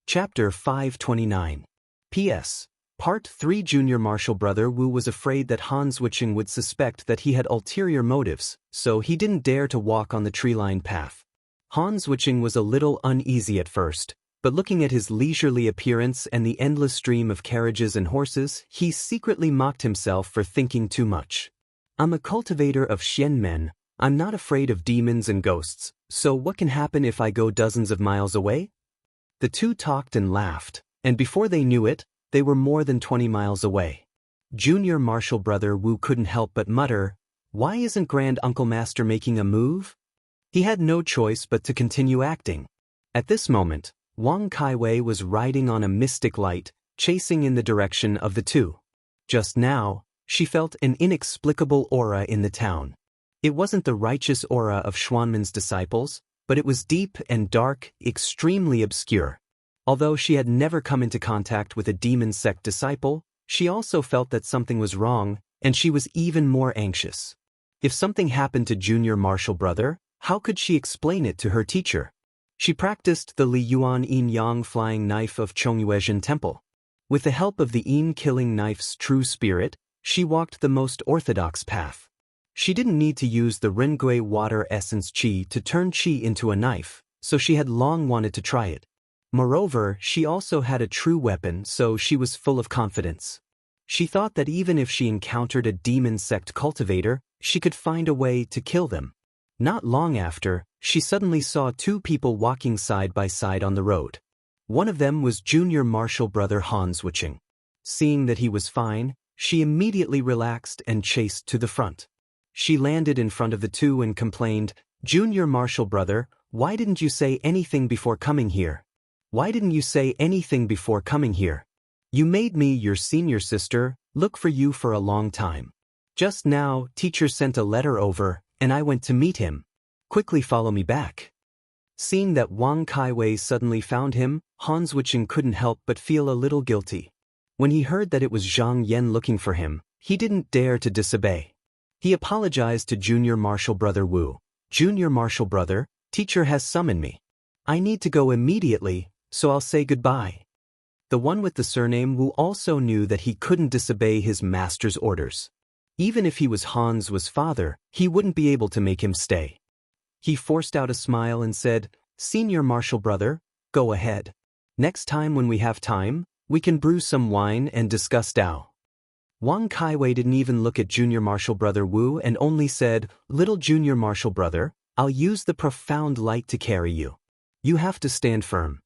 Chapter 529. P.S. Part 3. Junior Marshall Brother Wu was afraid that Han Zwicheng would suspect that he had ulterior motives, so he didn't dare to walk on the tree-lined path. Han Zwicheng was a little uneasy at first, but looking at his leisurely appearance and the endless stream of carriages and horses, he secretly mocked himself for thinking too much. I'm a cultivator of Xianmen. I'm not afraid of demons and ghosts, so what can happen if I go dozens of miles away? The two talked and laughed, and before they knew it, they were more than 20 miles away. Junior Marshall Brother Wu couldn't help but mutter, "Why isn't Grand Uncle Master making a move?" He had no choice but to continue acting. At this moment, Wang Kaiwei was riding on a mystic light, chasing in the direction of the two. Just now, she felt an inexplicable aura in the town. It wasn't the righteous aura of Xuanmen's disciples, but it was deep and dark, extremely obscure. Although she had never come into contact with a demon sect disciple, she also felt that something was wrong, and she was even more anxious. If something happened to Junior Marshall Brother, how could she explain it to her teacher? She practiced the Li Yuan Yin Yang flying knife of Chongyuezhen Temple. With the help of the Yin killing knife's true spirit, she walked the most orthodox path. She didn't need to use the Rengui water essence qi to turn qi into a knife, so she had long wanted to try it. Moreover, she also had a true weapon, so she was full of confidence. She thought that even if she encountered a demon sect cultivator, she could find a way to kill them. Not long after, she suddenly saw two people walking side by side on the road. One of them was Junior Marshall Brother Han Zwicheng. Seeing that he was fine, she immediately relaxed and chased to the front. She landed in front of the two and complained, "Junior Marshall Brother, why didn't you say anything before coming here? Why didn't you say anything before coming here? You made me your senior sister look for you for a long time. Just now, teacher sent a letter over, and I went to meet him. Quickly follow me back." Seeing that Wang Kaiwei suddenly found him, Han Zwicheng couldn't help but feel a little guilty. When he heard that it was Zhang Yan looking for him, he didn't dare to disobey. He apologized to Junior Marshall Brother Wu. "Junior Marshall Brother, teacher has summoned me. I need to go immediately, so I'll say goodbye." The one with the surname Wu also knew that he couldn't disobey his master's orders. Even if he was Han's father, he wouldn't be able to make him stay. He forced out a smile and said, "Senior Marshall Brother, go ahead. Next time when we have time, we can brew some wine and discuss Tao." Wang Kaiwei didn't even look at Junior Marshall Brother Wu and only said, "Little Junior Marshall Brother, I'll use the profound light to carry you. You have to stand firm."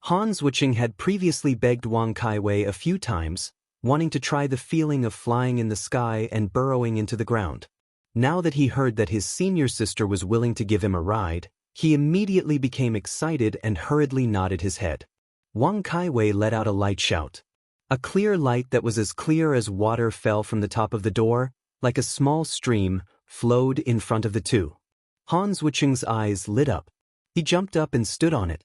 Han Zwicheng had previously begged Wang Kaiwei a few times, wanting to try the feeling of flying in the sky and burrowing into the ground. Now that he heard that his senior sister was willing to give him a ride, he immediately became excited and hurriedly nodded his head. Wang Kaiwei let out a light shout. A clear light that was as clear as water fell from the top of the door, like a small stream, flowed in front of the two. Han Zwicheng's eyes lit up. He jumped up and stood on it.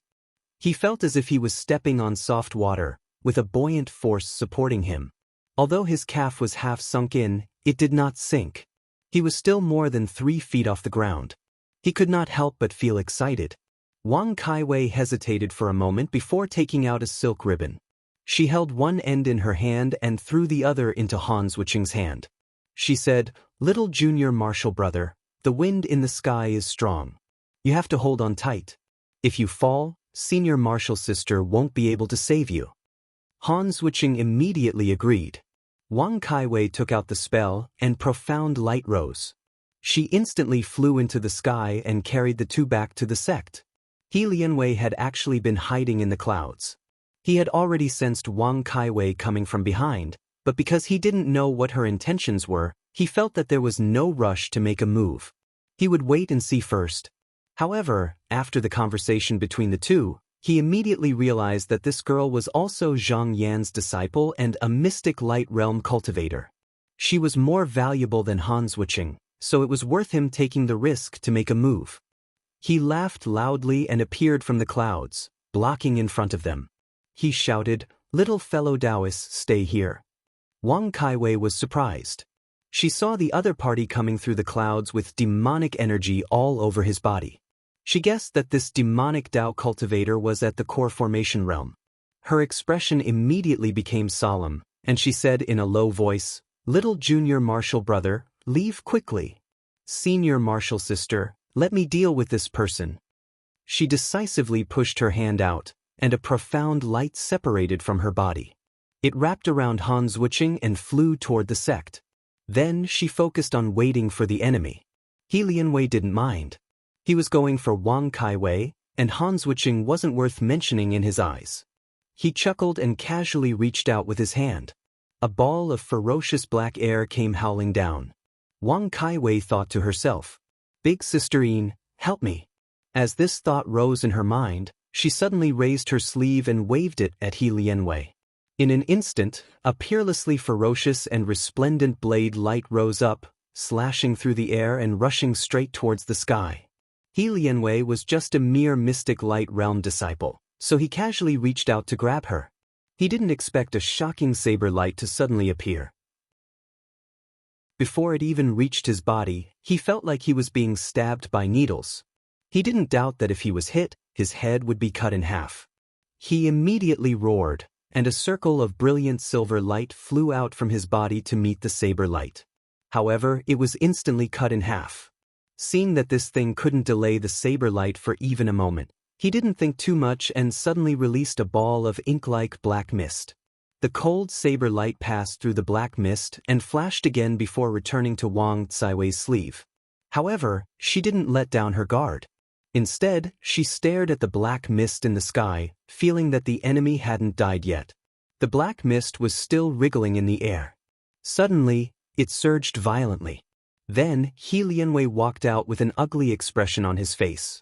He felt as if he was stepping on soft water, with a buoyant force supporting him. Although his calf was half sunk in, it did not sink. He was still more than 3 feet off the ground. He could not help but feel excited. Wang Kaiwei hesitated for a moment before taking out a silk ribbon. She held one end in her hand and threw the other into Han Zwicheng's hand. She said, "Little Junior Marshall Brother, the wind in the sky is strong. You have to hold on tight. If you fall, Senior Marshall Sister won't be able to save you." Han Zwicheng immediately agreed. Wang Kaiwei took out the spell, and profound light rose. She instantly flew into the sky and carried the two back to the sect. He Lianwei had actually been hiding in the clouds. He had already sensed Wang Kaiwei coming from behind, but because he didn't know what her intentions were, he felt that there was no rush to make a move. He would wait and see first. However, after the conversation between the two, he immediately realized that this girl was also Zhang Yan's disciple and a mystic light realm cultivator. She was more valuable than Han Zwicheng, so it was worth him taking the risk to make a move. He laughed loudly and appeared from the clouds, blocking in front of them. He shouted, "Little fellow Taoists, stay here." Wang Kaiwei was surprised. She saw the other party coming through the clouds with demonic energy all over his body. She guessed that this demonic Tao cultivator was at the core formation realm. Her expression immediately became solemn, and she said in a low voice, "Little junior martial brother, leave quickly. Senior martial sister, let me deal with this person." She decisively pushed her hand out, and a profound light separated from her body. It wrapped around Han Zhuqing and flew toward the sect. Then she focused on waiting for the enemy. He Lianwei didn't mind. He was going for Wang Kaiwei, and Han Zhuqing wasn't worth mentioning in his eyes. He chuckled and casually reached out with his hand. A ball of ferocious black air came howling down. Wang Kaiwei thought to herself, "Big Sister Yin, help me." As this thought rose in her mind, she suddenly raised her sleeve and waved it at He Lianwei. In an instant, a peerlessly ferocious and resplendent blade light rose up, slashing through the air and rushing straight towards the sky. He Lianwei was just a mere mystic light realm disciple, so he casually reached out to grab her. He didn't expect a shocking saber light to suddenly appear. Before it even reached his body, he felt like he was being stabbed by needles. He didn't doubt that if he was hit, his head would be cut in half. He immediately roared, and a circle of brilliant silver light flew out from his body to meet the saber light. However, it was instantly cut in half. Seeing that this thing couldn't delay the saber light for even a moment, he didn't think too much and suddenly released a ball of ink-like black mist. The cold saber light passed through the black mist and flashed again before returning to Wang Caiwei's sleeve. However, she didn't let down her guard. Instead, she stared at the black mist in the sky, feeling that the enemy hadn't died yet. The black mist was still wriggling in the air. Suddenly, it surged violently. Then, He Lianwei walked out with an ugly expression on his face.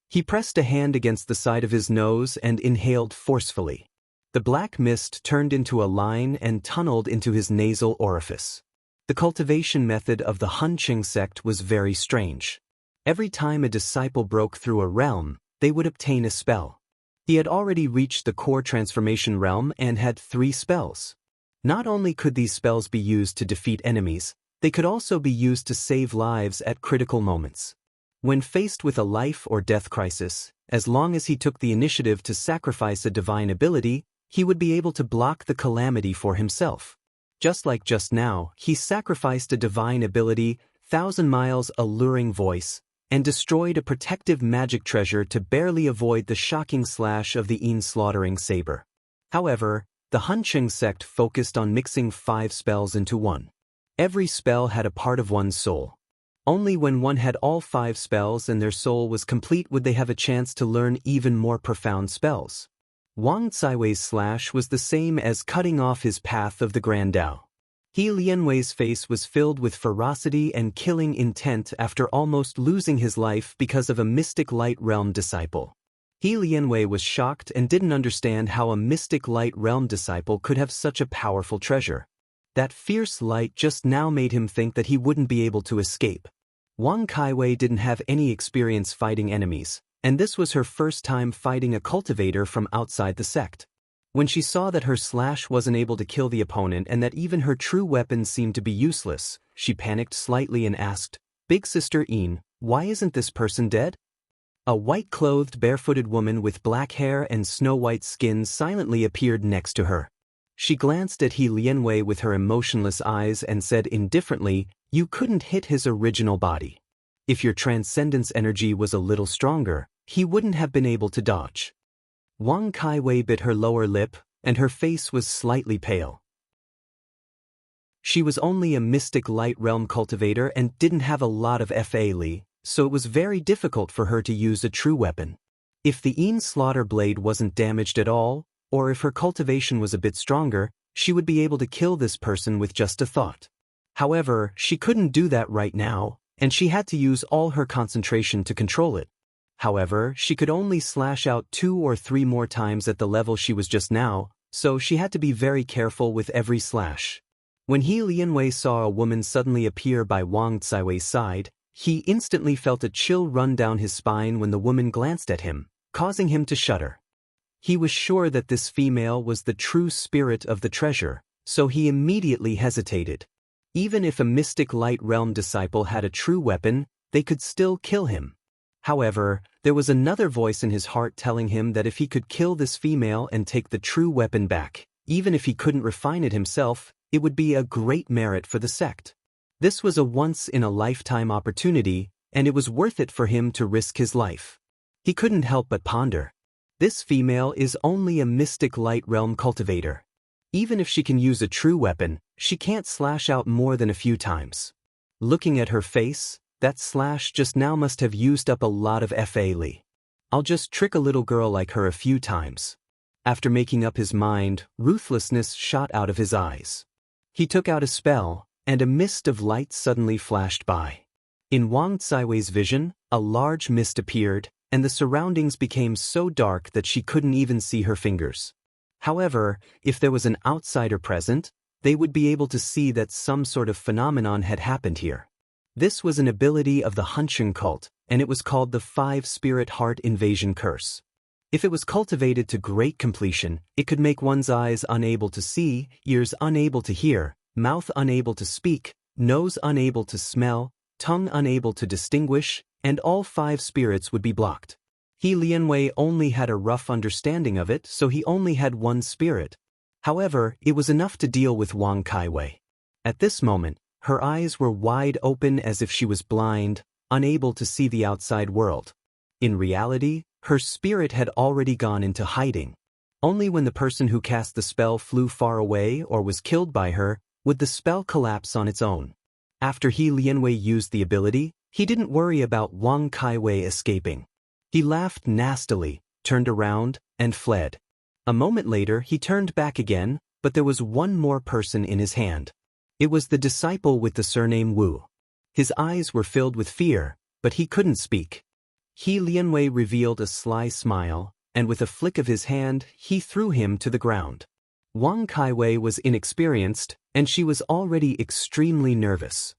He pressed a hand against the side of his nose and inhaled forcefully. The black mist turned into a line and tunneled into his nasal orifice. The cultivation method of the Hunqing sect was very strange. Every time a disciple broke through a realm, they would obtain a spell. He had already reached the core transformation realm and had 3 spells. Not only could these spells be used to defeat enemies, they could also be used to save lives at critical moments. When faced with a life or death crisis, as long as he took the initiative to sacrifice a divine ability, he would be able to block the calamity for himself. Just like just now, he sacrificed a divine ability, 1,000 Miles Alluring Voice, and destroyed a protective magic treasure to barely avoid the shocking slash of the Yin slaughtering saber. However, the Hunqing sect focused on mixing 5 spells into one. Every spell had a part of one's soul. Only when one had all 5 spells and their soul was complete would they have a chance to learn even more profound spells. Wang Caiwei's slash was the same as cutting off his path of the Grand Tao. He Lianwei's face was filled with ferocity and killing intent after almost losing his life because of a mystic light realm disciple. He Lianwei was shocked and didn't understand how a mystic light realm disciple could have such a powerful treasure. That fierce light just now made him think that he wouldn't be able to escape. Wang Kaiwei didn't have any experience fighting enemies, and this was her first time fighting a cultivator from outside the sect. When she saw that her slash wasn't able to kill the opponent and that even her true weapon seemed to be useless, she panicked slightly and asked, "Big Sister Yin, why isn't this person dead?" A white-clothed barefooted woman with black hair and snow-white skin silently appeared next to her. She glanced at He Lianwei with her emotionless eyes and said indifferently, "You couldn't hit his original body. If your transcendence energy was a little stronger, he wouldn't have been able to dodge." Wang Kaiwei bit her lower lip, and her face was slightly pale. She was only a mystic light realm cultivator and didn't have a lot of FA Li, so it was very difficult for her to use a true weapon. If the Yin slaughter blade wasn't damaged at all, or if her cultivation was a bit stronger, she would be able to kill this person with just a thought. However, she couldn't do that right now, and she had to use all her concentration to control it. However, she could only slash out 2 or 3 more times at the level she was just now, so she had to be very careful with every slash. When He Lianwei saw a woman suddenly appear by Wang Caiwei's side, he instantly felt a chill run down his spine when the woman glanced at him, causing him to shudder. He was sure that this female was the true spirit of the treasure, so he immediately hesitated. Even if a mystic light realm disciple had a true weapon, they could still kill him. However, there was another voice in his heart telling him that if he could kill this female and take the true weapon back, even if he couldn't refine it himself, it would be a great merit for the sect. This was a once-in-a-lifetime opportunity, and it was worth it for him to risk his life. He couldn't help but ponder. This female is only a mystic light realm cultivator. Even if she can use a true weapon, she can't slash out more than a few times. Looking at her face, that slash just now must have used up a lot of Fa. I'll just trick a little girl like her a few times. After making up his mind, ruthlessness shot out of his eyes. He took out a spell, and a mist of light suddenly flashed by. In Wang Caiwei's vision, a large mist appeared, and the surroundings became so dark that she couldn't even see her fingers. However, if there was an outsider present, they would be able to see that some sort of phenomenon had happened here. This was an ability of the Huncheng cult, and it was called the Five-Spirit Heart Invasion Curse. If it was cultivated to great completion, it could make one's eyes unable to see, ears unable to hear, mouth unable to speak, nose unable to smell, tongue unable to distinguish, and all five spirits would be blocked. He Lianwei only had a rough understanding of it, so he only had one spirit. However, it was enough to deal with Wang Caiwei. At this moment, her eyes were wide open as if she was blind, unable to see the outside world. In reality, her spirit had already gone into hiding. Only when the person who cast the spell flew far away or was killed by her would the spell collapse on its own. After He Lianwei used the ability, he didn't worry about Wang Caiwei escaping. He laughed nastily, turned around, and fled. A moment later he turned back again, but there was one more person in his hand. It was the disciple with the surname Wu. His eyes were filled with fear, but he couldn't speak. He Lianwei revealed a sly smile, and with a flick of his hand, he threw him to the ground. Wang Caiwei was inexperienced, and she was already extremely nervous.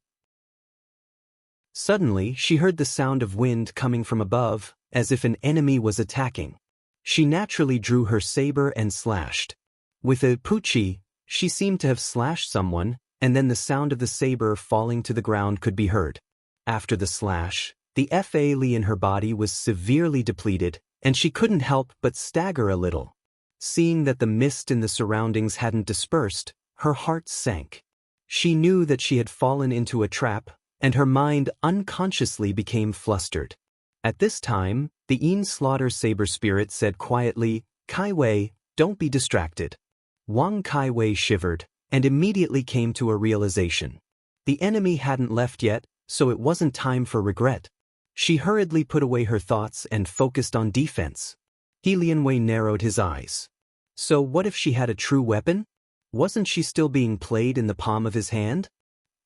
Suddenly, she heard the sound of wind coming from above, as if an enemy was attacking. She naturally drew her saber and slashed. With a puchi, she seemed to have slashed someone, and then the sound of the saber falling to the ground could be heard. After the slash, the Fa in her body was severely depleted, and she couldn't help but stagger a little. Seeing that the mist in the surroundings hadn't dispersed, her heart sank. She knew that she had fallen into a trap, and her mind unconsciously became flustered. At this time, the Yin Slaughter Saber Spirit said quietly, "Caiwei, don't be distracted." Wang Caiwei shivered, and immediately came to a realization. The enemy hadn't left yet, so it wasn't time for regret. She hurriedly put away her thoughts and focused on defense. He Lianwei narrowed his eyes. So what if she had a true weapon? Wasn't she still being played in the palm of his hand?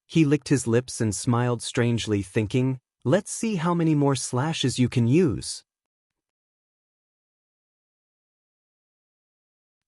He licked his lips and smiled strangely, thinking, let's see how many more slashes you can use.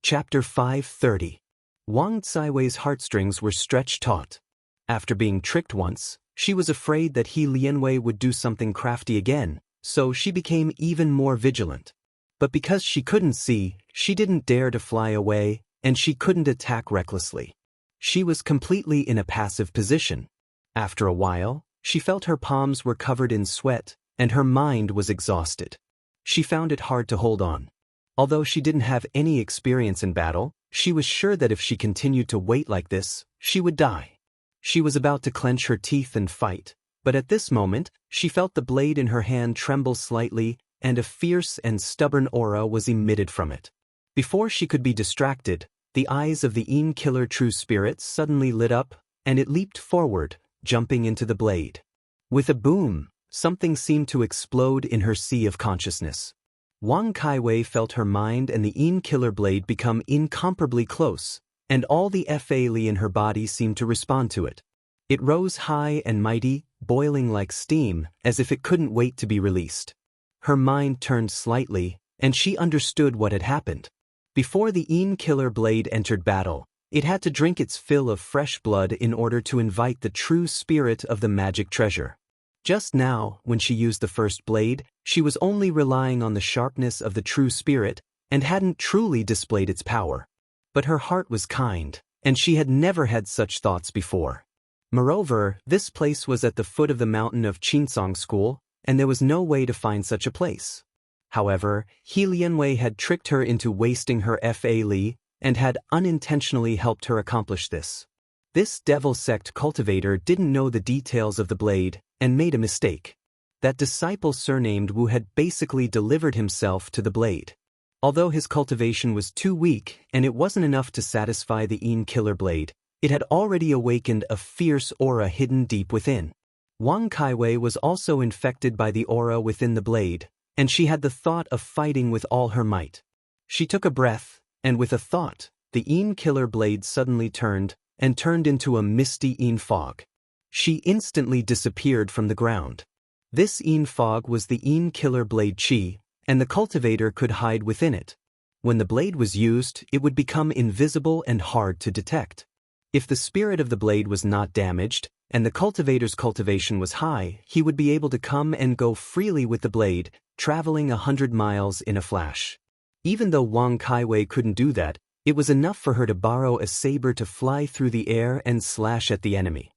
Chapter 530. Wang Caiwei's heartstrings were stretched taut. After being tricked once, she was afraid that He Lianwei would do something crafty again, so she became even more vigilant. But because she couldn't see, she didn't dare to fly away, and she couldn't attack recklessly. She was completely in a passive position. After a while, she felt her palms were covered in sweat, and her mind was exhausted. She found it hard to hold on. Although she didn't have any experience in battle, she was sure that if she continued to wait like this, she would die. She was about to clench her teeth and fight, but at this moment, she felt the blade in her hand tremble slightly, and a fierce and stubborn aura was emitted from it. Before she could be distracted, the eyes of the Yin Killer True Spirit suddenly lit up, and it leaped forward, jumping into the blade. With a boom, something seemed to explode in her sea of consciousness. Wang Caiwei felt her mind and the Yin Killer blade become incomparably close, and all the Fa in her body seemed to respond to it. It rose high and mighty, boiling like steam, as if it couldn't wait to be released. Her mind turned slightly, and she understood what had happened. Before the Yin Killer blade entered battle, it had to drink its fill of fresh blood in order to invite the true spirit of the magic treasure. Just now, when she used the first blade, she was only relying on the sharpness of the true spirit and hadn't truly displayed its power. But her heart was kind, and she had never had such thoughts before. Moreover, this place was at the foot of the mountain of Qinsong School, and there was no way to find such a place. However, He Lianwei had tricked her into wasting her Fa Li, and had unintentionally helped her accomplish this. This devil sect cultivator didn't know the details of the blade, and made a mistake. That disciple surnamed Wu had basically delivered himself to the blade. Although his cultivation was too weak and it wasn't enough to satisfy the Yin killer blade, it had already awakened a fierce aura hidden deep within. Wang Kaiwei was also infected by the aura within the blade, and she had the thought of fighting with all her might. She took a breath, and with a thought, the Yin killer blade suddenly turned into a misty Yin fog. She instantly disappeared from the ground. This Yin fog was the Yin killer blade Qi, and the cultivator could hide within it. When the blade was used, it would become invisible and hard to detect. If the spirit of the blade was not damaged, and the cultivator's cultivation was high, he would be able to come and go freely with the blade, traveling 100 miles in a flash. Even though Wang Kaiwei couldn't do that, it was enough for her to borrow a saber to fly through the air and slash at the enemy.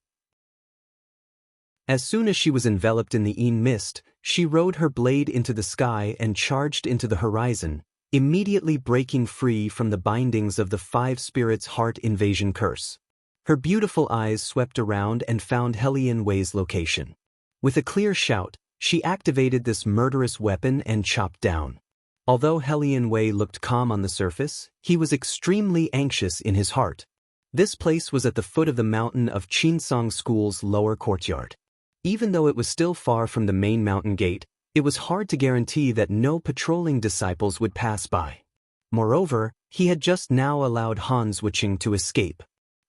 As soon as she was enveloped in the Yin mist, she rode her blade into the sky and charged into the horizon, immediately breaking free from the bindings of the five spirits' heart invasion curse. Her beautiful eyes swept around and found He Lianwei's location. With a clear shout, she activated this murderous weapon and chopped down. Although He Lianwei looked calm on the surface, he was extremely anxious in his heart. This place was at the foot of the mountain of Qinsong School's lower courtyard. Even though it was still far from the main mountain gate, it was hard to guarantee that no patrolling disciples would pass by. Moreover, he had just now allowed Han Zhuqing to escape.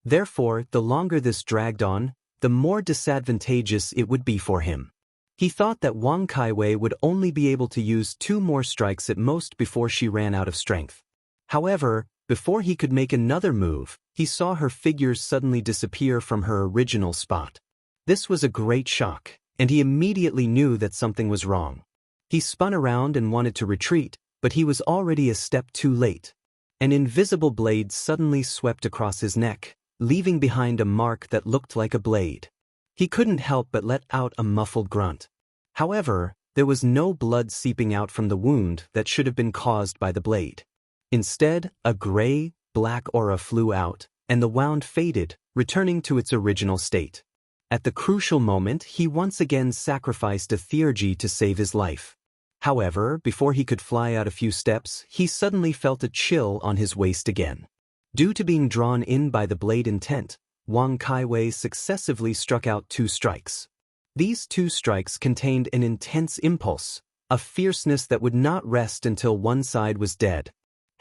Therefore, the longer this dragged on, the more disadvantageous it would be for him. He thought that Wang Kaiwei would only be able to use 2 more strikes at most before she ran out of strength. However, before he could make another move, he saw her figures suddenly disappear from her original spot. This was a great shock, and he immediately knew that something was wrong. He spun around and wanted to retreat, but he was already a step too late. An invisible blade suddenly swept across his neck, leaving behind a mark that looked like a blade. He couldn't help but let out a muffled grunt. However, there was no blood seeping out from the wound that should have been caused by the blade. Instead, a gray-black aura flew out, and the wound faded, returning to its original state. At the crucial moment, he once again sacrificed a theurgy to save his life. However, before he could fly out a few steps, he suddenly felt a chill on his waist again. Due to being drawn in by the blade intent, Wang Kaiwei successively struck out 2 strikes. These 2 strikes contained an intense impulse, a fierceness that would not rest until one side was dead.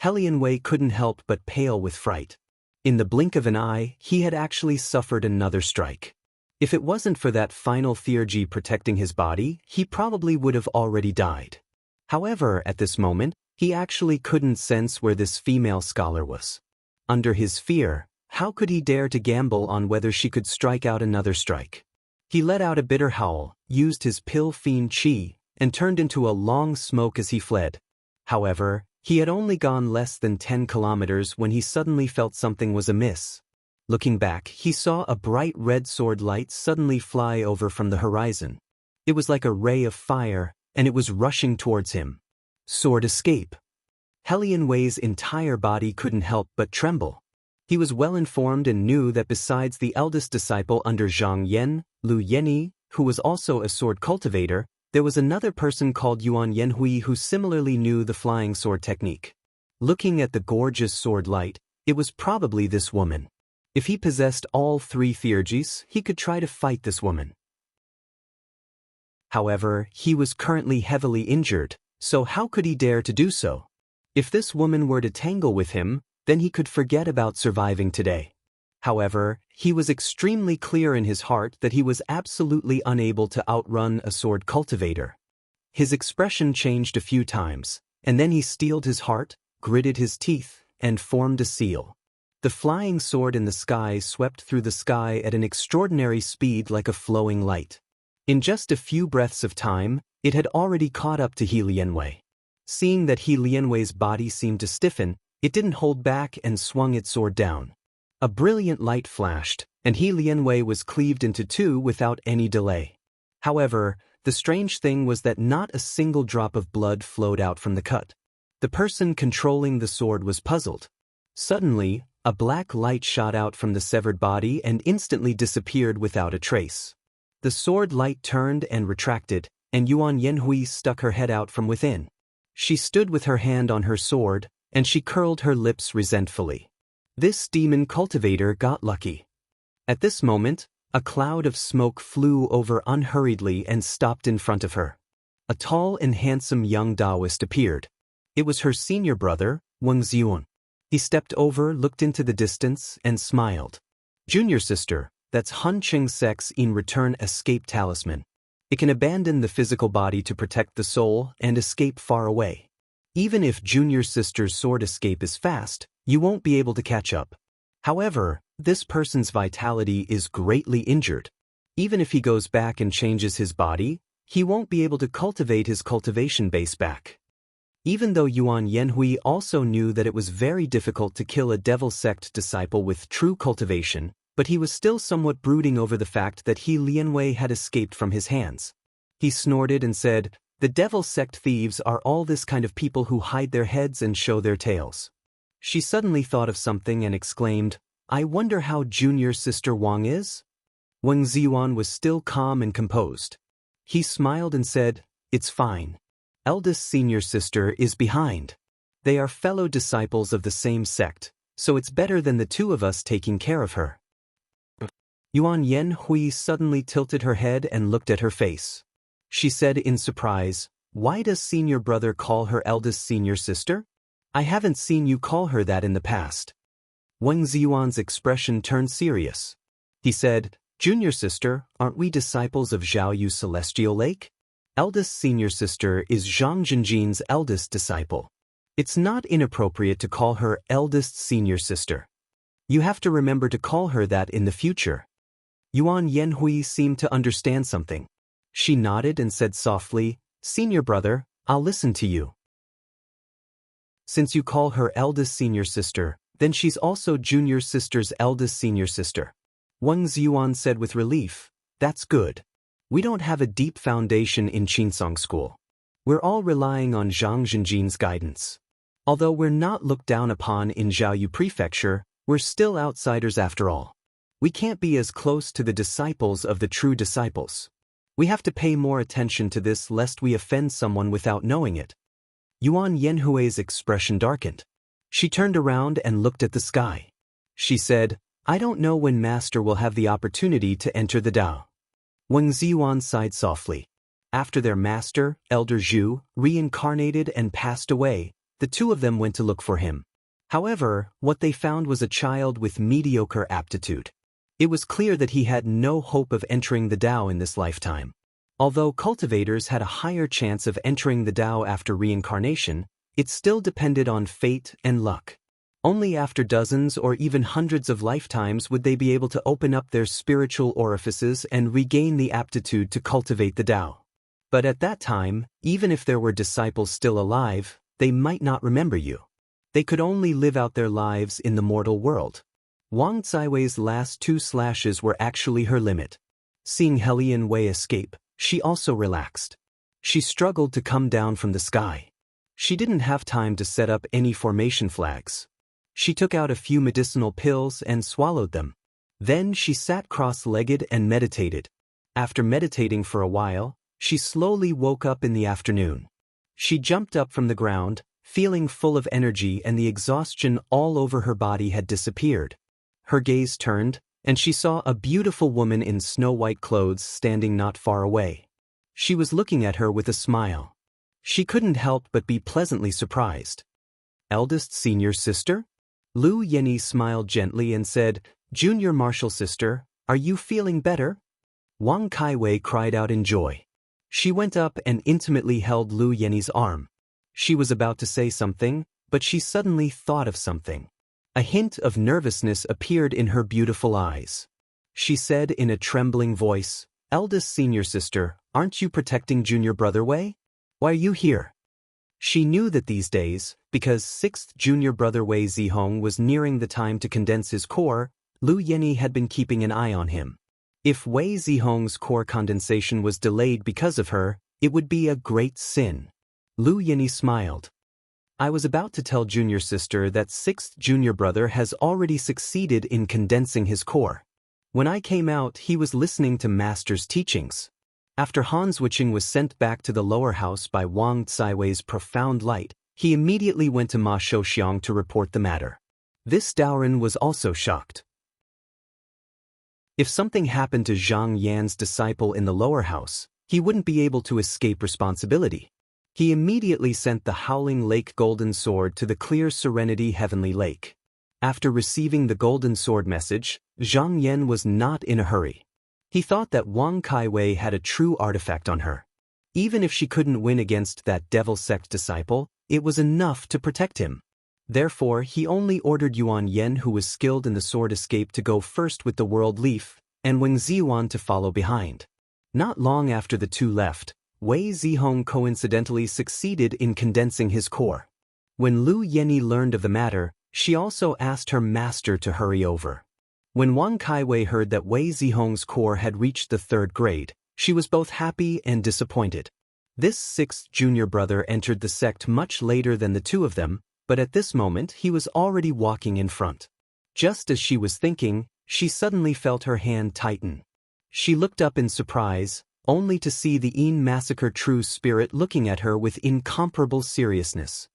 He Lianwei couldn't help but pale with fright. In the blink of an eye, he had actually suffered another strike. If it wasn't for that final theurgy protecting his body, he probably would have already died. However, at this moment, he actually couldn't sense where this female scholar was. Under his fear, how could he dare to gamble on whether she could strike out another strike? He let out a bitter howl, used his pill fiend Qi, and turned into a long smoke as he fled. However, he had only gone less than 10 kilometers when he suddenly felt something was amiss. Looking back, he saw a bright red sword light suddenly fly over from the horizon. It was like a ray of fire, and it was rushing towards him. Sword escape. He Lianwei's entire body couldn't help but tremble. He was well informed and knew that besides the eldest disciple under Zhang Yan, Lu Yanyi, who was also a sword cultivator, there was another person called Yuan Yanhui who similarly knew the flying sword technique. Looking at the gorgeous sword light, it was probably this woman. If he possessed all 3 theurgies, he could try to fight this woman. However, he was currently heavily injured, so how could he dare to do so? If this woman were to tangle with him, then he could forget about surviving today. However, he was extremely clear in his heart that he was absolutely unable to outrun a sword cultivator. His expression changed a few times, and then he steeled his heart, gritted his teeth, and formed a seal. The flying sword in the sky swept through the sky at an extraordinary speed like a flowing light. In just a few breaths of time, it had already caught up to He Lianwei. Seeing that He Lianwei's body seemed to stiffen, it didn't hold back and swung its sword down. A brilliant light flashed, and He Lianwei was cleaved into 2 without any delay. However, The strange thing was that not a single drop of blood flowed out from the cut. The person controlling the sword was puzzled. Suddenly, a black light shot out from the severed body and instantly disappeared without a trace. The sword light turned and retracted, and Yuan Yanhui stuck her head out from within. She stood with her hand on her sword, and she curled her lips resentfully. This demon cultivator got lucky. At this moment, a cloud of smoke flew over unhurriedly and stopped in front of her. A tall and handsome young Taoist appeared. It was her senior brother, Wang Ziyuan. He stepped over, looked into the distance, and smiled. Junior sister, that's Hun Qing's sex in return escape talisman. It can abandon the physical body to protect the soul and escape far away. Even if junior sister's sword escape is fast, you won't be able to catch up. However, this person's vitality is greatly injured. Even if he goes back and changes his body, he won't be able to cultivate his cultivation base back. Even though Yuan Yanhui also knew that it was very difficult to kill a devil sect disciple with true cultivation, but he was still somewhat brooding over the fact that Lianwei had escaped from his hands. He snorted and said, "The devil sect thieves are all this kind of people who hide their heads and show their tails." She suddenly thought of something and exclaimed, "I wonder how junior sister Wang is?" Wang Ziyuan was still calm and composed. He smiled and said, "It's fine. Eldest senior sister is behind. They are fellow disciples of the same sect, so it's better than the two of us taking care of her." Yuan Yanhui suddenly tilted her head and looked at her face. She said in surprise, "Why does senior brother call her eldest senior sister? I haven't seen you call her that in the past." Wang Ziyuan's expression turned serious. He said, "Junior sister, aren't we disciples of Zhaoyu Celestial Lake? Eldest senior sister is Zhang Jinjin's eldest disciple. It's not inappropriate to call her eldest senior sister. You have to remember to call her that in the future." Yuan Yanhui seemed to understand something. She nodded and said softly, "Senior brother, I'll listen to you. Since you call her eldest senior sister, then she's also junior sister's eldest senior sister." Wang Ziyuan said with relief, "That's good. We don't have a deep foundation in Qinsong School. We're all relying on Zhang Jinjin's guidance. Although we're not looked down upon in Zhaoyu Prefecture, we're still outsiders after all. We can't be as close to the disciples of the true disciples. We have to pay more attention to this lest we offend someone without knowing it." Yuan Yanhui's expression darkened. She turned around and looked at the sky. She said, "I don't know when Master will have the opportunity to enter the Tao." Wang Ziyuan sighed softly. After their master, Elder Zhu, reincarnated and passed away, the two of them went to look for him. However, what they found was a child with mediocre aptitude. It was clear that he had no hope of entering the Tao in this lifetime. Although cultivators had a higher chance of entering the Tao after reincarnation, it still depended on fate and luck. Only after dozens or even hundreds of lifetimes would they be able to open up their spiritual orifices and regain the aptitude to cultivate the Tao. But at that time, even if there were disciples still alive, they might not remember you. They could only live out their lives in the mortal world. Wang Zaiwei's last 2 slashes were actually her limit. Seeing Helian Wei escape, she also relaxed. She struggled to come down from the sky. She didn't have time to set up any formation flags. She took out a few medicinal pills and swallowed them. Then she sat cross-legged and meditated. After meditating for a while, she slowly woke up in the afternoon. She jumped up from the ground, feeling full of energy, and the exhaustion all over her body had disappeared. Her gaze turned, and she saw a beautiful woman in snow-white clothes standing not far away. She was looking at her with a smile. She couldn't help but be pleasantly surprised. "Eldest senior sister?" Lu Yenny smiled gently and said, "Junior martial sister, are you feeling better?" Wang Kaiwei cried out in joy. She went up and intimately held Lu Yenny's arm. She was about to say something, but she suddenly thought of something. A hint of nervousness appeared in her beautiful eyes. She said in a trembling voice, "Eldest senior sister, aren't you protecting junior brother Wei? Why are you here?" She knew that these days, because 6th junior brother Wei Zihong was nearing the time to condense his core, Lu Yenny had been keeping an eye on him. If Wei Zihong's core condensation was delayed because of her, it would be a great sin. Lu Yinyi smiled. I was about to tell junior sister that sixth junior brother has already succeeded in condensing his core. When I came out, he was listening to master's teachings. After Han Zwicheng was sent back to the lower house by Wang Caiwei's profound light, he immediately went to Ma Shouxiang to report the matter. This Daoren was also shocked. If something happened to Zhang Yan's disciple in the lower house, he wouldn't be able to escape responsibility. He immediately sent the Howling Lake Golden Sword to the Clear Serenity Heavenly Lake. After receiving the Golden Sword message, Zhang Yan was not in a hurry. He thought that Wang Caiwei had a true artifact on her. Even if she couldn't win against that devil sect disciple, it was enough to protect him. Therefore, he only ordered Yuan Yen, who was skilled in the sword escape, to go first with the World Leaf, and Wang Ziyuan to follow behind. Not long after the two left, Wei Zihong coincidentally succeeded in condensing his core. When Lu Yinyi learned of the matter, she also asked her master to hurry over. When Wang Caiwei heard that Wei Zihong's core had reached the 3rd grade, she was both happy and disappointed. This 6th junior brother entered the sect much later than the two of them, but at this moment he was already walking in front. Just as she was thinking, she suddenly felt her hand tighten. She looked up in surprise, only to see the Yin Massacre True Spirit looking at her with incomparable seriousness.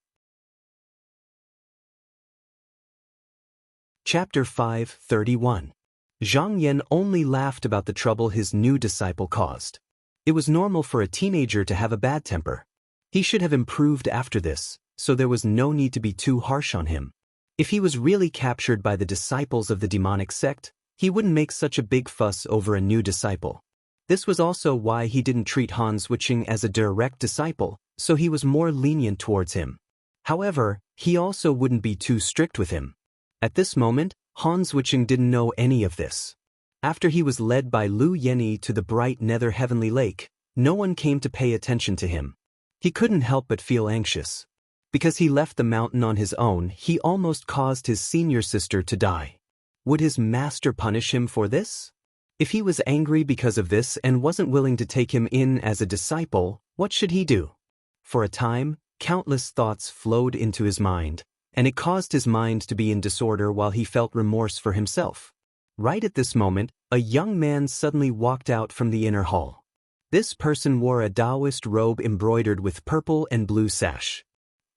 Chapter 5:31. Zhang Yan only laughed about the trouble his new disciple caused. It was normal for a teenager to have a bad temper. He should have improved after this, so there was no need to be too harsh on him. If he was really captured by the disciples of the demonic sect, he wouldn't make such a big fuss over a new disciple. This was also why he didn't treat Han Zwicheng as a direct disciple, so he was more lenient towards him. However, he also wouldn't be too strict with him. At this moment, Han Zwicheng didn't know any of this. After he was led by Lu Yinyi to the bright nether heavenly lake, no one came to pay attention to him. He couldn't help but feel anxious. Because he left the mountain on his own, he almost caused his senior sister to die. Would his master punish him for this? If he was angry because of this and wasn't willing to take him in as a disciple, what should he do? For a time, countless thoughts flowed into his mind, and it caused his mind to be in disorder while he felt remorse for himself. Right at this moment, a young man suddenly walked out from the inner hall. This person wore a Taoist robe embroidered with purple and blue sash.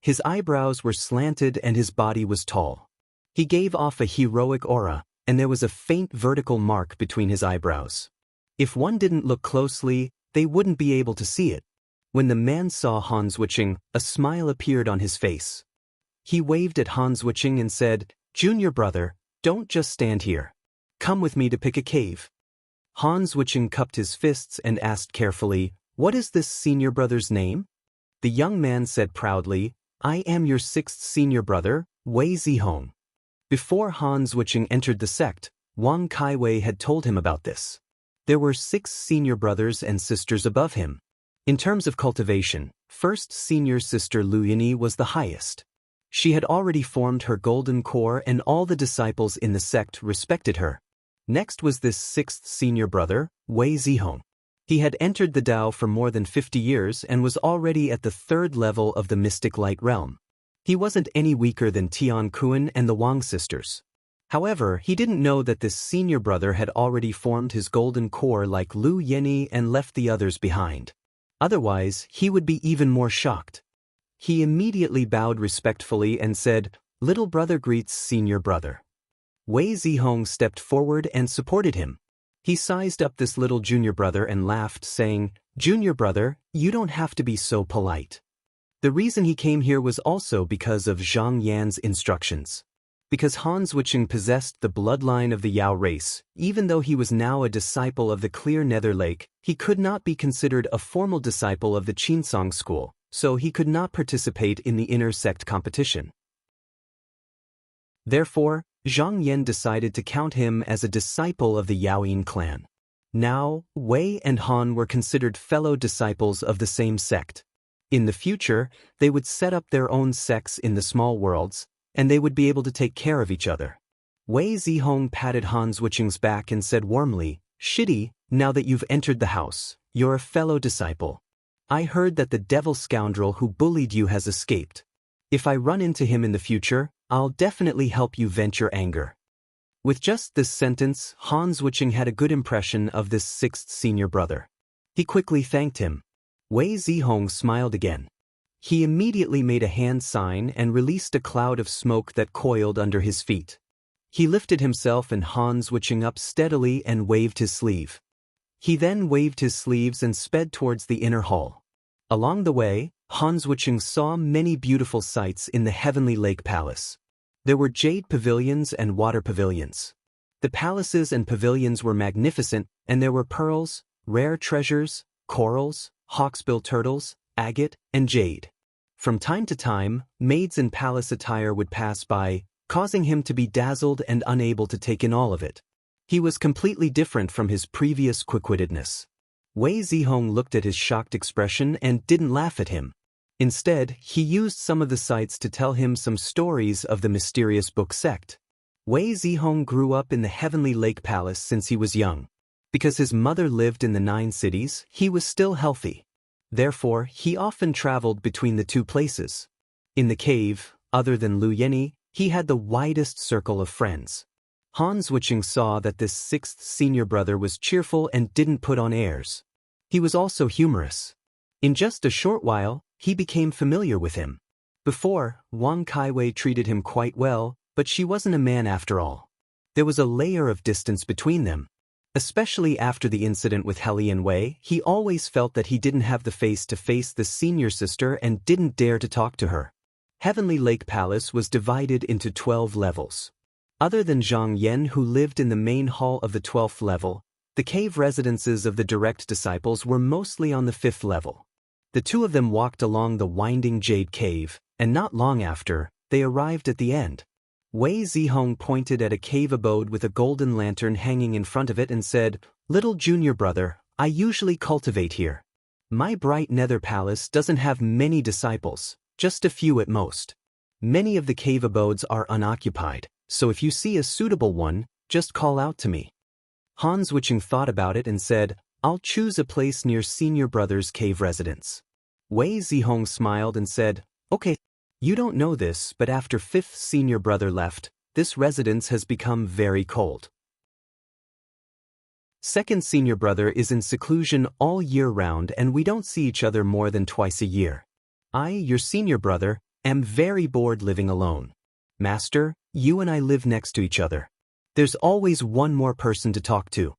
His eyebrows were slanted and his body was tall. He gave off a heroic aura, and there was a faint vertical mark between his eyebrows. If one didn't look closely, they wouldn't be able to see it. When the man saw Han Zwicheng, a smile appeared on his face. He waved at Han Zwicheng and said, "Junior brother, don't just stand here. Come with me to pick a cave." Han Zwicheng cupped his fists and asked carefully, "What is this senior brother's name?" The young man said proudly, "I am your 6th senior brother, Wei Zihong." Before Han Zwicheng entered the sect, Wang Caiwei had told him about this. There were 6 senior brothers and sisters above him. In terms of cultivation, first senior sister Lu Yinyi was the highest. She had already formed her golden core and all the disciples in the sect respected her. Next was this 6th senior brother, Wei Zihong. He had entered the Tao for more than 50 years and was already at the 3rd level of the mystic light realm. He wasn't any weaker than Tian Kuan and the Wang sisters. However, he didn't know that this senior brother had already formed his golden core like Lu Yinyi and left the others behind. Otherwise, he would be even more shocked. He immediately bowed respectfully and said, "Little brother greets senior brother." Wei Zihong stepped forward and supported him. He sized up this little junior brother and laughed, saying, "Junior brother, you don't have to be so polite." The reason he came here was also because of Zhang Yan's instructions. Because Han Zwicheng possessed the bloodline of the Yao race, even though he was now a disciple of the Clear Nether Lake, he could not be considered a formal disciple of the Qinsong school, so he could not participate in the inner sect competition. Therefore, Zhang Yan decided to count him as a disciple of the Yaoyin clan. Now, Wei and Han were considered fellow disciples of the same sect. In the future, they would set up their own sects in the small worlds, and they would be able to take care of each other. Wei Zihong patted Han Zwicheng's back and said warmly, Shitty, now that you've entered the house, you're a fellow disciple. I heard that the devil scoundrel who bullied you has escaped. If I run into him in the future, I'll definitely help you vent your anger. With just this sentence, Hans Wiching had a good impression of this sixth senior brother. He quickly thanked him. Wei Zihong smiled again. He immediately made a hand sign and released a cloud of smoke that coiled under his feet. He lifted himself and Hans Wiching up steadily and waved his sleeve. He then waved his sleeves and sped towards the inner hall. Along the way, Hans Wiching saw many beautiful sights in the Heavenly Lake Palace. There were jade pavilions and water pavilions. The palaces and pavilions were magnificent, and there were pearls, rare treasures, corals, hawksbill turtles, agate, and jade. From time to time, maids in palace attire would pass by, causing him to be dazzled and unable to take in all of it. He was completely different from his previous quick-wittedness. Wei Zihong looked at his shocked expression and didn't laugh at him. Instead, he used some of the sights to tell him some stories of the mysterious book sect. Wei Zihong grew up in the Heavenly Lake Palace since he was young. Because his mother lived in the 9 cities, he was still healthy. Therefore, he often traveled between the two places. In the cave, other than Lu Yenny, he had the widest circle of friends. Hans Wiching saw that this sixth senior brother was cheerful and didn't put on airs. He was also humorous. In just a short while, he became familiar with him. Before, Wang Kaiwei treated him quite well, but she wasn't a man after all. There was a layer of distance between them. Especially after the incident with Helian Wei, he always felt that he didn't have the face to face the senior sister and didn't dare to talk to her. Heavenly Lake Palace was divided into 12 levels. Other than Zhang Yan, who lived in the main hall of the 12th level, the cave residences of the direct disciples were mostly on the 5th level. The two of them walked along the winding jade cave, and not long after, they arrived at the end. Wei Zihong pointed at a cave abode with a golden lantern hanging in front of it and said, "Little junior brother, I usually cultivate here. My bright nether palace doesn't have many disciples, just a few at most. Many of the cave abodes are unoccupied, so if you see a suitable one, just call out to me." Hans Wiching thought about it and said, "I'll choose a place near senior brother's cave residence." Wei Zihong smiled and said, "Okay. You don't know this, but after 5th senior brother left, this residence has become very cold. 2nd senior brother is in seclusion all year round and we don't see each other more than twice a year. I, your senior brother, am very bored living alone. Master, you and I live next to each other. There's always one more person to talk to."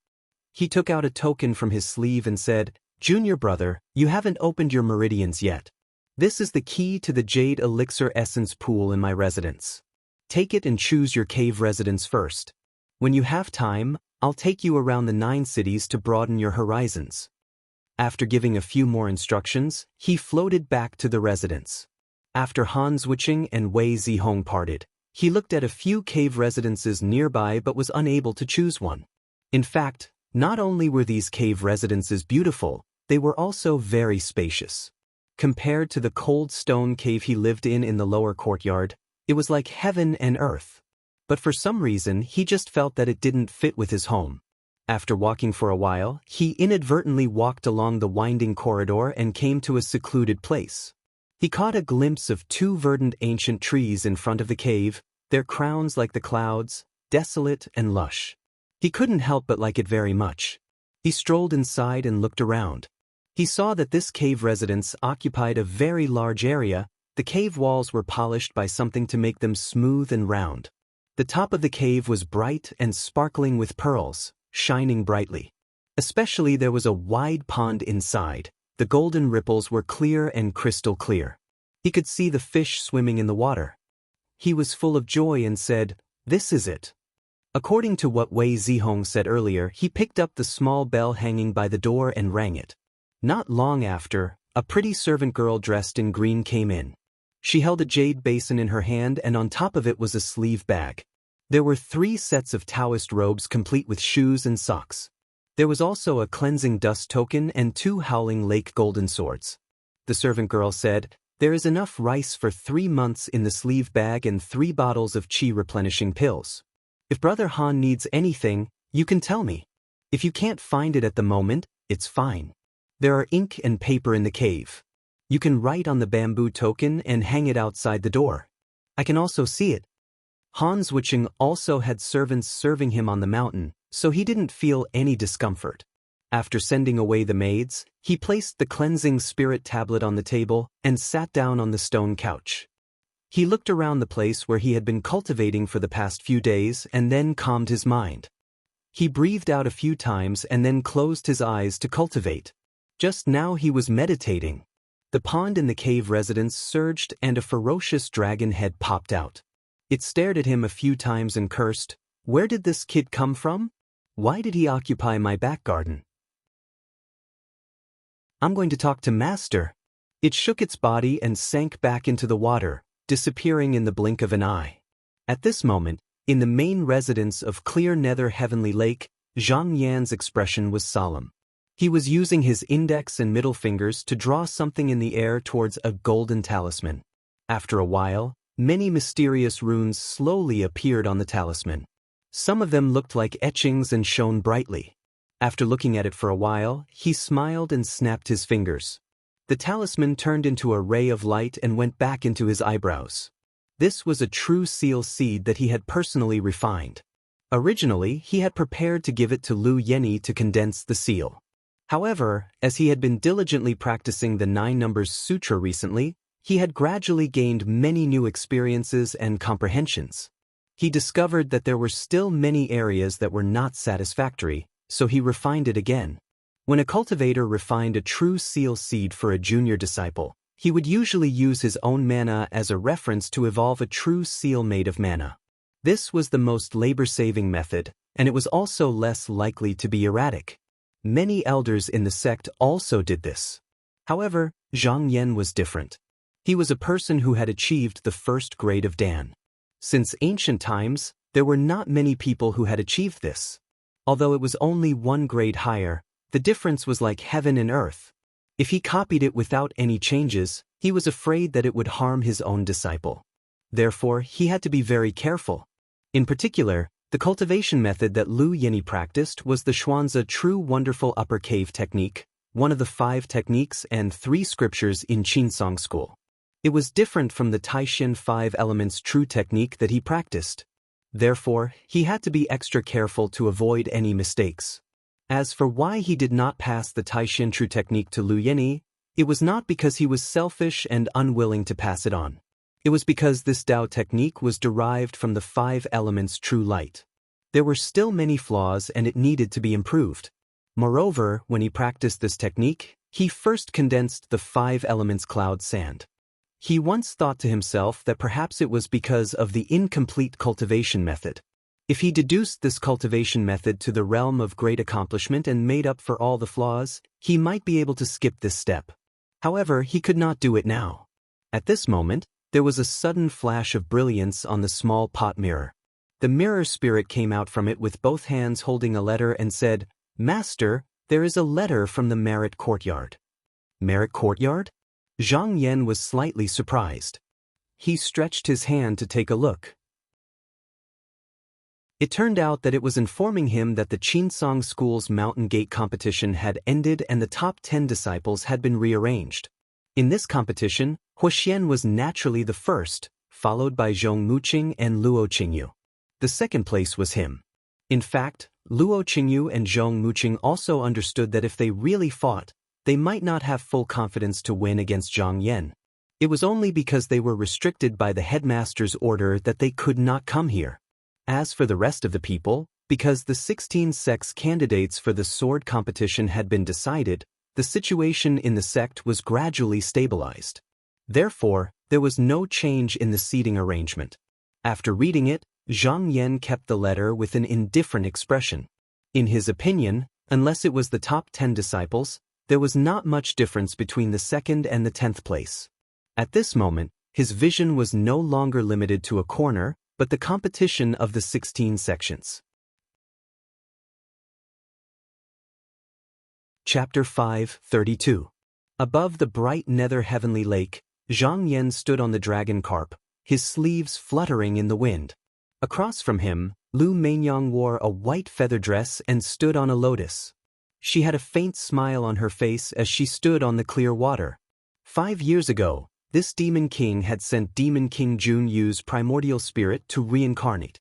He took out a token from his sleeve and said, "Junior brother, you haven't opened your meridians yet. This is the key to the Jade Elixir Essence Pool in my residence. Take it and choose your cave residence first. When you have time, I'll take you around the 9 cities to broaden your horizons." After giving a few more instructions, he floated back to the residence. After Hans Wiching and Wei Zihong parted, he looked at a few cave residences nearby but was unable to choose one. In fact, not only were these cave residences beautiful, they were also very spacious. Compared to the cold stone cave he lived in the lower courtyard, it was like heaven and earth. But for some reason, he just felt that it didn't fit with his home. After walking for a while, he inadvertently walked along the winding corridor and came to a secluded place. He caught a glimpse of 2 verdant ancient trees in front of the cave, their crowns like the clouds, desolate and lush. He couldn't help but like it very much. He strolled inside and looked around. He saw that this cave residence occupied a very large area. The cave walls were polished by something to make them smooth and round. The top of the cave was bright and sparkling with pearls, shining brightly. Especially there was a wide pond inside. The golden ripples were clear and crystal clear. He could see the fish swimming in the water. He was full of joy and said, "This is it." According to what Wei Zihong said earlier, he picked up the small bell hanging by the door and rang it. Not long after, a pretty servant girl dressed in green came in. She held a jade basin in her hand and on top of it was a sleeve bag. There were 3 sets of Taoist robes complete with shoes and socks. There was also a cleansing dust token and 2 howling lake golden swords. The servant girl said, "There is enough rice for 3 months in the sleeve bag and 3 bottles of qi replenishing pills. If Brother Han needs anything, you can tell me." If you can't find it at the moment, it's fine. There are ink and paper in the cave. You can write on the bamboo token and hang it outside the door. I can also see it. Hans Wiching also had servants serving him on the mountain, so he didn't feel any discomfort. After sending away the maids, he placed the cleansing spirit tablet on the table and sat down on the stone couch. He looked around the place where he had been cultivating for the past few days and then calmed his mind. He breathed out a few times and then closed his eyes to cultivate. Just now he was meditating. The pond in the cave residence surged and a ferocious dragon head popped out. It stared at him a few times and cursed, "Where did this kid come from? Why did he occupy my back garden? I'm going to talk to Master." It shook its body and sank back into the water, disappearing in the blink of an eye. At this moment, in the main residence of Clear Nether Heavenly Lake, Zhang Yan's expression was solemn. He was using his index and middle fingers to draw something in the air towards a golden talisman. After a while, many mysterious runes slowly appeared on the talisman. Some of them looked like etchings and shone brightly. After looking at it for a while, he smiled and snapped his fingers. The talisman turned into a ray of light and went back into his eyebrows. This was a true seal seed that he had personally refined. Originally, he had prepared to give it to Lu Yeni to condense the seal. However, as he had been diligently practicing the 9 Numbers Sutra recently, he had gradually gained many new experiences and comprehensions. He discovered that there were still many areas that were not satisfactory, so he refined it again. When a cultivator refined a true seal seed for a junior disciple, he would usually use his own mana as a reference to evolve a true seal made of mana. This was the most labor-saving method, and it was also less likely to be erratic. Many elders in the sect also did this. However, Zhang Yan was different. He was a person who had achieved the first grade of Dan. Since ancient times, there were not many people who had achieved this. Although it was only 1 grade higher, the difference was like heaven and earth. If he copied it without any changes, he was afraid that it would harm his own disciple. Therefore, he had to be very careful. In particular, the cultivation method that Lu Yeni practiced was the Xuanzi True Wonderful Upper Cave technique, one of the 5 techniques and 3 scriptures in Qinsong school. It was different from the Taishan 5 Elements True technique that he practiced. Therefore, he had to be extra careful to avoid any mistakes. As for why he did not pass the Taishan True technique to Lu Yeni, it was not because he was selfish and unwilling to pass it on. It was because this Dao technique was derived from the 5 elements true light. There were still many flaws and it needed to be improved. Moreover, when he practiced this technique, he first condensed the 5 elements cloud sand. He once thought to himself that perhaps it was because of the incomplete cultivation method. If he deduced this cultivation method to the realm of great accomplishment and made up for all the flaws, he might be able to skip this step. However, he could not do it now. At this moment, there was a sudden flash of brilliance on the small pot mirror. The mirror spirit came out from it with both hands holding a letter and said, "Master, there is a letter from the Merit Courtyard." Merit Courtyard? Zhang Yan was slightly surprised. He stretched his hand to take a look. It turned out that it was informing him that the Qinsong School's Mountain Gate competition had ended and the top 10 disciples had been rearranged. In this competition, Huoxian was naturally the first, followed by Zhong Muqing and Luo Qingyu. The second place was him. In fact, Luo Qingyu and Zhong Muqing also understood that if they really fought, they might not have full confidence to win against Zhang Yan. It was only because they were restricted by the headmaster's order that they could not come here. As for the rest of the people, because the 16 sects candidates for the sword competition had been decided, the situation in the sect was gradually stabilized. Therefore, there was no change in the seating arrangement. After reading it, Zhang Yan kept the letter with an indifferent expression. In his opinion, unless it was the top 10 disciples, there was not much difference between the 2nd and the 10th place. At this moment, his vision was no longer limited to a corner, but the competition of the 16 sections. Chapter 5:32. Above the bright nether heavenly lake, Zhang Yan stood on the dragon carp, his sleeves fluttering in the wind. Across from him, Lu Mainyang wore a white feather dress and stood on a lotus. She had a faint smile on her face as she stood on the clear water. 5 years ago, this Demon King had sent Demon King Jun Yu's primordial spirit to reincarnate.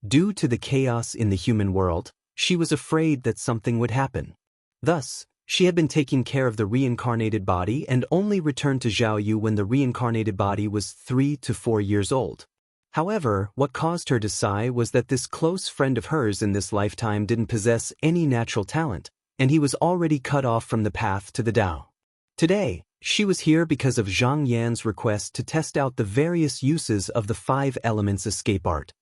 Due to the chaos in the human world, she was afraid that something would happen. Thus, she had been taking care of the reincarnated body and only returned to Zhaoyu when the reincarnated body was 3 to 4 years old. However, what caused her to sigh was that this close friend of hers in this lifetime didn't possess any natural talent, and he was already cut off from the path to the Tao. Today, she was here because of Zhang Yan's request to test out the various uses of the 5 elements escape art.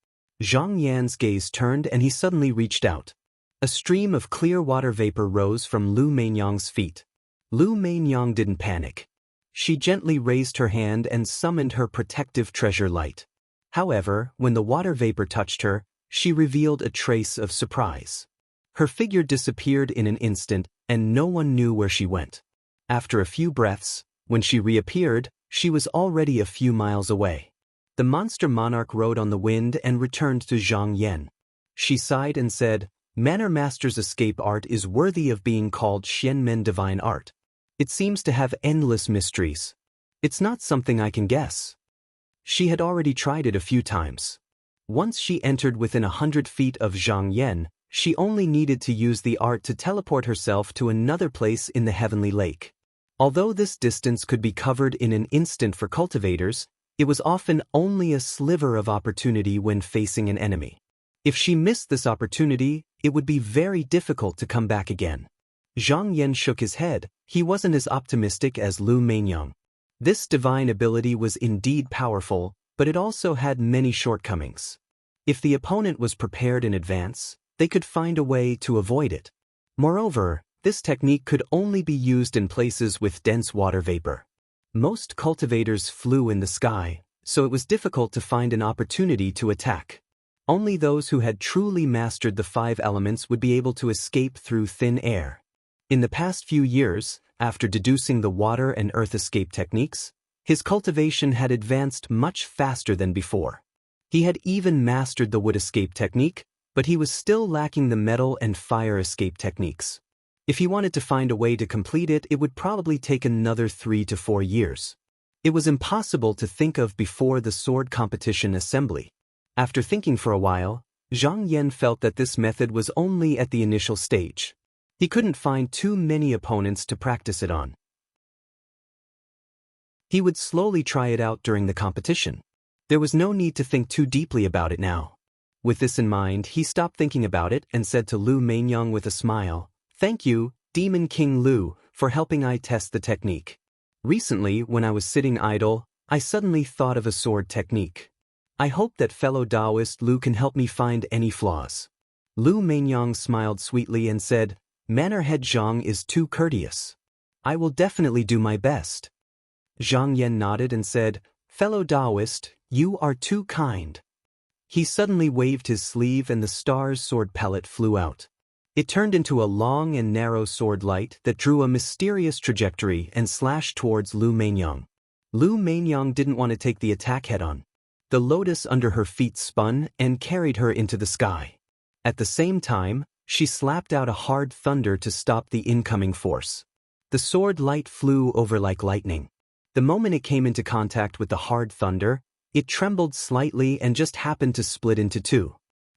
Zhang Yan's gaze turned and he suddenly reached out. A stream of clear water vapor rose from Lu Mainyang's feet. Lu Mainyang didn't panic. She gently raised her hand and summoned her protective treasure light. However, when the water vapor touched her, she revealed a trace of surprise. Her figure disappeared in an instant, and no one knew where she went. After a few breaths, when she reappeared, she was already a few miles away. The monster monarch rode on the wind and returned to Zhang Yan. She sighed and said, "Manor Master's escape art is worthy of being called Xianmen divine art. It seems to have endless mysteries. It's not something I can guess." She had already tried it a few times. Once she entered within 100 feet of Zhang Yan, she only needed to use the art to teleport herself to another place in the heavenly lake. Although this distance could be covered in an instant for cultivators, it was often only a sliver of opportunity when facing an enemy. If she missed this opportunity, it would be very difficult to come back again. Zhang Yan shook his head. He wasn't as optimistic as Lu Mainyang. This divine ability was indeed powerful, but it also had many shortcomings. If the opponent was prepared in advance, they could find a way to avoid it. Moreover, this technique could only be used in places with dense water vapor. Most cultivators flew in the sky, so it was difficult to find an opportunity to attack. Only those who had truly mastered the 5 elements would be able to escape through thin air. In the past few years, after deducing the water and earth escape techniques, his cultivation had advanced much faster than before. He had even mastered the wood escape technique, but he was still lacking the metal and fire escape techniques. If he wanted to find a way to complete it, it would probably take another 3 to 4 years. It was impossible to think of before the sword competition assembly. After thinking for a while, Zhang Yan felt that this method was only at the initial stage. He couldn't find too many opponents to practice it on. He would slowly try it out during the competition. There was no need to think too deeply about it now. With this in mind, he stopped thinking about it and said to Lu Mainyang with a smile, "Thank you, Demon King Lu, for helping I test the technique. Recently, when I was sitting idle, I suddenly thought of a sword technique. I hope that fellow Taoist Lu can help me find any flaws." Lu Mainyang smiled sweetly and said, "Manor Head Zhang is too courteous. I will definitely do my best." Zhang Yan nodded and said, "Fellow Taoist, you are too kind." He suddenly waved his sleeve and the star's sword pellet flew out. It turned into a long and narrow sword light that drew a mysterious trajectory and slashed towards Lu Mainyang. Lu Mainyang didn't want to take the attack head-on. The lotus under her feet spun and carried her into the sky. At the same time, she slapped out a hard thunder to stop the incoming force. The sword light flew over like lightning. The moment it came into contact with the hard thunder, it trembled slightly and just happened to split into 2.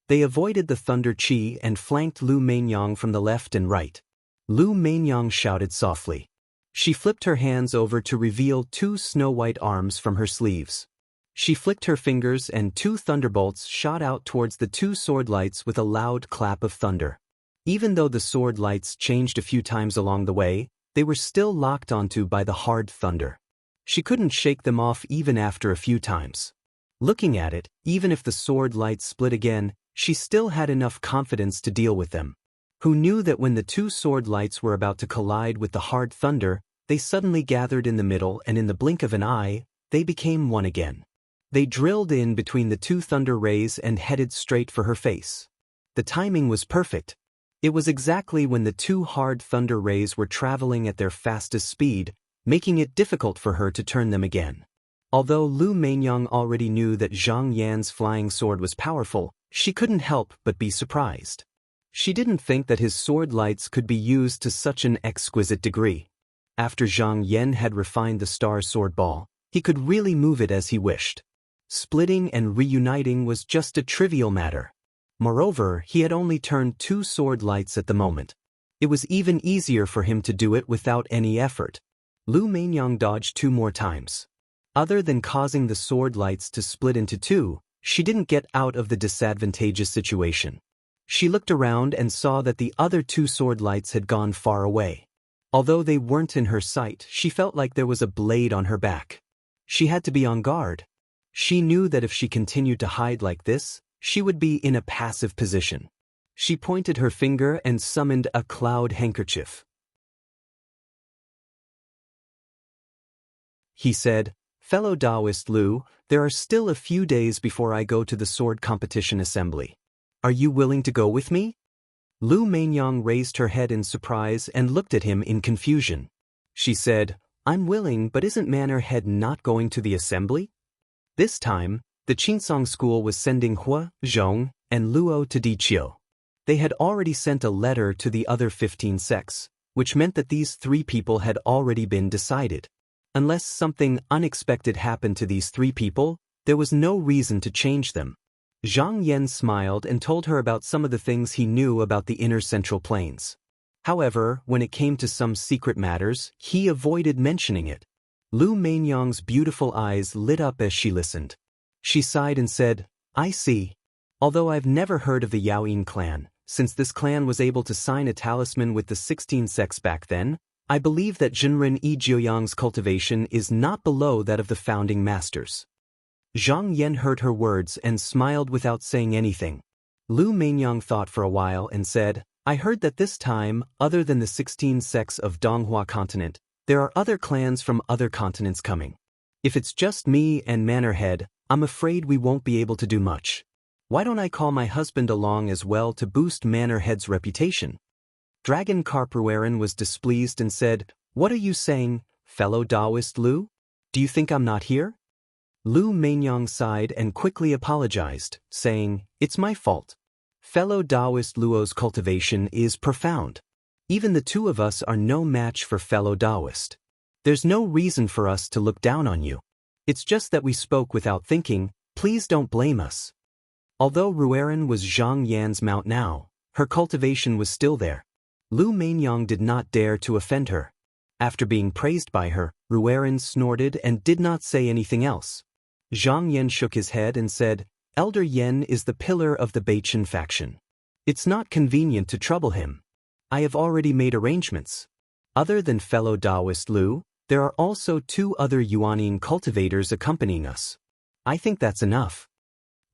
They avoided the thunder chi and flanked Lu Mainyang from the left and right. Lu Mainyang shouted softly. She flipped her hands over to reveal 2 snow-white arms from her sleeves. She flicked her fingers and 2 thunderbolts shot out towards the 2 sword lights with a loud clap of thunder. Even though the sword lights changed a few times along the way, they were still locked onto by the hard thunder. She couldn't shake them off even after a few times. Looking at it, even if the sword lights split again, she still had enough confidence to deal with them. Who knew that when the 2 sword lights were about to collide with the hard thunder, they suddenly gathered in the middle and in the blink of an eye, they became one again. They drilled in between the 2 thunder rays and headed straight for her face. The timing was perfect. It was exactly when the 2 hard thunder rays were traveling at their fastest speed, making it difficult for her to turn them again. Although Lu Mainyang already knew that Zhang Yan's flying sword was powerful, She couldn't help but be surprised. She didn't think that his sword lights could be used to such an exquisite degree. After Zhang Yan had refined the star sword ball, he could really move it as he wished. Splitting and reuniting was just a trivial matter. Moreover, he had only turned 2 sword lights at the moment. It was even easier for him to do it without any effort. Lu Mainyang dodged 2 more times. Other than causing the sword lights to split into 2, she didn't get out of the disadvantageous situation. She looked around and saw that the other 2 sword lights had gone far away. Although they weren't in her sight, she felt like there was a blade on her back. She had to be on guard. She knew that if she continued to hide like this, she would be in a passive position. She pointed her finger and summoned a cloud handkerchief. He said, "Fellow Taoist Lu, there are still a few days before I go to the sword competition assembly. Are you willing to go with me?" Lu Mainyang raised her head in surprise and looked at him in confusion. She said, "I'm willing, but isn't Manor Head not going to the assembly?" This time, the Qinsong school was sending Hua, Zhong, and Luo to Diqiu. They had already sent a letter to the other 15 sects, which meant that these 3 people had already been decided. Unless something unexpected happened to these 3 people, there was no reason to change them. Zhang Yan smiled and told her about some of the things he knew about the inner central plains. However, when it came to some secret matters, he avoided mentioning it. Lu Mainyang's beautiful eyes lit up as she listened. She sighed and said, "I see. Although I've never heard of the Yaoyin clan, since this clan was able to sign a talisman with the 16 sects back then, I believe that Jinren Yi Jiuyang's cultivation is not below that of the founding masters." Zhang Yan heard her words and smiled without saying anything. Lu Mainyang thought for a while and said, "I heard that this time, other than the 16 sects of Donghua continent, there are other clans from other continents coming. If it's just me and Manor Head, I'm afraid we won't be able to do much. Why don't I call my husband along as well to boost Manor Head's reputation?" Dragon Carprueran was displeased and said, "What are you saying, fellow Taoist Lu? Do you think I'm not here?" Lu Mainyang sighed and quickly apologized, saying, "It's my fault. Fellow Taoist Luo's cultivation is profound. Even the 2 of us are no match for fellow Taoist. There's no reason for us to look down on you. It's just that we spoke without thinking. Please don't blame us." Although Rueran was Zhang Yan's mount now, her cultivation was still there. Lu Mainyang did not dare to offend her. After being praised by her, Rueran snorted and did not say anything else. Zhang Yan shook his head and said, "Elder Yen is the pillar of the Beichen faction. It's not convenient to trouble him. I have already made arrangements. Other than fellow Taoist Lu, there are also 2 other Yuanian cultivators accompanying us. I think that's enough."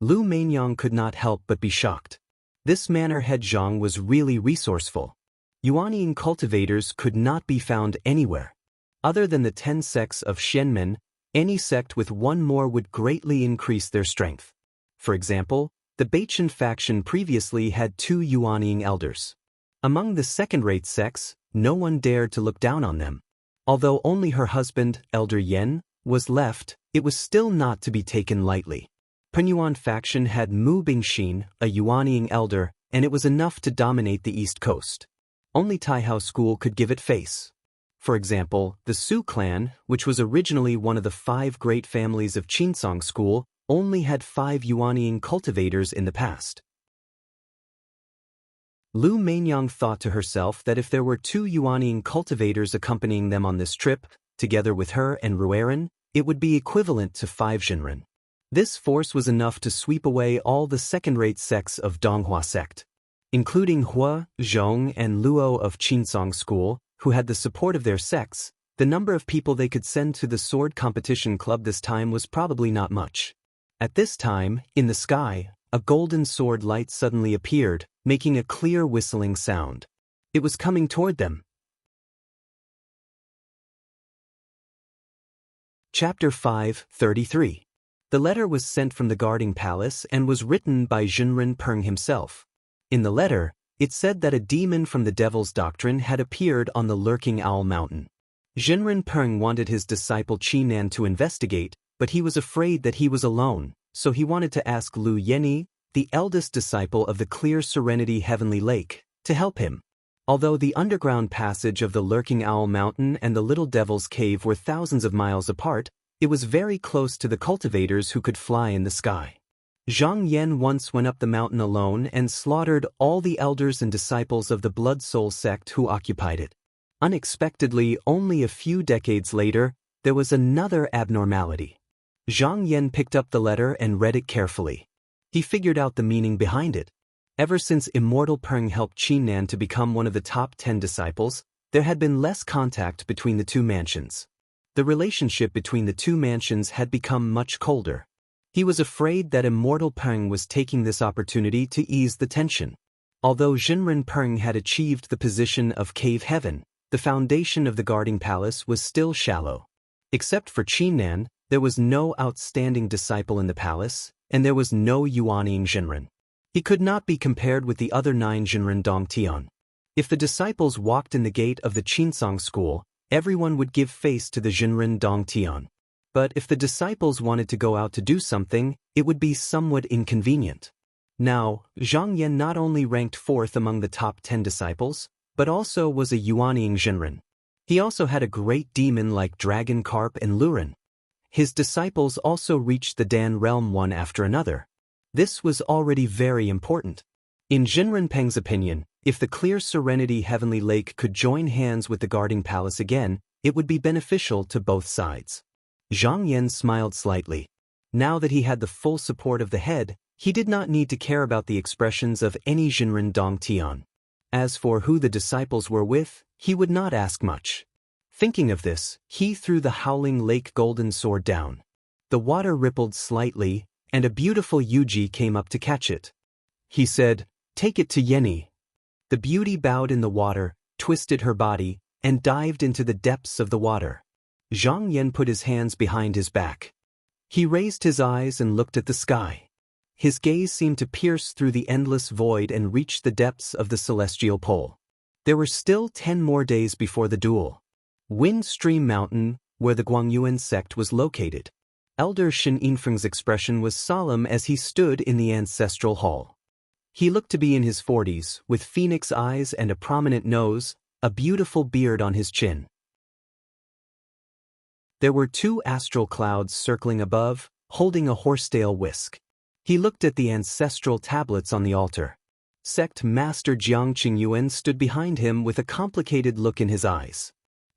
Lu Mainyang could not help but be shocked. This Manor Head Zhang was really resourceful. Yuanian cultivators could not be found anywhere. Other than the 10 sects of Shenmen, any sect with 1 more would greatly increase their strength. For example, the Beichen faction previously had 2 Yuanian elders. Among the second-rate sects, no one dared to look down on them. Although only her husband, Elder Yen, was left, it was still not to be taken lightly. Penyuan faction had Mu Bingxin, a Yuanian elder, and it was enough to dominate the East Coast. Only Taihao School could give it face. For example, the Su clan, which was originally one of the 5 great families of Qinsong School, only had 5 Yuanian cultivators in the past. Lu Mainyang thought to herself that if there were 2 Yuanian cultivators accompanying them on this trip, together with her and Rueran, it would be equivalent to 5 Jinren. This force was enough to sweep away all the second-rate sects of Donghua sect. Including Hua, Zhong, and Luo of Qinsong School, who had the support of their sects, the number of people they could send to the sword competition club this time was probably not much. At this time, in the sky, a golden sword light suddenly appeared, making a clear whistling sound. It was coming toward them. Chapter 5:33. The letter was sent from the guarding palace and was written by Jinren Peng himself. In the letter, it said that a demon from the Devil's Doctrine had appeared on the lurking Owl Mountain. Jinren Peng wanted his disciple Qinan to investigate, but he was afraid that he was alone, so he wanted to ask Lu Yenyi, the eldest disciple of the clear serenity heavenly lake, to help him. Although the underground passage of the Lurking Owl Mountain and the Little Devil's Cave were thousands of miles apart, it was very close to the cultivators who could fly in the sky. Zhang Yan once went up the mountain alone and slaughtered all the elders and disciples of the Blood Soul sect who occupied it. Unexpectedly, only a few decades later, there was another abnormality. Zhang Yan picked up the letter and read it carefully. He figured out the meaning behind it. Ever since Immortal Peng helped Qinnan to become one of the top 10 disciples, there had been less contact between the two mansions. The relationship between the two mansions had become much colder. He was afraid that Immortal Peng was taking this opportunity to ease the tension. Although Jinren Peng had achieved the position of Cave Heaven, the foundation of the guarding palace was still shallow. Except for Qinnan, there was no outstanding disciple in the palace, and there was no Yuanying Jinren. He could not be compared with the other 9 Jinren Dongtian. If the disciples walked in the gate of the Qinsong school, everyone would give face to the Jinren Dongtian. But if the disciples wanted to go out to do something, it would be somewhat inconvenient. Now, Zhang Yan not only ranked 4th among the top 10 disciples, but also was a Yuanying Jinren. He also had a great demon like Dragon Carp and Luren. His disciples also reached the Dan realm one after another. This was already very important. In Jinren Peng's opinion, if the clear serenity heavenly lake could join hands with the guarding palace again, it would be beneficial to both sides. Zhang Yan smiled slightly. Now that he had the full support of the head, he did not need to care about the expressions of any Jinren Dongtian. As for who the disciples were with, he would not ask much. Thinking of this, he threw the Howling Lake golden sword down. The water rippled slightly, and a beautiful Yuji came up to catch it. He said, "Take it to Yenny." The beauty bowed in the water, twisted her body, and dived into the depths of the water. Zhang Yan put his hands behind his back. He raised his eyes and looked at the sky. His gaze seemed to pierce through the endless void and reach the depths of the celestial pole. There were still 10 more days before the duel. Wind Stream Mountain, where the Guangyuan sect was located. Elder Shen Yinfeng's expression was solemn as he stood in the ancestral hall. He looked to be in his 40s, with phoenix eyes and a prominent nose, a beautiful beard on his chin. There were 2 astral clouds circling above, holding a horsetail whisk. He looked at the ancestral tablets on the altar. Sect Master Jiang Qingyuan stood behind him with a complicated look in his eyes.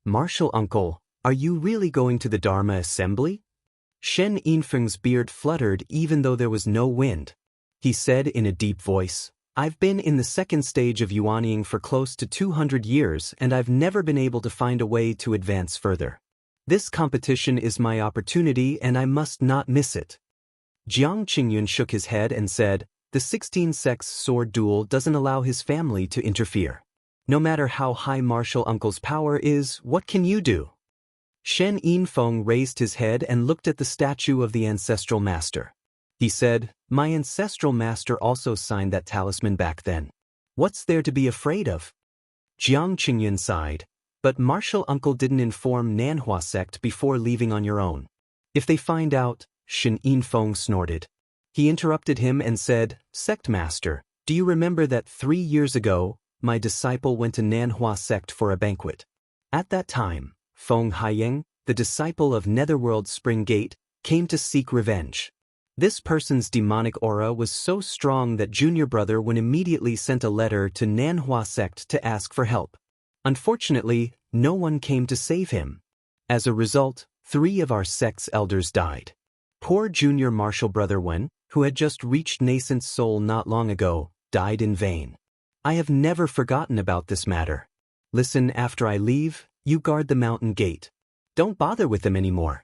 "Martial uncle, are you really going to the Dharma assembly?" Shen Yinfeng's beard fluttered even though there was no wind. He said in a deep voice, "I've been in the second stage of Yuanying for close to 200 years and I've never been able to find a way to advance further. This competition is my opportunity and I must not miss it." Jiang Qingyun shook his head and said, "The 16 sects sword duel doesn't allow his family to interfere. No matter how high Martial Uncle's power is, what can you do?" Shen Yinfeng raised his head and looked at the statue of the ancestral master. He said, "My ancestral master also signed that talisman back then. What's there to be afraid of?" Jiang Qingyun sighed, "But Martial Uncle didn't inform Nanhua sect before leaving on your own. If they find out," Shen Yinfeng snorted. He interrupted him and said, "Sect master, do you remember that 3 years ago, my disciple went to Nanhua sect for a banquet? At that time, Feng Haiying, the disciple of Netherworld Spring Gate, came to seek revenge. This person's demonic aura was so strong that Junior Brother Wen immediately sent a letter to Nanhua sect to ask for help. Unfortunately, no one came to save him. As a result, 3 of our sect's elders died. Poor Junior Martial Brother Wen, who had just reached nascent soul not long ago, died in vain. I have never forgotten about this matter. Listen, after I leave, you guard the mountain gate. Don't bother with them anymore."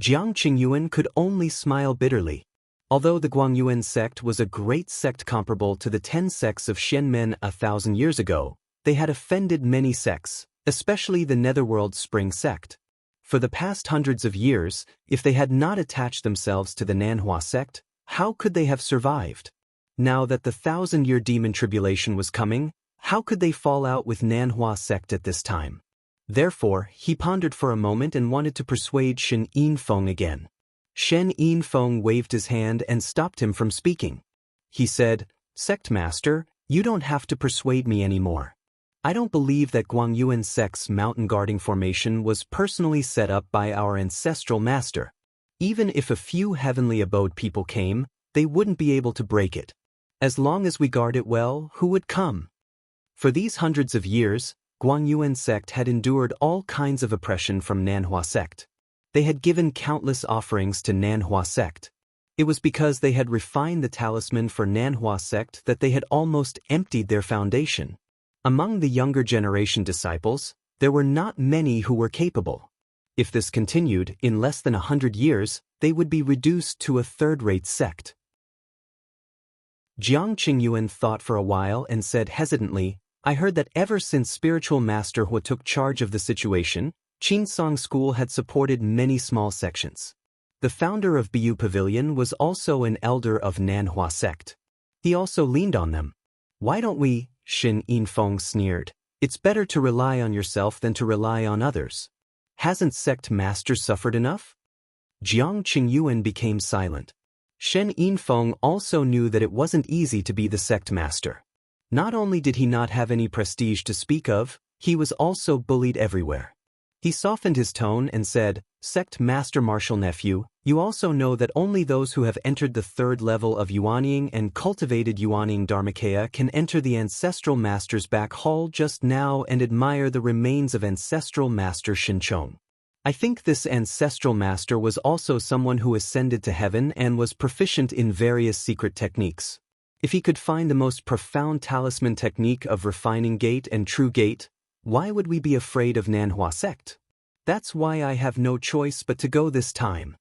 Jiang Qingyuan could only smile bitterly. Although the Guangyuan sect was a great sect comparable to the 10 sects of Shenmen 1,000 years ago, they had offended many sects, especially the Netherworld Spring sect. For the past hundreds of years, if they had not attached themselves to the Nanhua sect, how could they have survived? Now that the 1,000-year demon tribulation was coming, how could they fall out with Nanhua sect at this time? Therefore, he pondered for a moment and wanted to persuade Shen Yinfeng again. Shen Yinfeng waved his hand and stopped him from speaking. He said, "Sect Master, you don't have to persuade me anymore. I don't believe that Guangyuan sect's mountain guarding formation was personally set up by our ancestral master. Even if a few heavenly abode people came, they wouldn't be able to break it. As long as we guard it well, who would come?" For these hundreds of years, Guangyuan sect had endured all kinds of oppression from Nanhua sect. They had given countless offerings to Nanhua sect. It was because they had refined the talisman for Nanhua sect that they had almost emptied their foundation. Among the younger generation disciples, there were not many who were capable. If this continued, in less than 100 years, they would be reduced to a third-rate sect. Jiang Qingyuan thought for a while and said hesitantly, "I heard that ever since spiritual master Hua took charge of the situation, Qinsong School had supported many small sections. The founder of Bu Pavilion was also an elder of Nanhua sect. He also leaned on them. Why don't we?" Shin Yinfeng sneered. "It's better to rely on yourself than to rely on others. Hasn't sect master suffered enough?" Jiang Qingyuan became silent. Shen Yinfeng also knew that it wasn't easy to be the sect master. Not only did he not have any prestige to speak of, he was also bullied everywhere. He softened his tone and said, "Sect master martial nephew, you also know that only those who have entered the third level of Yuanying and cultivated Yuanying Dharmakaya can enter the ancestral master's back hall just now and admire the remains of ancestral master Shinchong. I think this ancestral master was also someone who ascended to heaven and was proficient in various secret techniques. If he could find the most profound talisman technique of refining gate and true gate, why would we be afraid of Nanhua sect? That's why I have no choice but to go this time."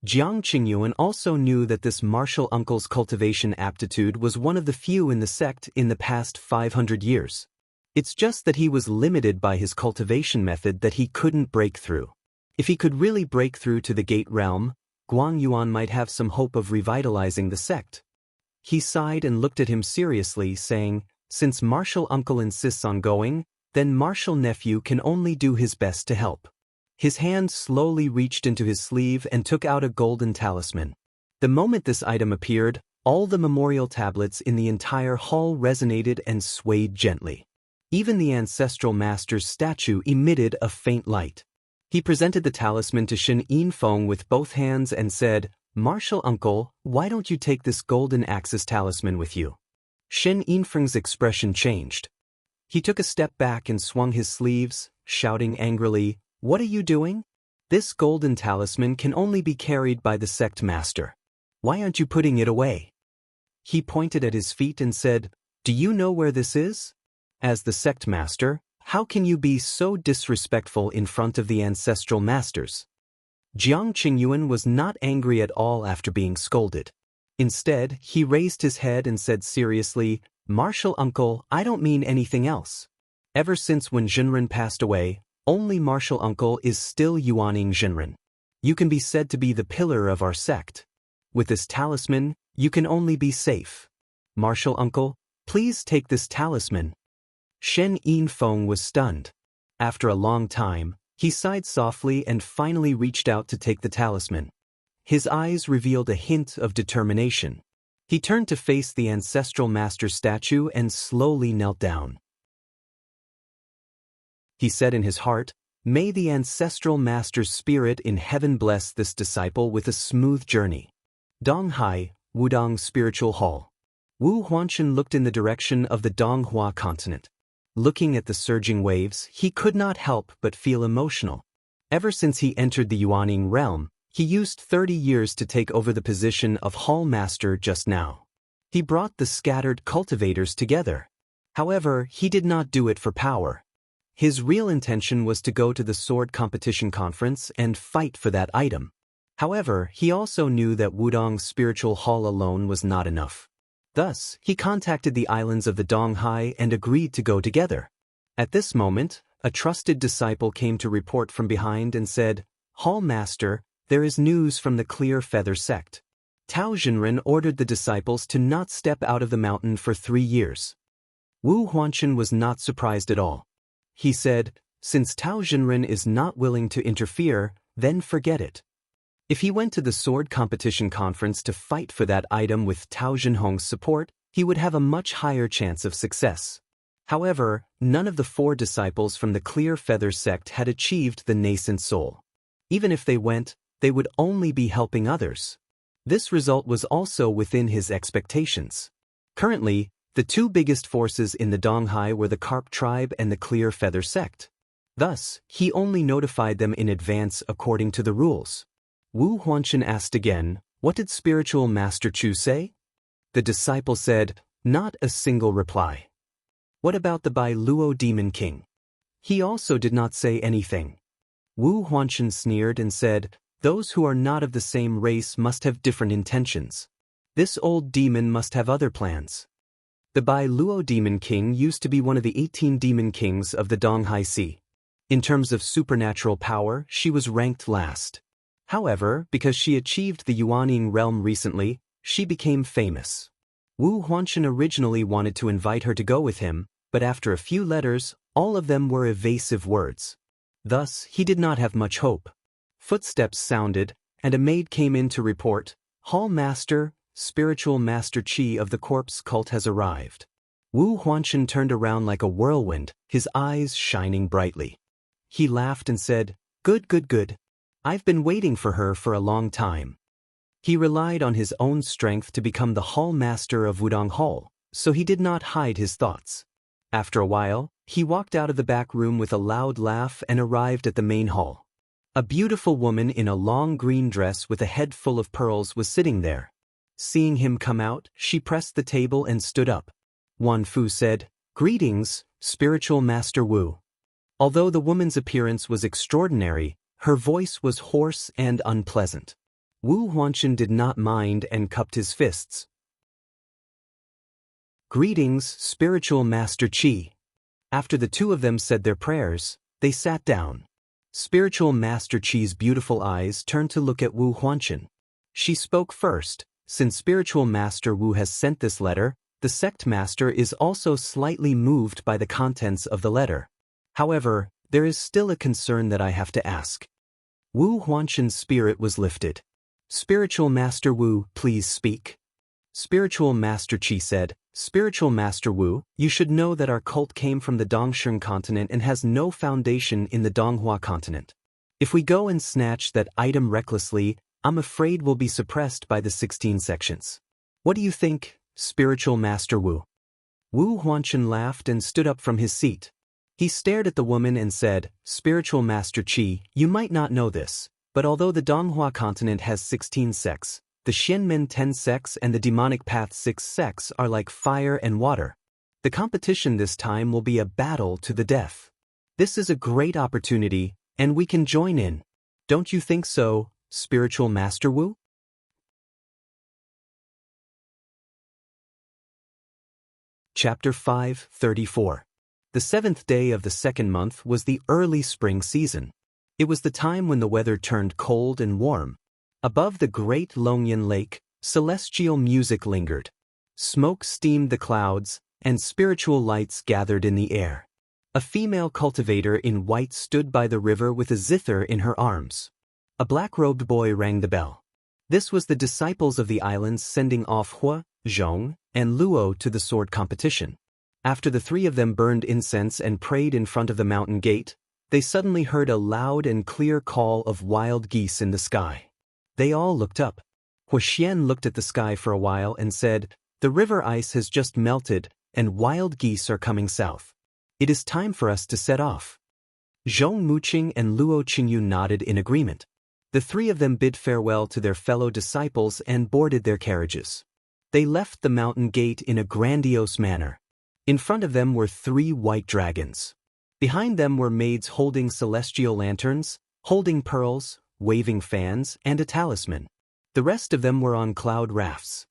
Jiang Qingyuan also knew that this martial uncle's cultivation aptitude was one of the few in the sect in the past 500 years. It's just that he was limited by his cultivation method that he couldn't break through. If he could really break through to the gate realm, Guangyuan might have some hope of revitalizing the sect. He sighed and looked at him seriously, saying, "Since martial uncle insists on going, then martial nephew can only do his best to help." His hand slowly reached into his sleeve and took out a golden talisman. The moment this item appeared, all the memorial tablets in the entire hall resonated and swayed gently. Even the ancestral master's statue emitted a faint light. He presented the talisman to Shin Yinfeng with both hands and said, "Martial uncle, why don't you take this golden axis talisman with you?" Shin Yinfeng's expression changed. He took a step back and swung his sleeves, shouting angrily, "What are you doing? This golden talisman can only be carried by the sect master. Why aren't you putting it away?" He pointed at his feet and said, "Do you know where this is? As the sect master, how can you be so disrespectful in front of the ancestral masters?" Jiang Qingyuan was not angry at all after being scolded. Instead, he raised his head and said seriously, "Martial uncle, I don't mean anything else. Ever since when Jinren passed away, only martial uncle is still Yuanying Jinren. You can be said to be the pillar of our sect. With this talisman, you can only be safe. Martial uncle, please take this talisman." Shen Yinfeng was stunned. After a long time, he sighed softly and finally reached out to take the talisman. His eyes revealed a hint of determination. He turned to face the ancestral master statue and slowly knelt down. He said in his heart, "May the ancestral master's spirit in heaven bless this disciple with a smooth journey." Donghai, Wudong Spiritual Hall. Wu Huanshan looked in the direction of the Donghua continent. Looking at the surging waves, he could not help but feel emotional. Ever since he entered the Yuanying realm, he used 30 years to take over the position of Hall Master just now. He brought the scattered cultivators together. However, he did not do it for power. His real intention was to go to the sword competition conference and fight for that item. However, he also knew that Wudong Spiritual Hall alone was not enough. Thus, he contacted the islands of the Donghai and agreed to go together. At this moment, a trusted disciple came to report from behind and said, "Hall Master, there is news from the Clear Feather sect. Tao Jinren ordered the disciples to not step out of the mountain for 3 years." Wu Huanshan was not surprised at all. He said, "Since Tao Jinren is not willing to interfere, then forget it." If he went to the sword competition conference to fight for that item with Tao Jinhong's support, he would have a much higher chance of success. However, none of the 4 disciples from the Clear Feather sect had achieved the nascent soul. Even if they went, they would only be helping others. This result was also within his expectations. Currently, the 2 biggest forces in the Donghai were the Carp tribe and the Clear Feather sect. Thus, he only notified them in advance according to the rules. Wu Huanchen asked again, "What did Spiritual Master Chu say?" The disciple said, "Not a single reply." "What about the Bai Luo Demon King?" He also did not say anything. Wu Huanchen sneered and said, "Those who are not of the same race must have different intentions. This old demon must have other plans." The Bai Luo Demon King used to be one of the 18 demon kings of the Donghai Sea. In terms of supernatural power, she was ranked last. However, because she achieved the Yuanying realm recently, she became famous. Wu Huanchen originally wanted to invite her to go with him, but after a few letters, all of them were evasive words. Thus, he did not have much hope. Footsteps sounded, and a maid came in to report, "Hall Master, Spiritual Master Qi of the Corpse Cult has arrived." Wu Huanchen turned around like a whirlwind, his eyes shining brightly. He laughed and said, "Good, good, good. I've been waiting for her for a long time." He relied on his own strength to become the Hall Master of Wudong Hall, so he did not hide his thoughts. After a while, he walked out of the back room with a loud laugh and arrived at the main hall. A beautiful woman in a long green dress with a head full of pearls was sitting there. Seeing him come out, she pressed the table and stood up. Wan Fu said, "Greetings, Spiritual Master Wu." Although the woman's appearance was extraordinary, her voice was hoarse and unpleasant. Wu Huanchen did not mind and cupped his fists. "Greetings, Spiritual Master Qi." After the 2 of them said their prayers, they sat down. Spiritual Master Qi's beautiful eyes turned to look at Wu Huanchen. She spoke first, "Since Spiritual Master Wu has sent this letter, the sect master is also slightly moved by the contents of the letter. However, there is still a concern that I have to ask." Wu Huanchen's spirit was lifted. "Spiritual Master Wu, please speak." Spiritual Master Qi said, "Spiritual Master Wu, you should know that our cult came from the Dongsheng continent and has no foundation in the Donghua continent. If we go and snatch that item recklessly, I'm afraid we'll be suppressed by the 16 sections. What do you think, Spiritual Master Wu?" Wu Huanchen laughed and stood up from his seat. He stared at the woman and said, "Spiritual Master Qi, you might not know this, but although the Donghua continent has 16 sects, the Xianmen 10 sects and the Demonic Path 6 sects are like fire and water. The competition this time will be a battle to the death. This is a great opportunity, and we can join in. Don't you think so, Spiritual Master Wu?" Chapter 5:34. The 7th day of the 2nd month was the early spring season. It was the time when the weather turned cold and warm. Above the great Longyan Lake, celestial music lingered. Smoke steamed the clouds, and spiritual lights gathered in the air. A female cultivator in white stood by the river with a zither in her arms. A black-robed boy rang the bell. This was the disciples of the islands sending off Hua, Zhong, and Luo to the sword competition. After the 3 of them burned incense and prayed in front of the mountain gate, they suddenly heard a loud and clear call of wild geese in the sky. They all looked up. Hua Xian looked at the sky for a while and said, "The river ice has just melted, and wild geese are coming south. It is time for us to set off." Zhong Muqing and Luo Qingyu nodded in agreement. The 3 of them bid farewell to their fellow disciples and boarded their carriages. They left the mountain gate in a grandiose manner. In front of them were 3 white dragons. Behind them were maids holding celestial lanterns, holding pearls, waving fans, and a talisman. The rest of them were on cloud rafts.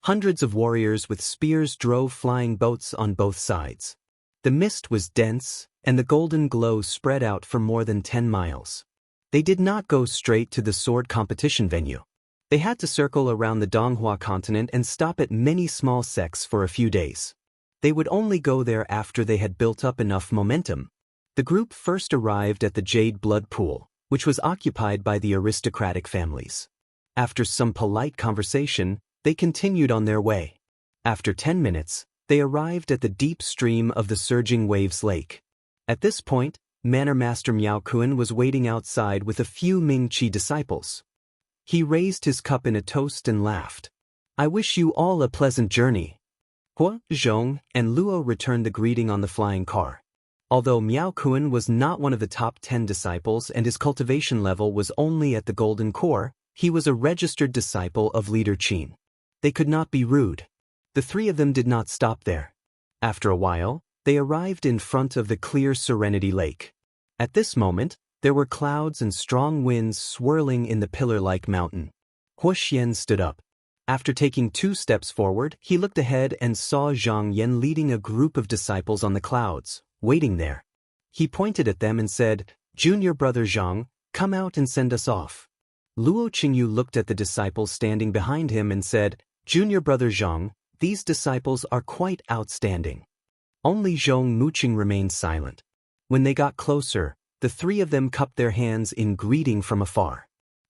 Hundreds of warriors with spears drove flying boats on both sides. The mist was dense, and the golden glow spread out for more than 10 miles. They did not go straight to the sword competition venue. They had to circle around the Donghua continent and stop at many small sects for a few days. They would only go there after they had built up enough momentum. The group first arrived at the Jade Blood Pool, which was occupied by the aristocratic families. After some polite conversation, they continued on their way. After 10 minutes, they arrived at the deep stream of the surging waves lake. At this point, Manor Master Miao Kun was waiting outside with a few Ming Chi disciples. He raised his cup in a toast and laughed. "I wish you all a pleasant journey." Hua, Zhong, and Luo returned the greeting on the flying car. Although Miao Kun was not one of the top 10 disciples and his cultivation level was only at the golden core, he was a registered disciple of Leader Qin. They could not be rude. The three of them did not stop there. After a while, they arrived in front of the clear Serenity Lake. At this moment, there were clouds and strong winds swirling in the pillar-like mountain. Hua Xian stood up. After taking 2 steps forward, he looked ahead and saw Zhang Yan leading a group of disciples on the clouds, waiting there. He pointed at them and said, "Junior brother Zhang, come out and send us off." Luo Qingyu looked at the disciples standing behind him and said, "Junior brother Zhang, these disciples are quite outstanding." Only Zhong Muqing remained silent. When they got closer, the three of them cupped their hands in greeting from afar.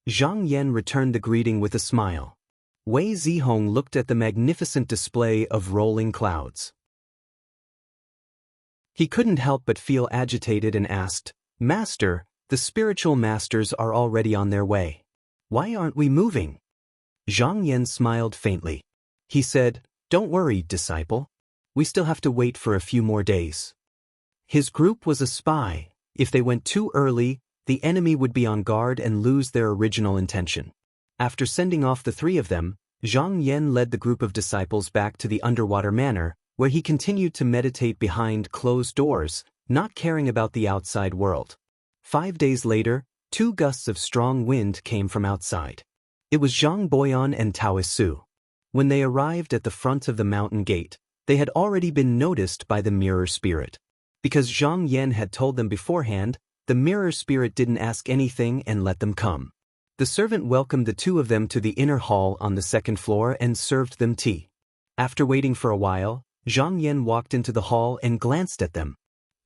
Zhang Yan returned the greeting with a smile. Wei Zihong looked at the magnificent display of rolling clouds. He couldn't help but feel agitated and asked, "Master, the spiritual masters are already on their way. Why aren't we moving?" Zhang Yan smiled faintly. He said, "Don't worry, disciple. We still have to wait for a few more days." His group was a spy. If they went too early, the enemy would be on guard and lose their original intention. After sending off the three of them, Zhang Yan led the group of disciples back to the underwater manor, where he continued to meditate behind closed doors, not caring about the outside world. 5 days later, 2 gusts of strong wind came from outside. It was Zhang Boyan and Taoist Su. When they arrived at the front of the mountain gate, they had already been noticed by the mirror spirit. Because Zhang Yan had told them beforehand, the mirror spirit didn't ask anything and let them come. The servant welcomed the 2 of them to the inner hall on the 2nd floor and served them tea. After waiting for a while, Zhang Yan walked into the hall and glanced at them.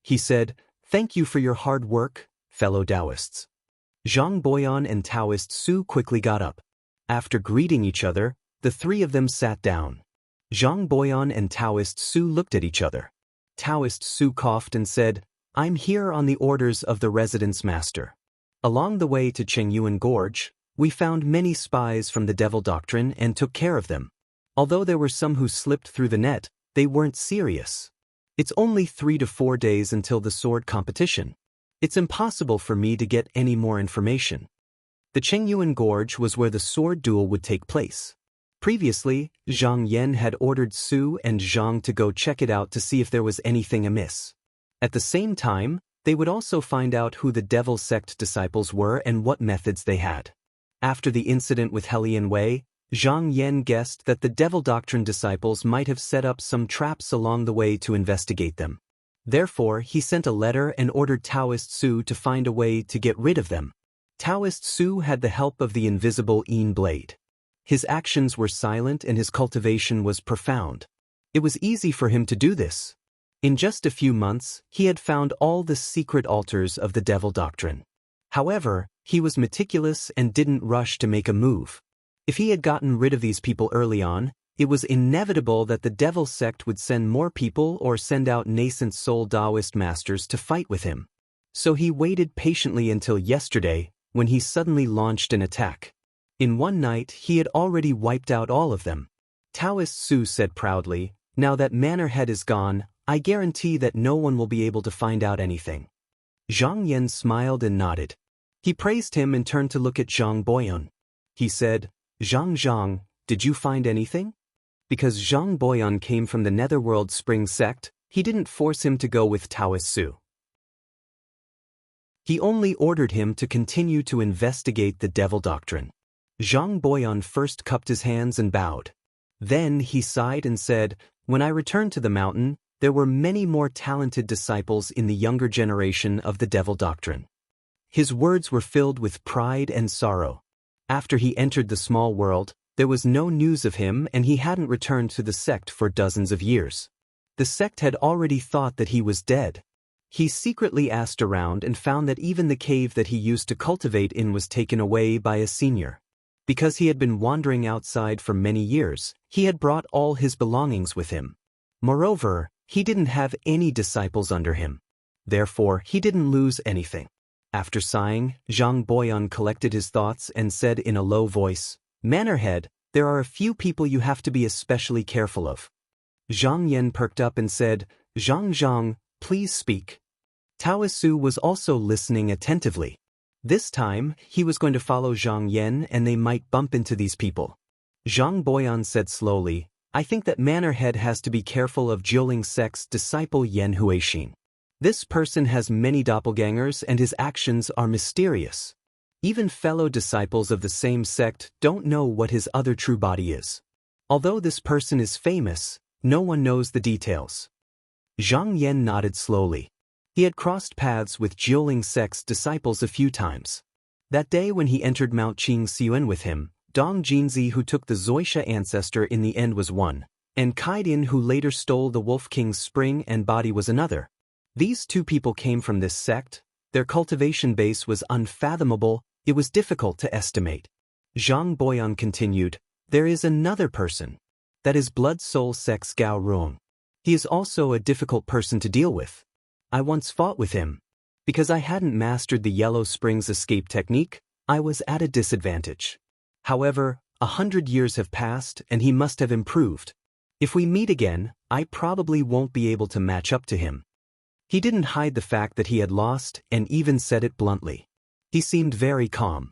He said, "Thank you for your hard work, fellow Taoists." Zhang Boyan and Taoist Su quickly got up. After greeting each other, the 3 of them sat down. Zhang Boyan and Taoist Su looked at each other. Taoist Su coughed and said, "I'm here on the orders of the residence master." Along the way to Chengyuan Gorge, we found many spies from the Devil Doctrine and took care of them. Although there were some who slipped through the net, they weren't serious. It's only 3 to 4 days until the sword competition. It's impossible for me to get any more information. The Chengyuan Gorge was where the sword duel would take place. Previously, Zhang Yan had ordered Su and Zhang to go check it out to see if there was anything amiss. At the same time, they would also find out who the Devil Sect disciples were and what methods they had. After the incident with Helian Wei, Zhang Yan guessed that the Devil Doctrine disciples might have set up some traps along the way to investigate them. Therefore, he sent a letter and ordered Taoist Su to find a way to get rid of them. Taoist Su had the help of the invisible Yin Blade. His actions were silent and his cultivation was profound. It was easy for him to do this. In just a few months, he had found all the secret altars of the Devil Doctrine. However, he was meticulous and didn't rush to make a move. If he had gotten rid of these people early on, it was inevitable that the Devil Sect would send more people or send out nascent soul Taoist masters to fight with him. So he waited patiently until yesterday, when he suddenly launched an attack. In one night, he had already wiped out all of them. Taoist Su said proudly, "Now that Manor Head is gone, I guarantee that no one will be able to find out anything." Zhang Yan smiled and nodded. He praised him and turned to look at Zhang Boyan. He said, Zhang, did you find anything?" Because Zhang Boyan came from the Netherworld Spring Sect, he didn't force him to go with Taoist Su. He only ordered him to continue to investigate the Devil Doctrine. Zhang Boyan first cupped his hands and bowed. Then he sighed and said, "When I returned to the mountain, there were many more talented disciples in the younger generation of the Devil Doctrine." His words were filled with pride and sorrow. After he entered the small world, there was no news of him and he hadn't returned to the sect for dozens of years. The sect had already thought that he was dead. He secretly asked around and found that even the cave that he used to cultivate in was taken away by a senior. Because he had been wandering outside for many years, he had brought all his belongings with him. Moreover, he didn't have any disciples under him. Therefore, he didn't lose anything. After sighing, Zhang Boyan collected his thoughts and said in a low voice, "Mannerhead, there are a few people you have to be especially careful of." Zhang Yan perked up and said, "Zhang, please speak." Taoisu was also listening attentively. This time, he was going to follow Zhang Yan and they might bump into these people. Zhang Boyan said slowly, "I think that Mannerhead has to be careful of Jiuling sect's disciple Yan Huixin. This person has many doppelgangers and his actions are mysterious. Even fellow disciples of the same sect don't know what his other true body is. Although this person is famous, no one knows the details." Zhang Yan nodded slowly. He had crossed paths with Jiuling sect's disciples a few times. That day when he entered Mount Qingxuan with him, Dong Jinzi, who took the Zoisha ancestor in the end, was one, and Kaidin, who later stole the Wolf King's spring and body, was another. These two people came from this sect. Their cultivation base was unfathomable. It was difficult to estimate. Zhang Boyan continued, "There is another person. That is Blood Soul Sect's Gao Rong. He is also a difficult person to deal with. I once fought with him. Because I hadn't mastered the Yellow Springs escape technique, I was at a disadvantage. However, 100 years have passed and he must have improved. If we meet again, I probably won't be able to match up to him." He didn't hide the fact that he had lost and even said it bluntly. He seemed very calm.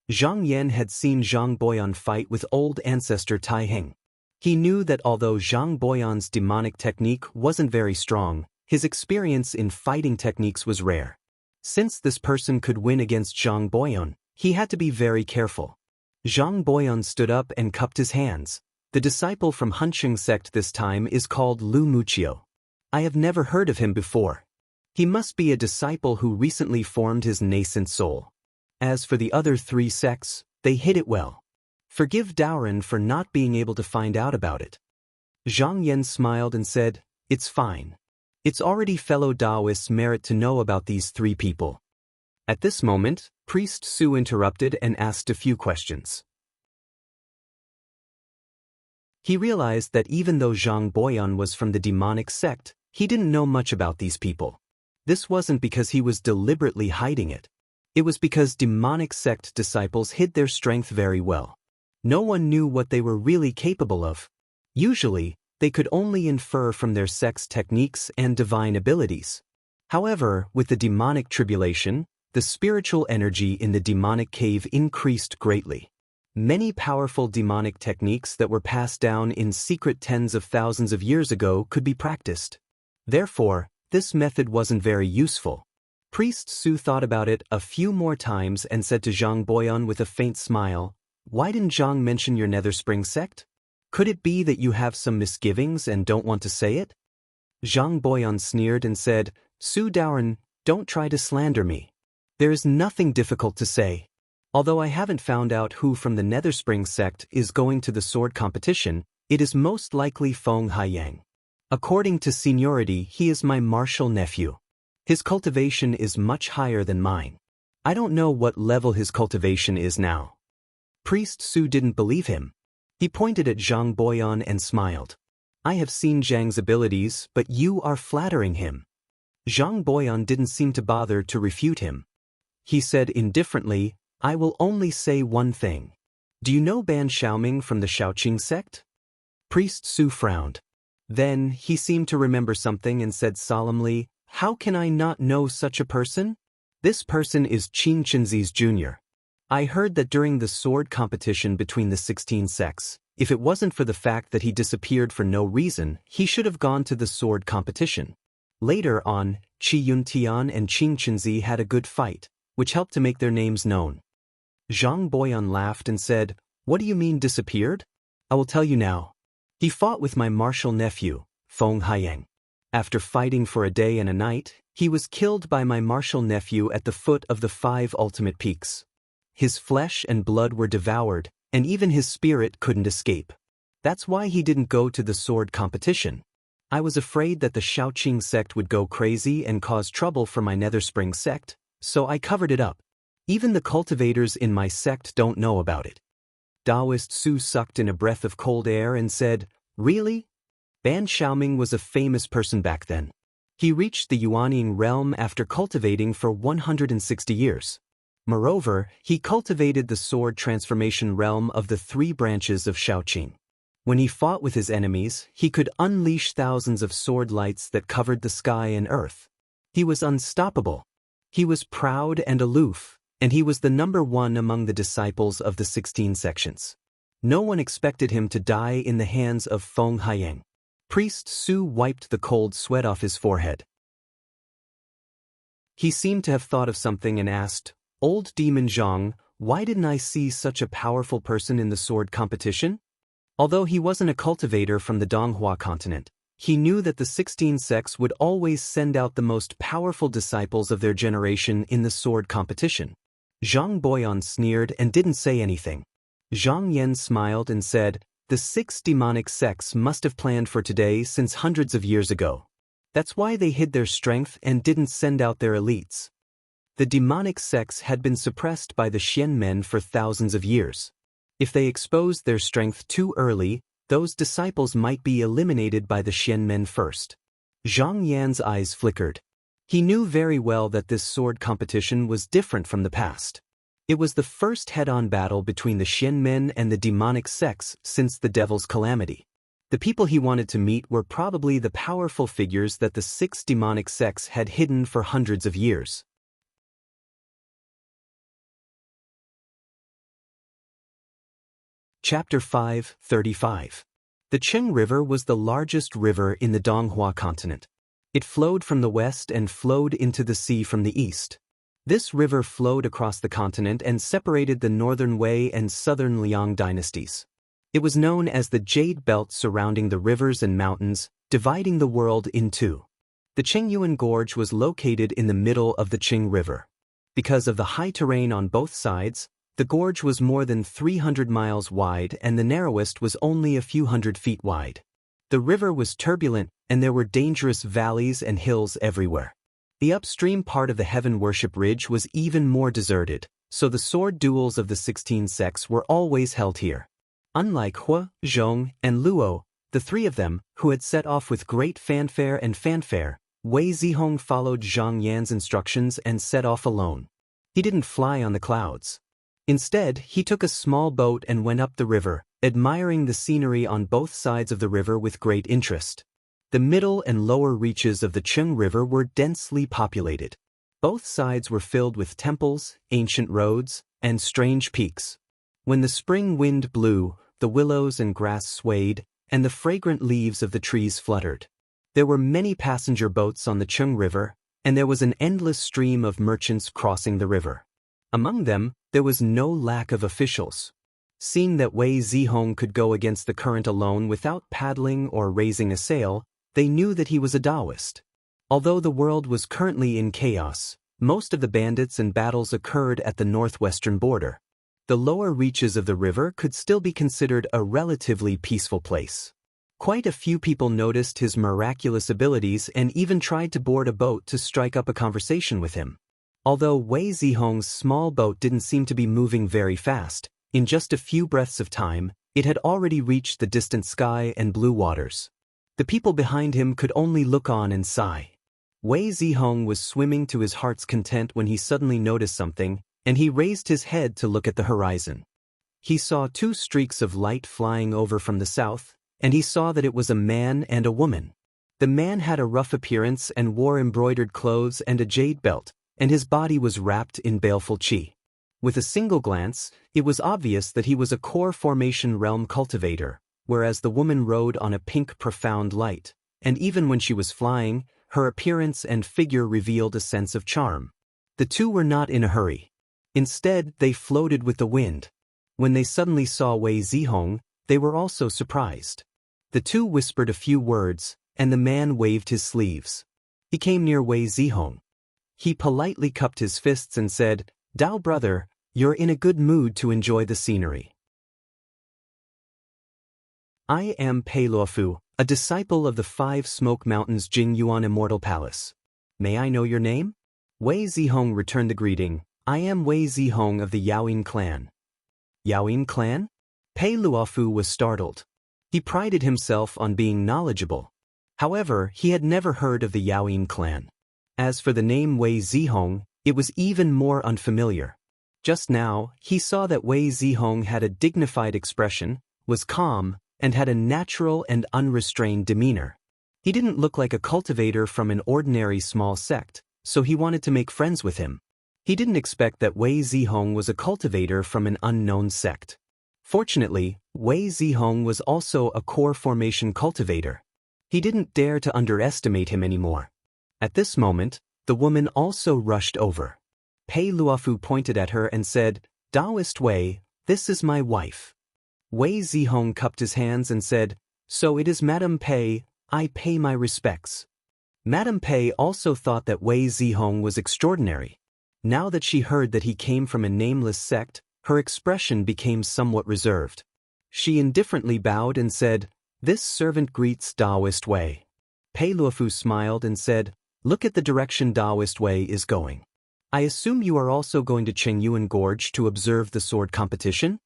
Zhang Yan had seen Zhang Boyan fight with old ancestor Tai Heng. He knew that although Zhang Boyan's demonic technique wasn't very strong, his experience in fighting techniques was rare. Since this person could win against Zhang Boyan, he had to be very careful. Zhang Boyan stood up and cupped his hands. "The disciple from Hunqing sect this time is called Lu Muqiu. I have never heard of him before. He must be a disciple who recently formed his nascent soul. As for the other three sects, they hid it well. Forgive Daoren for not being able to find out about it." Zhang Yan smiled and said, "It's fine. It's already fellow Taoists' merit to know about these three people." At this moment, Priest Su interrupted and asked a few questions. He realized that even though Zhang Boyan was from the demonic sect, he didn't know much about these people. This wasn't because he was deliberately hiding it. It was because demonic sect disciples hid their strength very well. No one knew what they were really capable of. Usually, they could only infer from their sect's techniques and divine abilities. However, with the demonic tribulation, the spiritual energy in the demonic cave increased greatly. Many powerful demonic techniques that were passed down in secret tens of thousands of years ago could be practiced. Therefore, this method wasn't very useful. Priest Su thought about it a few more times and said to Zhang Boyan with a faint smile, "Why didn't Zhang mention your Nether Spring sect? Could it be that you have some misgivings and don't want to say it?" Zhang Boyan sneered and said, "Su Daoren, don't try to slander me. There is nothing difficult to say. Although I haven't found out who from the Nether Spring sect is going to the sword competition, it is most likely Feng Haiyang. According to seniority, he is my martial nephew. His cultivation is much higher than mine. I don't know what level his cultivation is now." Priest Su didn't believe him. He pointed at Zhang Boyan and smiled. "I have seen Zhang's abilities, but you are flattering him." Zhang Boyan didn't seem to bother to refute him. He said indifferently, "I will only say one thing. Do you know Ban Xiaoming from the Shaoqing sect?" Priest Su frowned. Then he seemed to remember something and said solemnly, "How can I not know such a person? This person is Qin Chenzi's junior. I heard that during the sword competition between the 16 sects, if it wasn't for the fact that he disappeared for no reason, he should have gone to the sword competition. Later on, Qi Yuntian and Qin Chenzi had a good fight, which helped to make their names known." Zhang Boyan laughed and said, "What do you mean disappeared? I will tell you now. He fought with my martial nephew, Feng Haiyang. After fighting for a day and a night, he was killed by my martial nephew at the foot of the 5 ultimate peaks. His flesh and blood were devoured, and even his spirit couldn't escape. That's why he didn't go to the sword competition. I was afraid that the Shaoqing sect would go crazy and cause trouble for my Netherspring sect, so I covered it up. Even the cultivators in my sect don't know about it." Taoist Su sucked in a breath of cold air and said, "Really?" Ban Xiaoming was a famous person back then. He reached the Yuanying realm after cultivating for 160 years. Moreover, he cultivated the sword transformation realm of the three branches of Shaoqing. When he fought with his enemies, he could unleash thousands of sword lights that covered the sky and earth. He was unstoppable. He was proud and aloof, and he was the number one among the disciples of the 16 sections. No one expected him to die in the hands of Feng Haiyang. Priest Su wiped the cold sweat off his forehead. He seemed to have thought of something and asked, "Old Demon Zhang, why didn't I see such a powerful person in the sword competition?" Although he wasn't a cultivator from the Donghua continent, he knew that the 16 sects would always send out the most powerful disciples of their generation in the sword competition. Zhang Boyan sneered and didn't say anything. Zhang Yan smiled and said, "The 6 demonic sects must have planned for today since hundreds of years ago. That's why they hid their strength and didn't send out their elites." The demonic sects had been suppressed by the Xian men for thousands of years. If they exposed their strength too early, those disciples might be eliminated by the Xian men first. Zhang Yan's eyes flickered. He knew very well that this sword competition was different from the past. It was the first head-on battle between the Xian men and the demonic sects since the Devil's Calamity. The people he wanted to meet were probably the powerful figures that the 6 demonic sects had hidden for hundreds of years. Chapter 5:35. The Qing River was the largest river in the Donghua continent. It flowed from the west and flowed into the sea from the east. This river flowed across the continent and separated the northern Wei and southern Liang dynasties. It was known as the Jade Belt surrounding the rivers and mountains, dividing the world in two. The Qingyuan Gorge was located in the middle of the Qing River. Because of the high terrain on both sides, the gorge was more than 300 miles wide and the narrowest was only a few hundred feet wide. The river was turbulent and there were dangerous valleys and hills everywhere. The upstream part of the Heaven Worship Ridge was even more deserted, so the sword duels of the 16 sects were always held here. Unlike Hua, Zhong, and Luo, the three of them, who had set off with great fanfare, Wei Zihong followed Zhang Yan's instructions and set off alone. He didn't fly on the clouds. Instead, he took a small boat and went up the river, admiring the scenery on both sides of the river with great interest. The middle and lower reaches of the Qing River were densely populated. Both sides were filled with temples, ancient roads, and strange peaks. When the spring wind blew, the willows and grass swayed, and the fragrant leaves of the trees fluttered. There were many passenger boats on the Qing River, and there was an endless stream of merchants crossing the river. Among them, there was no lack of officials. Seeing that Wei Zihong could go against the current alone without paddling or raising a sail, they knew that he was a Taoist. Although the world was currently in chaos, most of the bandits and battles occurred at the northwestern border. The lower reaches of the river could still be considered a relatively peaceful place. Quite a few people noticed his miraculous abilities and even tried to board a boat to strike up a conversation with him. Although Wei Zihong's small boat didn't seem to be moving very fast, in just a few breaths of time, it had already reached the distant sky and blue waters. The people behind him could only look on and sigh. Wei Zihong was swimming to his heart's content when he suddenly noticed something, and he raised his head to look at the horizon. He saw 2 streaks of light flying over from the south, and he saw that it was a man and a woman. The man had a rough appearance and wore embroidered clothes and a jade belt, and his body was wrapped in baleful qi. With a single glance, it was obvious that he was a core formation realm cultivator, whereas the woman rode on a pink profound light, and even when she was flying, her appearance and figure revealed a sense of charm. The two were not in a hurry. Instead, they floated with the wind. When they suddenly saw Wei Zihong, they were also surprised. The two whispered a few words, and the man waved his sleeves. He came near Wei Zihong. He politely cupped his fists and said, "Dao brother, you're in a good mood to enjoy the scenery." I am Pei Luofu, a disciple of the 5 Smoke Mountains Jing Yuan Immortal Palace. May I know your name? Wei Zihong returned the greeting. I am Wei Zihong of the Yaoyin clan. Yaoyin clan? Pei Luofu was startled. He prided himself on being knowledgeable. However, he had never heard of the Yaoyin clan. As for the name Wei Zihong, it was even more unfamiliar. Just now, he saw that Wei Zihong had a dignified expression, was calm, and had a natural and unrestrained demeanor. He didn't look like a cultivator from an ordinary small sect, so he wanted to make friends with him. He didn't expect that Wei Zihong was a cultivator from an unknown sect. Fortunately, Wei Zihong was also a core formation cultivator. He didn't dare to underestimate him anymore. At this moment, the woman also rushed over. Pei Luofu pointed at her and said, Taoist Wei, this is my wife. Wei Zihong cupped his hands and said, So it is Madame Pei, I pay my respects. Madame Pei also thought that Wei Zihong was extraordinary. Now that she heard that he came from a nameless sect, her expression became somewhat reserved. She indifferently bowed and said, This servant greets Taoist Wei. Pei Luofu smiled and said, Look at the direction Taoist Wei is going. I assume you are also going to Chengyuan Gorge to observe the sword competition?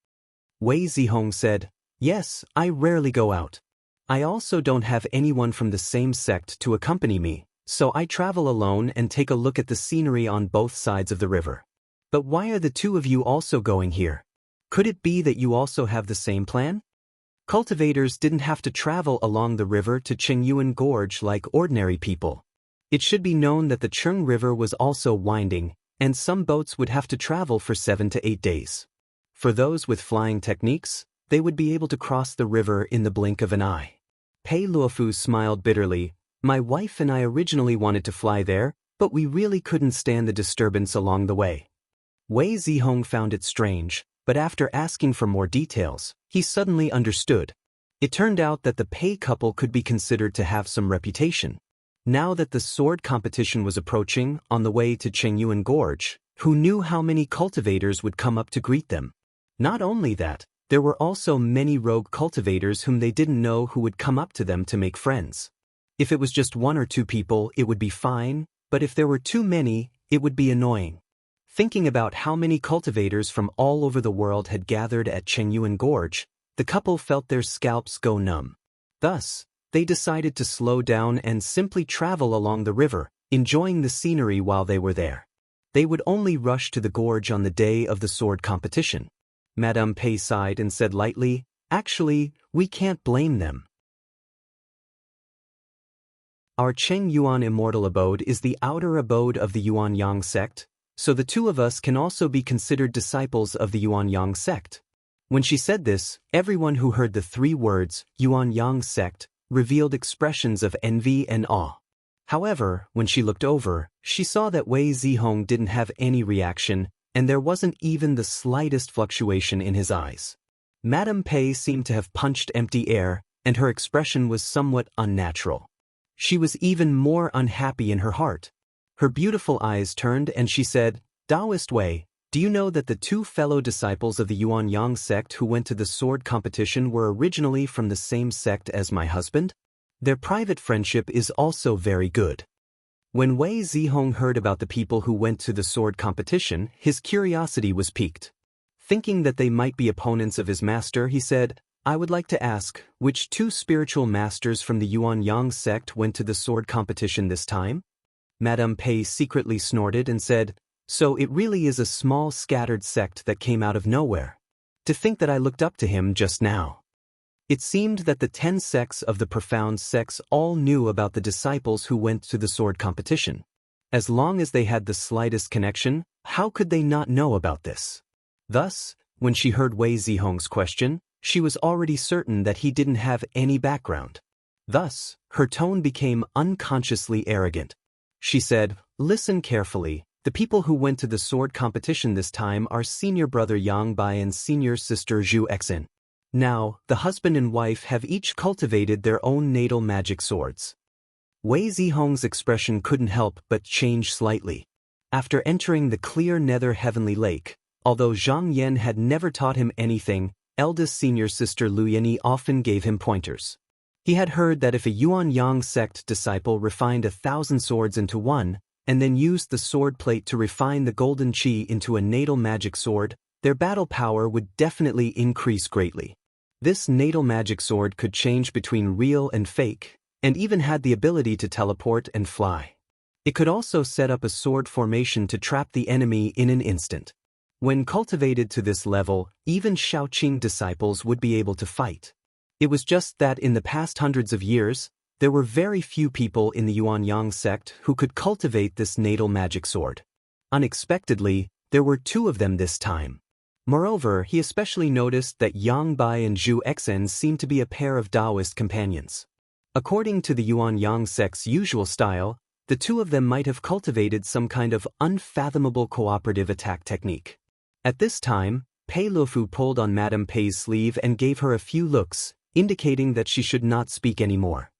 Wei Zihong said, Yes, I rarely go out. I also don't have anyone from the same sect to accompany me, so I travel alone and take a look at the scenery on both sides of the river. But why are the two of you also going here? Could it be that you also have the same plan? Cultivators didn't have to travel along the river to Chengyuan Gorge like ordinary people. It should be known that the Cheng River was also winding, and some boats would have to travel for 7 to 8 days. For those with flying techniques, they would be able to cross the river in the blink of an eye. Pei Luofu smiled bitterly. My wife and I originally wanted to fly there, but we really couldn't stand the disturbance along the way. Wei Zihong found it strange, but after asking for more details, he suddenly understood. It turned out that the Pei couple could be considered to have some reputation. Now that the sword competition was approaching on the way to Chengyuan Gorge, who knew how many cultivators would come up to greet them? Not only that, there were also many rogue cultivators whom they didn't know who would come up to them to make friends. If it was just 1 or 2 people, it would be fine, but if there were too many, it would be annoying. Thinking about how many cultivators from all over the world had gathered at Chengyuan Gorge, the couple felt their scalps go numb. Thus, they decided to slow down and simply travel along the river, enjoying the scenery while they were there. They would only rush to the gorge on the day of the sword competition. Madame Pei sighed and said lightly, Actually, we can't blame them. Our Cheng Yuan Immortal Abode is the outer abode of the Yuan Yang sect, so the two of us can also be considered disciples of the Yuan Yang sect. When she said this, everyone who heard the 3 words, Yuan Yang sect, revealed expressions of envy and awe. However, when she looked over, she saw that Wei Zihong didn't have any reaction, and there wasn't even the slightest fluctuation in his eyes. Madame Pei seemed to have punched empty air, and her expression was somewhat unnatural. She was even more unhappy in her heart. Her beautiful eyes turned and she said, Taoist Wei, do you know that the 2 fellow disciples of the Yuan Yang sect who went to the sword competition were originally from the same sect as my husband? Their private friendship is also very good. When Wei Zihong heard about the people who went to the sword competition, his curiosity was piqued. Thinking that they might be opponents of his master, he said, I would like to ask, which 2 spiritual masters from the Yuan Yang sect went to the sword competition this time? Madame Pei secretly snorted and said, So it really is a small scattered sect that came out of nowhere. To think that I looked up to him just now. It seemed that the 10 sects of the profound sects all knew about the disciples who went to the sword competition. As long as they had the slightest connection, how could they not know about this? Thus, when she heard Wei Zihong's question, she was already certain that he didn't have any background. Thus, her tone became unconsciously arrogant. She said, Listen carefully, the people who went to the sword competition this time are senior brother Yang Bai and senior sister Zhu Exin. Now, the husband and wife have each cultivated their own natal magic swords. Wei Zihong's expression couldn't help but change slightly. After entering the clear nether heavenly lake, although Zhang Yan had never taught him anything, eldest senior sister Lu Yanyi often gave him pointers. He had heard that if a Yuan Yang sect disciple refined 1,000 swords into one, and then used the sword plate to refine the golden chi into a natal magic sword, their battle power would definitely increase greatly. This natal magic sword could change between real and fake, and even had the ability to teleport and fly. It could also set up a sword formation to trap the enemy in an instant. When cultivated to this level, even Shaoqing disciples would be able to fight. It was just that in the past hundreds of years, there were very few people in the Yuan Yang sect who could cultivate this natal magic sword. Unexpectedly, there were 2 of them this time. Moreover, he especially noticed that Yang Bai and Zhu Xen seemed to be a pair of Taoist companions. According to the Yuan Yang sect's usual style, the 2 of them might have cultivated some kind of unfathomable cooperative attack technique. At this time, Pei Luofu pulled on Madame Pei's sleeve and gave her a few looks, indicating that she should not speak anymore.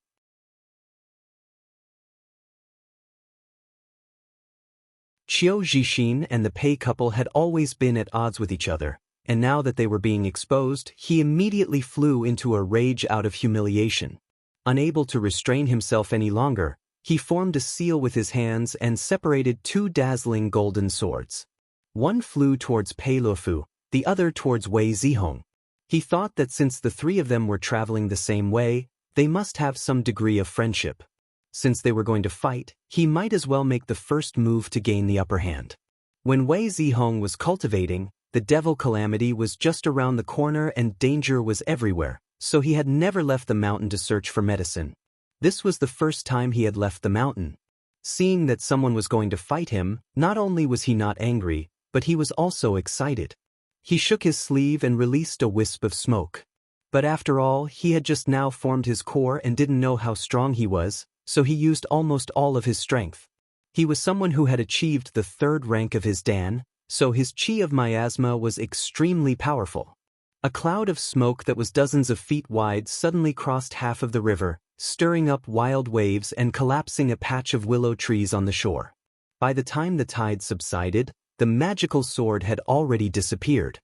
Qiu Zixin and the Pei couple had always been at odds with each other, and now that they were being exposed, he immediately flew into a rage out of humiliation. Unable to restrain himself any longer, he formed a seal with his hands and separated 2 dazzling golden swords. One flew towards Pei Luofu, the other towards Wei Zihong. He thought that since the 3 of them were traveling the same way, they must have some degree of friendship. Since they were going to fight, he might as well make the first move to gain the upper hand. When Wei Zihong was cultivating, the devil calamity was just around the corner and danger was everywhere, so he had never left the mountain to search for medicine. This was the first time he had left the mountain. Seeing that someone was going to fight him, not only was he not angry, but he was also excited. He shook his sleeve and released a wisp of smoke. But after all, he had just now formed his core and didn't know how strong he was, so he used almost all of his strength. He was someone who had achieved the 3rd rank of his Dan, so his chi of miasma was extremely powerful. A cloud of smoke that was dozens of feet wide suddenly crossed half of the river, stirring up wild waves and collapsing a patch of willow trees on the shore. By the time the tide subsided, the magical sword had already disappeared.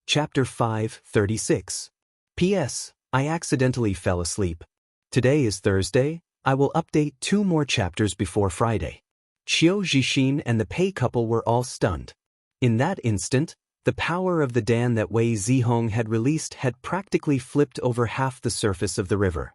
Chapter 5:36. P.S. I accidentally fell asleep. Today is Thursday. I will update 2 more chapters before Friday. Qiu Zixin and the Pei couple were all stunned. In that instant, the power of the Dan that Wei Zihong had released had practically flipped over half the surface of the river.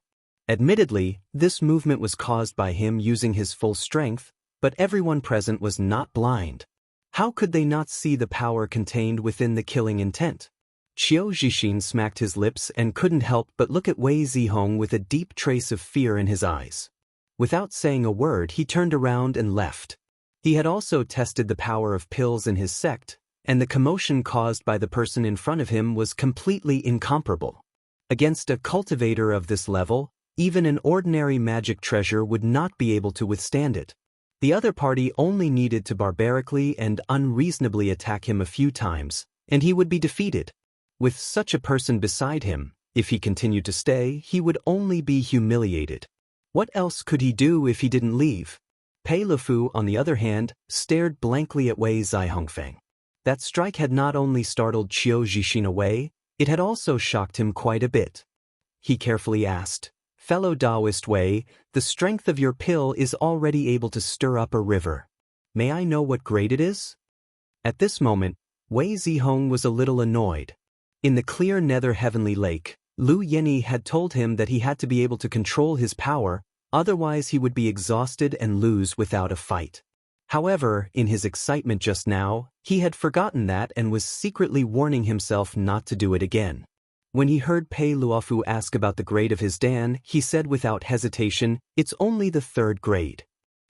Admittedly, this movement was caused by him using his full strength, but everyone present was not blind. How could they not see the power contained within the killing intent? Qiu Zixin smacked his lips and couldn't help but look at Wei Zihong with a deep trace of fear in his eyes. Without saying a word, he turned around and left. He had also tested the power of pills in his sect, and the commotion caused by the person in front of him was completely incomparable. Against a cultivator of this level, even an ordinary magic treasure would not be able to withstand it. The other party only needed to barbarically and unreasonably attack him a few times, and he would be defeated. With such a person beside him, if he continued to stay, he would only be humiliated. What else could he do if he didn't leave? Pei Luofu, on the other hand, stared blankly at Wei Zihongfeng. That strike had not only startled Qiu Zixin away, it had also shocked him quite a bit. He carefully asked, "Fellow Taoist Wei, the strength of your pill is already able to stir up a river. May I know what grade it is?" At this moment, Wei Zihong was a little annoyed. In the clear nether heavenly lake, Lu Yenyi had told him that he had to be able to control his power, otherwise he would be exhausted and lose without a fight. However, in his excitement just now, he had forgotten that and was secretly warning himself not to do it again. When he heard Pei Luofu ask about the grade of his Dan, he said without hesitation, "It's only the 3rd grade."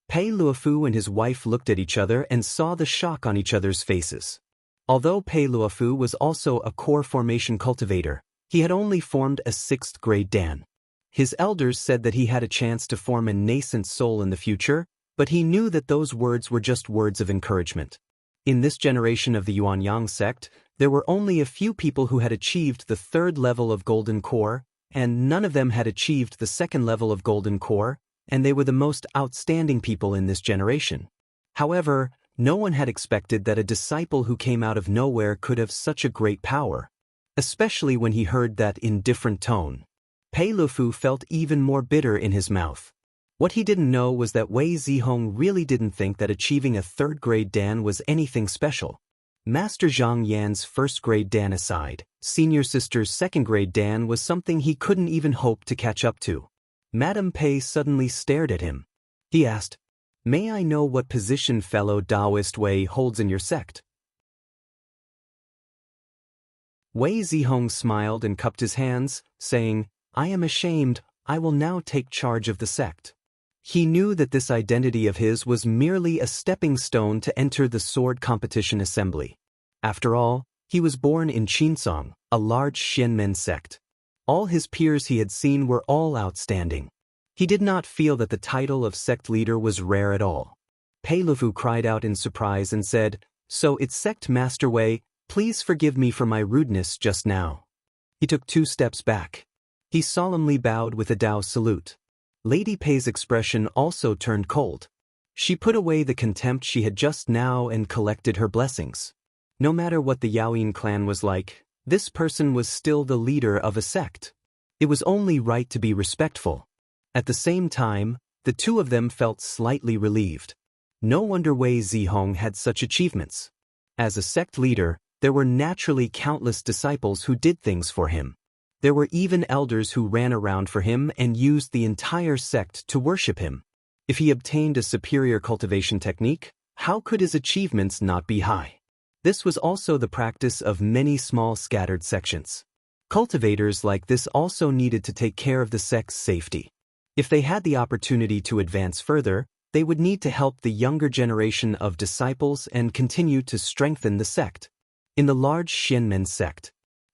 Pei Luofu and his wife looked at each other and saw the shock on each other's faces. Although Pei Luofu was also a core formation cultivator, he had only formed a 6th grade Dan. His elders said that he had a chance to form a nascent soul in the future, but he knew that those words were just words of encouragement. In this generation of the Yuan Yang sect, there were only a few people who had achieved the 3rd level of Golden Core, and none of them had achieved the 2nd level of Golden Core, and they were the most outstanding people in this generation. However, no one had expected that a disciple who came out of nowhere could have such a great power, especially when he heard that indifferent tone. Pei Lufu felt even more bitter in his mouth. What he didn't know was that Wei Zihong really didn't think that achieving a third-grade Dan was anything special. Master Zhang Yan's first-grade Dan aside, senior sister's second-grade Dan was something he couldn't even hope to catch up to. Madame Pei suddenly stared at him. He asked, "May I know what position fellow Taoist Wei holds in your sect?" Wei Zihong smiled and cupped his hands, saying, "I am ashamed, I will now take charge of the sect." He knew that this identity of his was merely a stepping stone to enter the sword competition assembly. After all, he was born in Qinsong, a large Xianmen sect. All his peers he had seen were all outstanding. He did not feel that the title of sect leader was rare at all. Pei Lufu cried out in surprise and said, "So it's sect Master Wei, please forgive me for my rudeness just now." He took 2 steps back. He solemnly bowed with a Dao salute. Lady Pei's expression also turned cold. She put away the contempt she had just now and collected her blessings. No matter what the Yaoyin clan was like, this person was still the leader of a sect. It was only right to be respectful. At the same time, the two of them felt slightly relieved. No wonder Wei Zihong had such achievements. As a sect leader, there were naturally countless disciples who did things for him. There were even elders who ran around for him and used the entire sect to worship him. If he obtained a superior cultivation technique, how could his achievements not be high? This was also the practice of many small scattered sections. Cultivators like this also needed to take care of the sect's safety. If they had the opportunity to advance further, they would need to help the younger generation of disciples and continue to strengthen the sect. In the large Xianmen sect,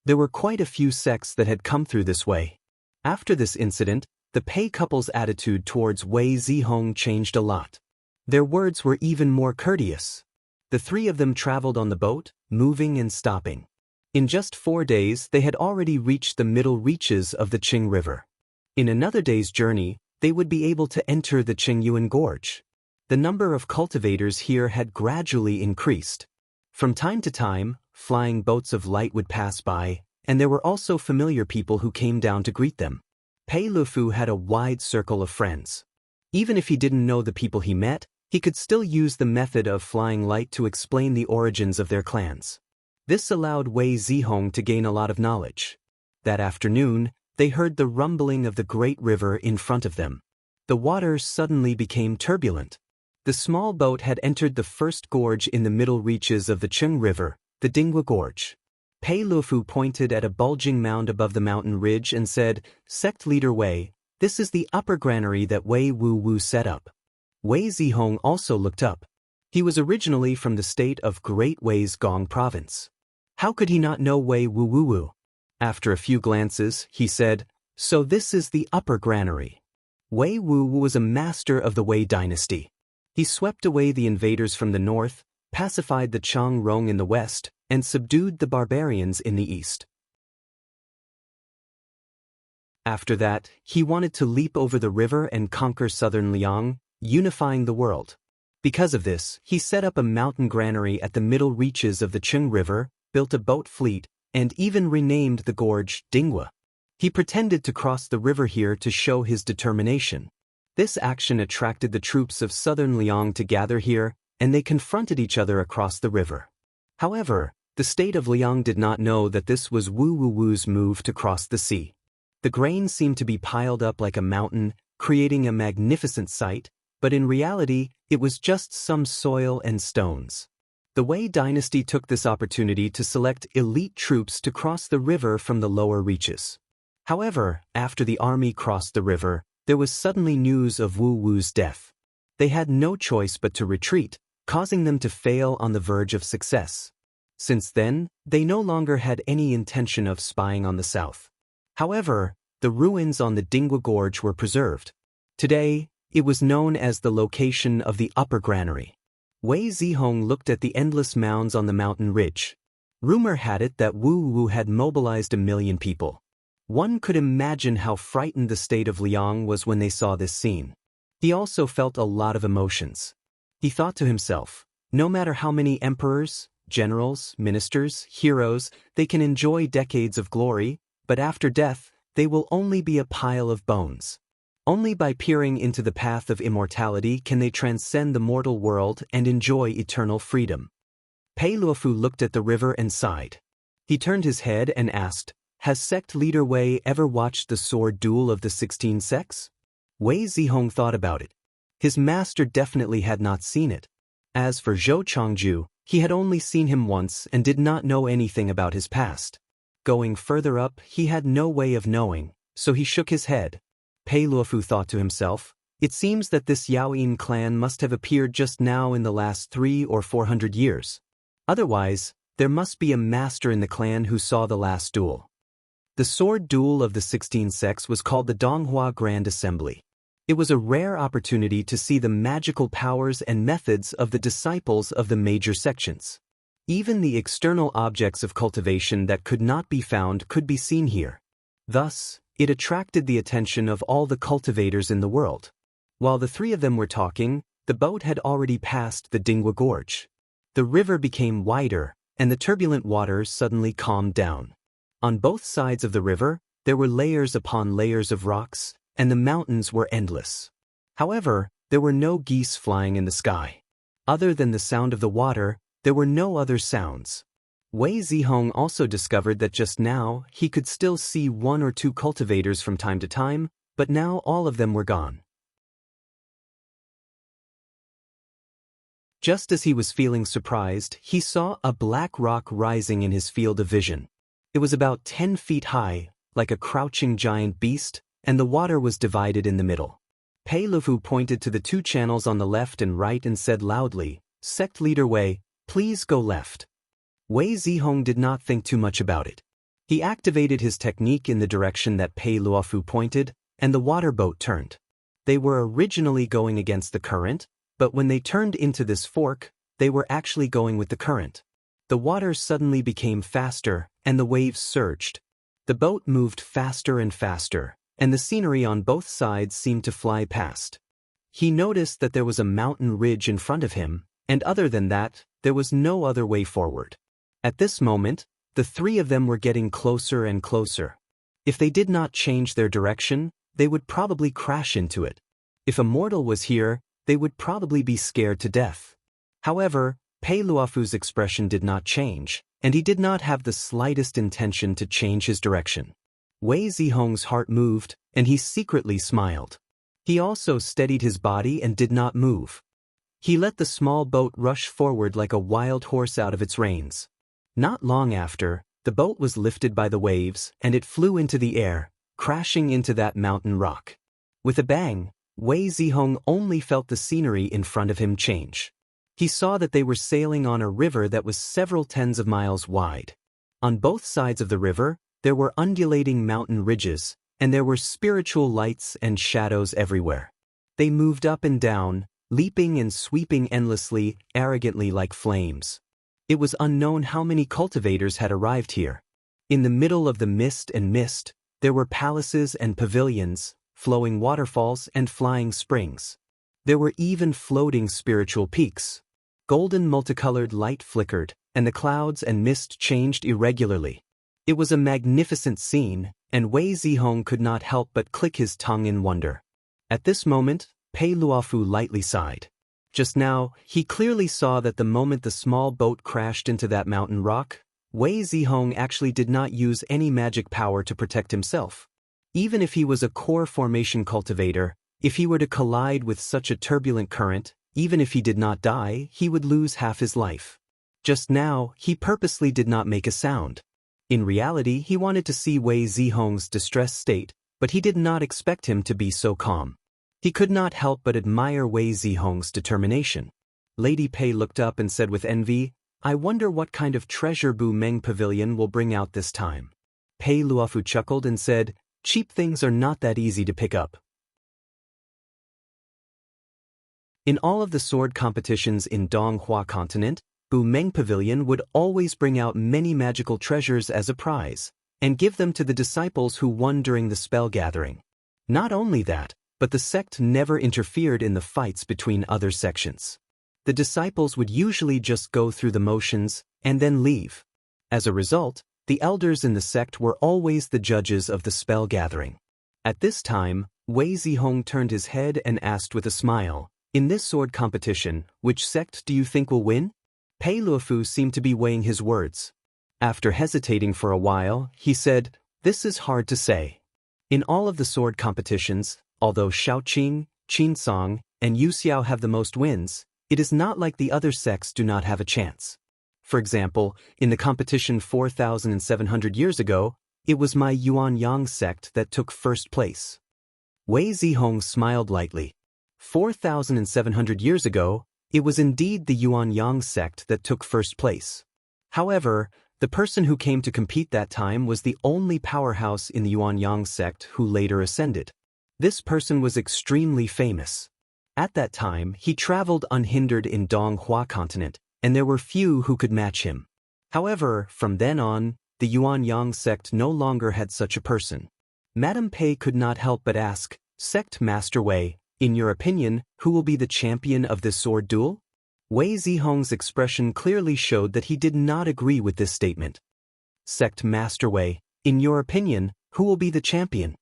there were quite a few sects that had come through this way. After this incident, the Pei couple's attitude towards Wei Zihong changed a lot. Their words were even more courteous. The 3 of them traveled on the boat, moving and stopping. In just 4 days they had already reached the middle reaches of the Qing River. In another day's journey, they would be able to enter the Qingyuan Gorge. The number of cultivators here had gradually increased. From time to time, flying boats of light would pass by, and there were also familiar people who came down to greet them. Pei Lufu had a wide circle of friends. Even if he didn't know the people he met, he could still use the method of flying light to explain the origins of their clans. This allowed Wei Zihong to gain a lot of knowledge. That afternoon, they heard the rumbling of the great river in front of them. The water suddenly became turbulent. The small boat had entered the first gorge in the middle reaches of the Qing River, the Dingwa Gorge. Pei Lufu pointed at a bulging mound above the mountain ridge and said, "Sect leader Wei, this is the upper granary that Wei Wu Wu set up." Wei Zihong also looked up. He was originally from the state of Great Wei's Gong province. How could he not know Wei Wu Wu Wu? After a few glances, he said, "So this is the upper granary." Wei Wu Wu was a master of the Wei dynasty. He swept away the invaders from the north, pacified the Chang Rong in the west, and subdued the barbarians in the east. After that, he wanted to leap over the river and conquer southern Liang, unifying the world. Because of this, he set up a mountain granary at the middle reaches of the Qing River, built a boat fleet, and even renamed the gorge Dingwa. He pretended to cross the river here to show his determination. This action attracted the troops of southern Liang to gather here, and they confronted each other across the river. However, the state of Liang did not know that this was Wu Wu Wu's move to cross the sea. The grain seemed to be piled up like a mountain, creating a magnificent sight, but in reality, it was just some soil and stones. The Wei dynasty took this opportunity to select elite troops to cross the river from the lower reaches. However, after the army crossed the river, there was suddenly news of Wu Wu's death. They had no choice but to retreat, causing them to fail on the verge of success. Since then, they no longer had any intention of spying on the south. However, the ruins on the Dingwa Gorge were preserved. Today, it was known as the location of the upper granary. Wei Zihong looked at the endless mounds on the mountain ridge. Rumor had it that Wu Wu had mobilized 1 million people. One could imagine how frightened the state of Liang was when they saw this scene. He also felt a lot of emotions. He thought to himself, No matter how many emperors, generals, ministers, heroes, they can enjoy decades of glory, but after death, they will only be a pile of bones. Only by peering into the path of immortality can they transcend the mortal world and enjoy eternal freedom. Pei Luofu looked at the river and sighed. He turned his head and asked, "Has sect leader Wei ever watched the sword duel of the 16 sects?" Wei Zihong thought about it. His master definitely had not seen it. As for Zhou Chongju, he had only seen him once and did not know anything about his past. Going further up, he had no way of knowing, so he shook his head. Pei Luofu thought to himself, "It seems that this Yaoyin clan must have appeared just now in the last 300 or 400 years. Otherwise, there must be a master in the clan who saw the last duel." The sword duel of the 16 sects was called the Donghua Grand Assembly. It was a rare opportunity to see the magical powers and methods of the disciples of the major sections. Even the external objects of cultivation that could not be found could be seen here. Thus, it attracted the attention of all the cultivators in the world. While the three of them were talking, the boat had already passed the Dinghua Gorge. The river became wider, and the turbulent waters suddenly calmed down. On both sides of the river, there were layers upon layers of rocks, and the mountains were endless. However, there were no geese flying in the sky. Other than the sound of the water, there were no other sounds. Wei Zihong also discovered that just now he could still see 1 or 2 cultivators from time to time, but now all of them were gone. Just as he was feeling surprised, he saw a black rock rising in his field of vision. It was about 10 feet high, like a crouching giant beast, and the water was divided in the middle. Pei Luofu pointed to the 2 channels on the left and right and said loudly, "Sect leader Wei, please go left." Wei Zihong did not think too much about it. He activated his technique in the direction that Pei Luofu pointed, and the water boat turned. They were originally going against the current, but when they turned into this fork, they were actually going with the current. The water suddenly became faster, and the waves surged. The boat moved faster and faster, and the scenery on both sides seemed to fly past. He noticed that there was a mountain ridge in front of him, and other than that, there was no other way forward. At this moment, the 3 of them were getting closer and closer. If they did not change their direction, they would probably crash into it. If a mortal was here, they would probably be scared to death. However, Pei Luofu's expression did not change, and he did not have the slightest intention to change his direction. Wei Zihong's heart moved, and he secretly smiled. He also steadied his body and did not move. He let the small boat rush forward like a wild horse out of its reins. Not long after, the boat was lifted by the waves, and it flew into the air, crashing into that mountain rock. With a bang, Wei Zihong only felt the scenery in front of him change. He saw that they were sailing on a river that was several tens of miles wide. On both sides of the river, there were undulating mountain ridges, and there were spiritual lights and shadows everywhere. They moved up and down, leaping and sweeping endlessly, arrogantly like flames. It was unknown how many cultivators had arrived here. In the middle of the mist, there were palaces and pavilions, flowing waterfalls and flying springs. There were even floating spiritual peaks. Golden multicolored light flickered, and the clouds and mist changed irregularly. It was a magnificent scene, and Wei Zihong could not help but click his tongue in wonder. At this moment, Pei Luofu lightly sighed. Just now, he clearly saw that the moment the small boat crashed into that mountain rock, Wei Zihong actually did not use any magic power to protect himself. Even if he was a core formation cultivator, if he were to collide with such a turbulent current, even if he did not die, he would lose half his life. Just now, he purposely did not make a sound. In reality, he wanted to see Wei Zihong's distressed state, but he did not expect him to be so calm. He could not help but admire Wei Zihong's determination. Lady Pei looked up and said with envy, "I wonder what kind of treasure Bu Meng Pavilion will bring out this time." Pei Luofu chuckled and said, "Cheap things are not that easy to pick up." In all of the sword competitions in Donghua continent, Bu Meng Pavilion would always bring out many magical treasures as a prize, and give them to the disciples who won during the spell gathering. Not only that, but the sect never interfered in the fights between other sections. The disciples would usually just go through the motions and then leave. As a result, the elders in the sect were always the judges of the spell gathering. At this time, Wei Zihong turned his head and asked with a smile, "In this sword competition, which sect do you think will win?" Pei Luofu seemed to be weighing his words. After hesitating for a while, he said, "This is hard to say. In all of the sword competitions, although Shaoqing, Qinsong, and Yuxiao have the most wins, it is not like the other sects do not have a chance. For example, in the competition 4,700 years ago, it was my Yuanyang sect that took first place." Wei Zihong smiled lightly. 4,700 years ago, it was indeed the Yuanyang sect that took first place. However, the person who came to compete that time was the only powerhouse in the Yuanyang sect who later ascended. This person was extremely famous. At that time, he traveled unhindered in Donghua continent, and there were few who could match him. However, from then on, the Yuanyang sect no longer had such a person. Madame Pei could not help but ask, "Sect Master Wei, in your opinion, who will be the champion of this sword duel?" Wei Zihong's expression clearly showed that he did not agree with this statement. "Sect Master Wei, in your opinion, who will be the champion?"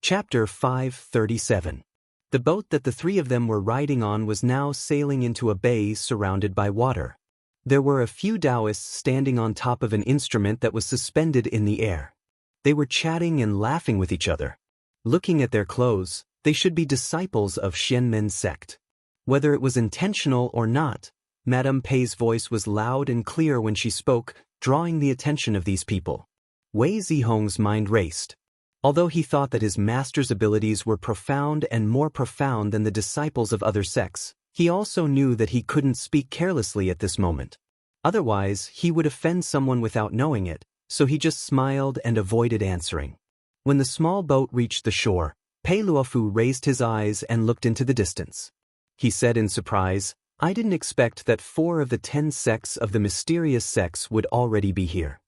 Chapter 537. The boat that the three of them were riding on was now sailing into a bay surrounded by water. There were a few Taoists standing on top of an instrument that was suspended in the air. They were chatting and laughing with each other. Looking at their clothes, they should be disciples of Xianmen's sect. Whether it was intentional or not, Madame Pei's voice was loud and clear when she spoke, drawing the attention of these people. Wei Zihong's mind raced. Although he thought that his master's abilities were profound and more profound than the disciples of other sects, he also knew that he couldn't speak carelessly at this moment. Otherwise, he would offend someone without knowing it, so he just smiled and avoided answering. When the small boat reached the shore, Pei Luofu raised his eyes and looked into the distance. He said in surprise, "I didn't expect that 4 of the 10 sects of the mysterious sects would already be here."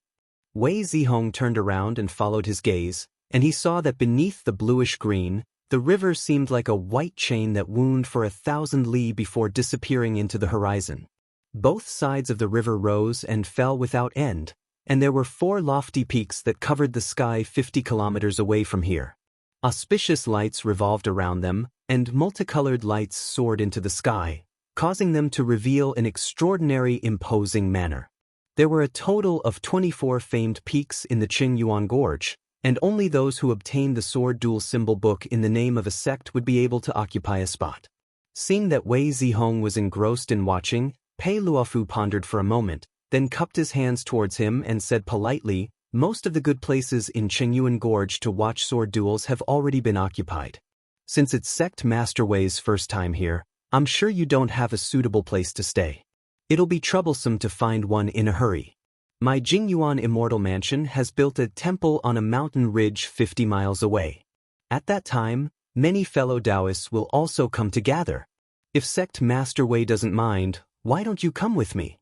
Wei Zihong turned around and followed his gaze, and he saw that beneath the bluish green, the river seemed like a white chain that wound for 1,000 li before disappearing into the horizon. Both sides of the river rose and fell without end, and there were 4 lofty peaks that covered the sky 50 kilometers away from here. Auspicious lights revolved around them, and multicolored lights soared into the sky, causing them to reveal an extraordinary imposing manner. There were a total of 24 famed peaks in the Qingyuan Gorge, and only those who obtained the sword duel symbol book in the name of a sect would be able to occupy a spot. Seeing that Wei Zihong was engrossed in watching, Pei Luofu pondered for a moment, then cupped his hands towards him and said politely, "Most of the good places in Qingyuan Gorge to watch sword duels have already been occupied. Since it's Sect Master Wei's first time here, I'm sure you don't have a suitable place to stay. It'll be troublesome to find one in a hurry. My Jingyuan Immortal Mansion has built a temple on a mountain ridge 50 miles away. At that time, many fellow Taoists will also come to gather. If Sect Master Wei doesn't mind, why don't you come with me?"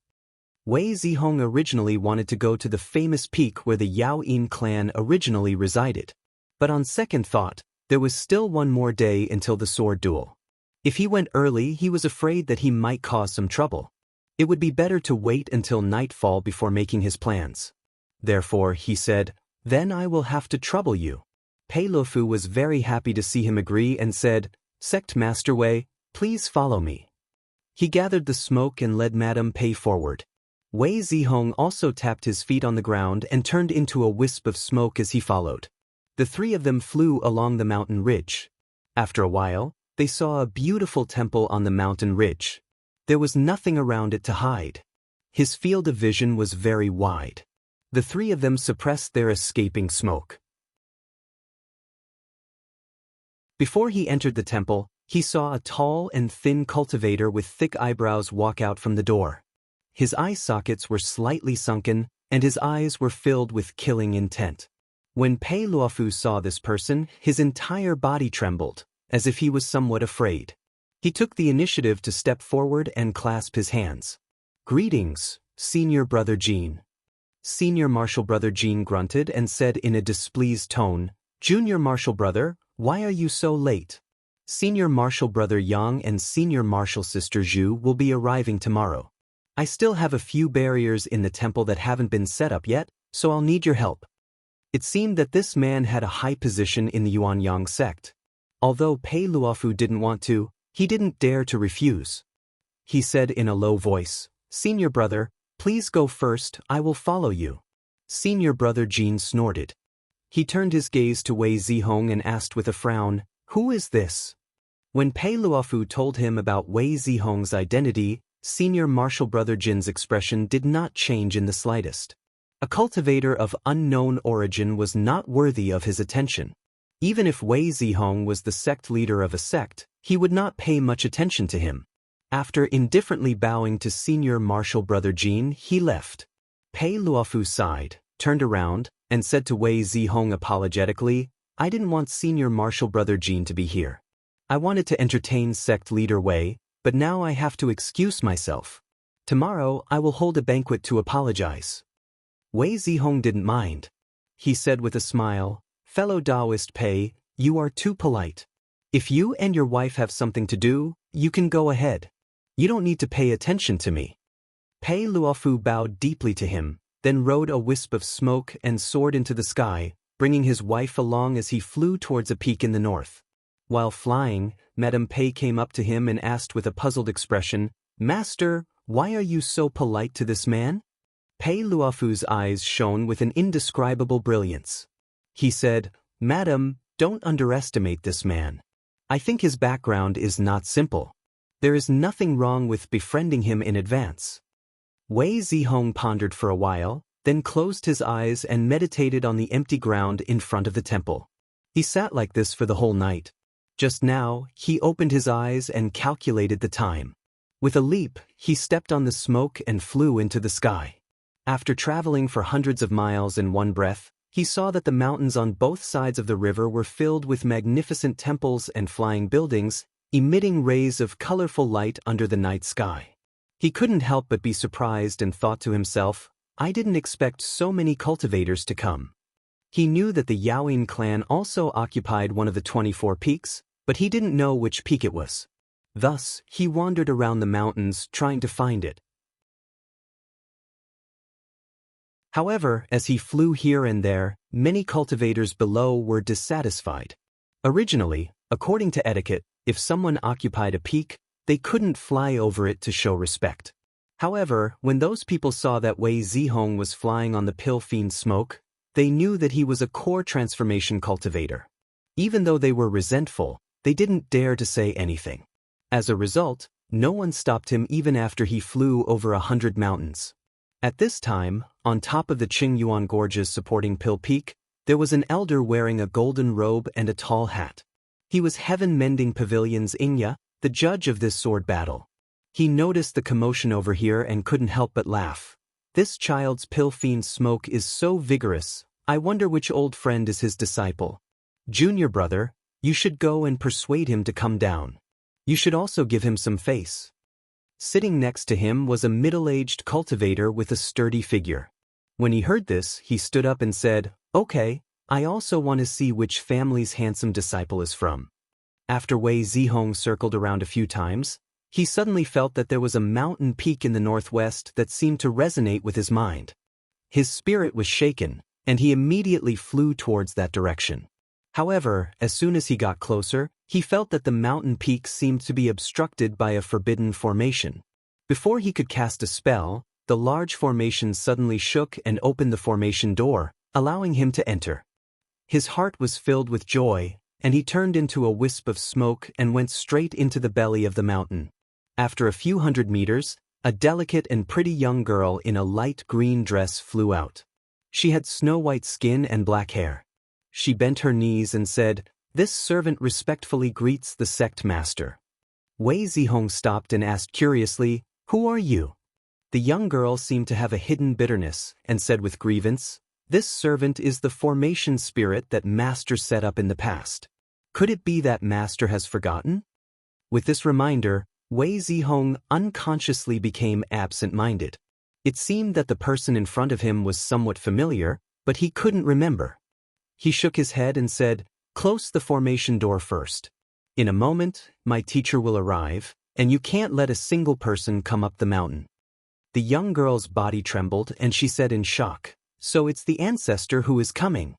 Wei Zihong originally wanted to go to the famous peak where the Yao Yin clan originally resided. But on second thought, there was still one more day until the sword duel. If he went early, he was afraid that he might cause some trouble. It would be better to wait until nightfall before making his plans. Therefore, he said, "Then I will have to trouble you." Pei Luofu was very happy to see him agree and said, "Sect Master Wei, please follow me." He gathered the smoke and led Madame Pei forward. Wei Zihong also tapped his feet on the ground and turned into a wisp of smoke as he followed. The 3 of them flew along the mountain ridge. After a while, they saw a beautiful temple on the mountain ridge. There was nothing around it to hide. His field of vision was very wide. The 3 of them suppressed their escaping smoke. Before he entered the temple, he saw a tall and thin cultivator with thick eyebrows walk out from the door. His eye sockets were slightly sunken, and his eyes were filled with killing intent. When Pei Luofu saw this person, his entire body trembled, as if he was somewhat afraid. He took the initiative to step forward and clasp his hands. "Greetings, Senior Brother Jean." Senior Marshal Brother Jean grunted and said in a displeased tone, Junior Marshal Brother, why are you so late? Senior Marshal Brother Yang and Senior Marshal Sister Zhu will be arriving tomorrow. I still have a few barriers in the temple that haven't been set up yet, so I'll need your help. It seemed that this man had a high position in the Yuanyang sect. Although Pei Luofu didn't want to, he didn't dare to refuse. He said in a low voice, Senior Brother, please go first, I will follow you. Senior Brother Jin snorted. He turned his gaze to Wei Zihong and asked with a frown, Who is this? When Pei Luofu told him about Wei Zihong's identity, Senior Marshal Brother Jin's expression did not change in the slightest. A cultivator of unknown origin was not worthy of his attention. Even if Wei Zihong was the sect leader of a sect, he would not pay much attention to him. After indifferently bowing to Senior Marshal Brother Jin, he left. Pei Luofu sighed, turned around, and said to Wei Zihong apologetically, I didn't want Senior Marshal Brother Jin to be here. I wanted to entertain sect leader Wei, but now I have to excuse myself. Tomorrow I will hold a banquet to apologize. Wei Zihong didn't mind. He said with a smile, Fellow Taoist Pei, you are too polite. If you and your wife have something to do, you can go ahead. You don't need to pay attention to me. Pei Luofu bowed deeply to him, then rode a wisp of smoke and soared into the sky, bringing his wife along as he flew towards a peak in the north. While flying, Madame Pei came up to him and asked with a puzzled expression, Master, why are you so polite to this man? Pei Luofu's eyes shone with an indescribable brilliance. He said, Madam, don't underestimate this man. I think his background is not simple. There is nothing wrong with befriending him in advance. Wei Zihong pondered for a while, then closed his eyes and meditated on the empty ground in front of the temple. He sat like this for the whole night. Just now, he opened his eyes and calculated the time. With a leap, he stepped on the smoke and flew into the sky. After traveling for hundreds of miles in one breath, he saw that the mountains on both sides of the river were filled with magnificent temples and flying buildings, emitting rays of colorful light under the night sky. He couldn't help but be surprised and thought to himself, I didn't expect so many cultivators to come. He knew that the Yaoyin clan also occupied one of the 24 peaks, but he didn't know which peak it was. Thus, he wandered around the mountains trying to find it. However, as he flew here and there, many cultivators below were dissatisfied. Originally, according to etiquette, if someone occupied a peak, they couldn't fly over it to show respect. However, when those people saw that Wei Zihong was flying on the Pilfine smoke, they knew that he was a core transformation cultivator. Even though they were resentful, they didn't dare to say anything. As a result, no one stopped him even after he flew over 100 mountains. At this time, on top of the Qingyuan gorges supporting Pil Peak, there was an elder wearing a golden robe and a tall hat. He was heaven-mending Pavilion's Inya, the judge of this sword battle. He noticed the commotion over here and couldn't help but laugh. This child's Pilfine smoke is so vigorous, I wonder which old friend is his disciple. Junior brother, you should go and persuade him to come down. You should also give him some face. Sitting next to him was a middle-aged cultivator with a sturdy figure. When he heard this, he stood up and said, Okay, I also want to see which family's handsome disciple is from. After Wei Zihong circled around a few times, he suddenly felt that there was a mountain peak in the northwest that seemed to resonate with his mind. His spirit was shaken, and he immediately flew towards that direction. However, as soon as he got closer, he felt that the mountain peak seemed to be obstructed by a forbidden formation. Before he could cast a spell, the large formation suddenly shook and opened the formation door, allowing him to enter. His heart was filled with joy, and he turned into a wisp of smoke and went straight into the belly of the mountain. After a few hundred meters, a delicate and pretty young girl in a light green dress flew out. She had snow-white skin and black hair. She bent her knees and said, This servant respectfully greets the sect master. Wei Zihong stopped and asked curiously, Who are you? The young girl seemed to have a hidden bitterness and said with grievance, This servant is the formation spirit that master set up in the past. Could it be that master has forgotten? With this reminder, Wei Zihong unconsciously became absent-minded. It seemed that the person in front of him was somewhat familiar, but he couldn't remember. He shook his head and said, "Close the formation door first. In a moment, my teacher will arrive, and you can't let a single person come up the mountain." The young girl's body trembled and she said in shock, "So it's the ancestor who is coming.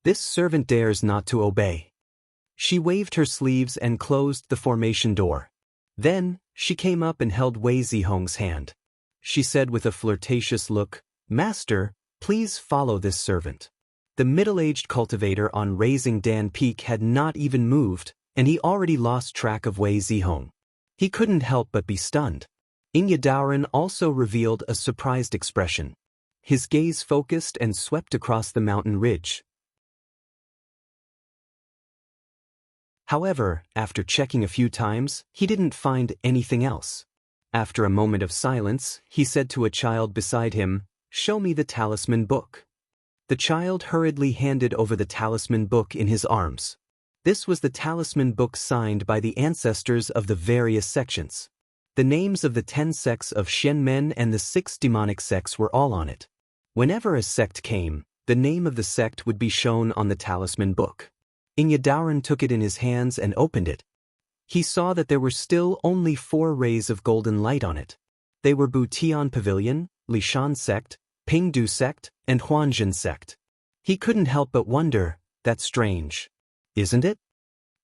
This servant dares not to obey." She waved her sleeves and closed the formation door. Then, she came up and held Wei Zihong's hand. She said with a flirtatious look, "Master, please follow this servant." The middle-aged cultivator on Raising Dan Peak had not even moved, and he already lost track of Wei Zihong. He couldn't help but be stunned. Inyadaran also revealed a surprised expression. His gaze focused and swept across the mountain ridge. However, after checking a few times, he didn't find anything else. After a moment of silence, he said to a child beside him, "Show me the talisman book." The child hurriedly handed over the talisman book in his arms. This was the talisman book signed by the ancestors of the various sections. The names of the 10 sects of Shenmen and the 6 demonic sects were all on it. Whenever a sect came, the name of the sect would be shown on the talisman book. Inyadaran took it in his hands and opened it. He saw that there were still only 4 rays of golden light on it. They were Butian Pavilion, Lishan Sect, Pingdu Sect, and Huanjin Sect. He couldn't help but wonder, that's strange, isn't it?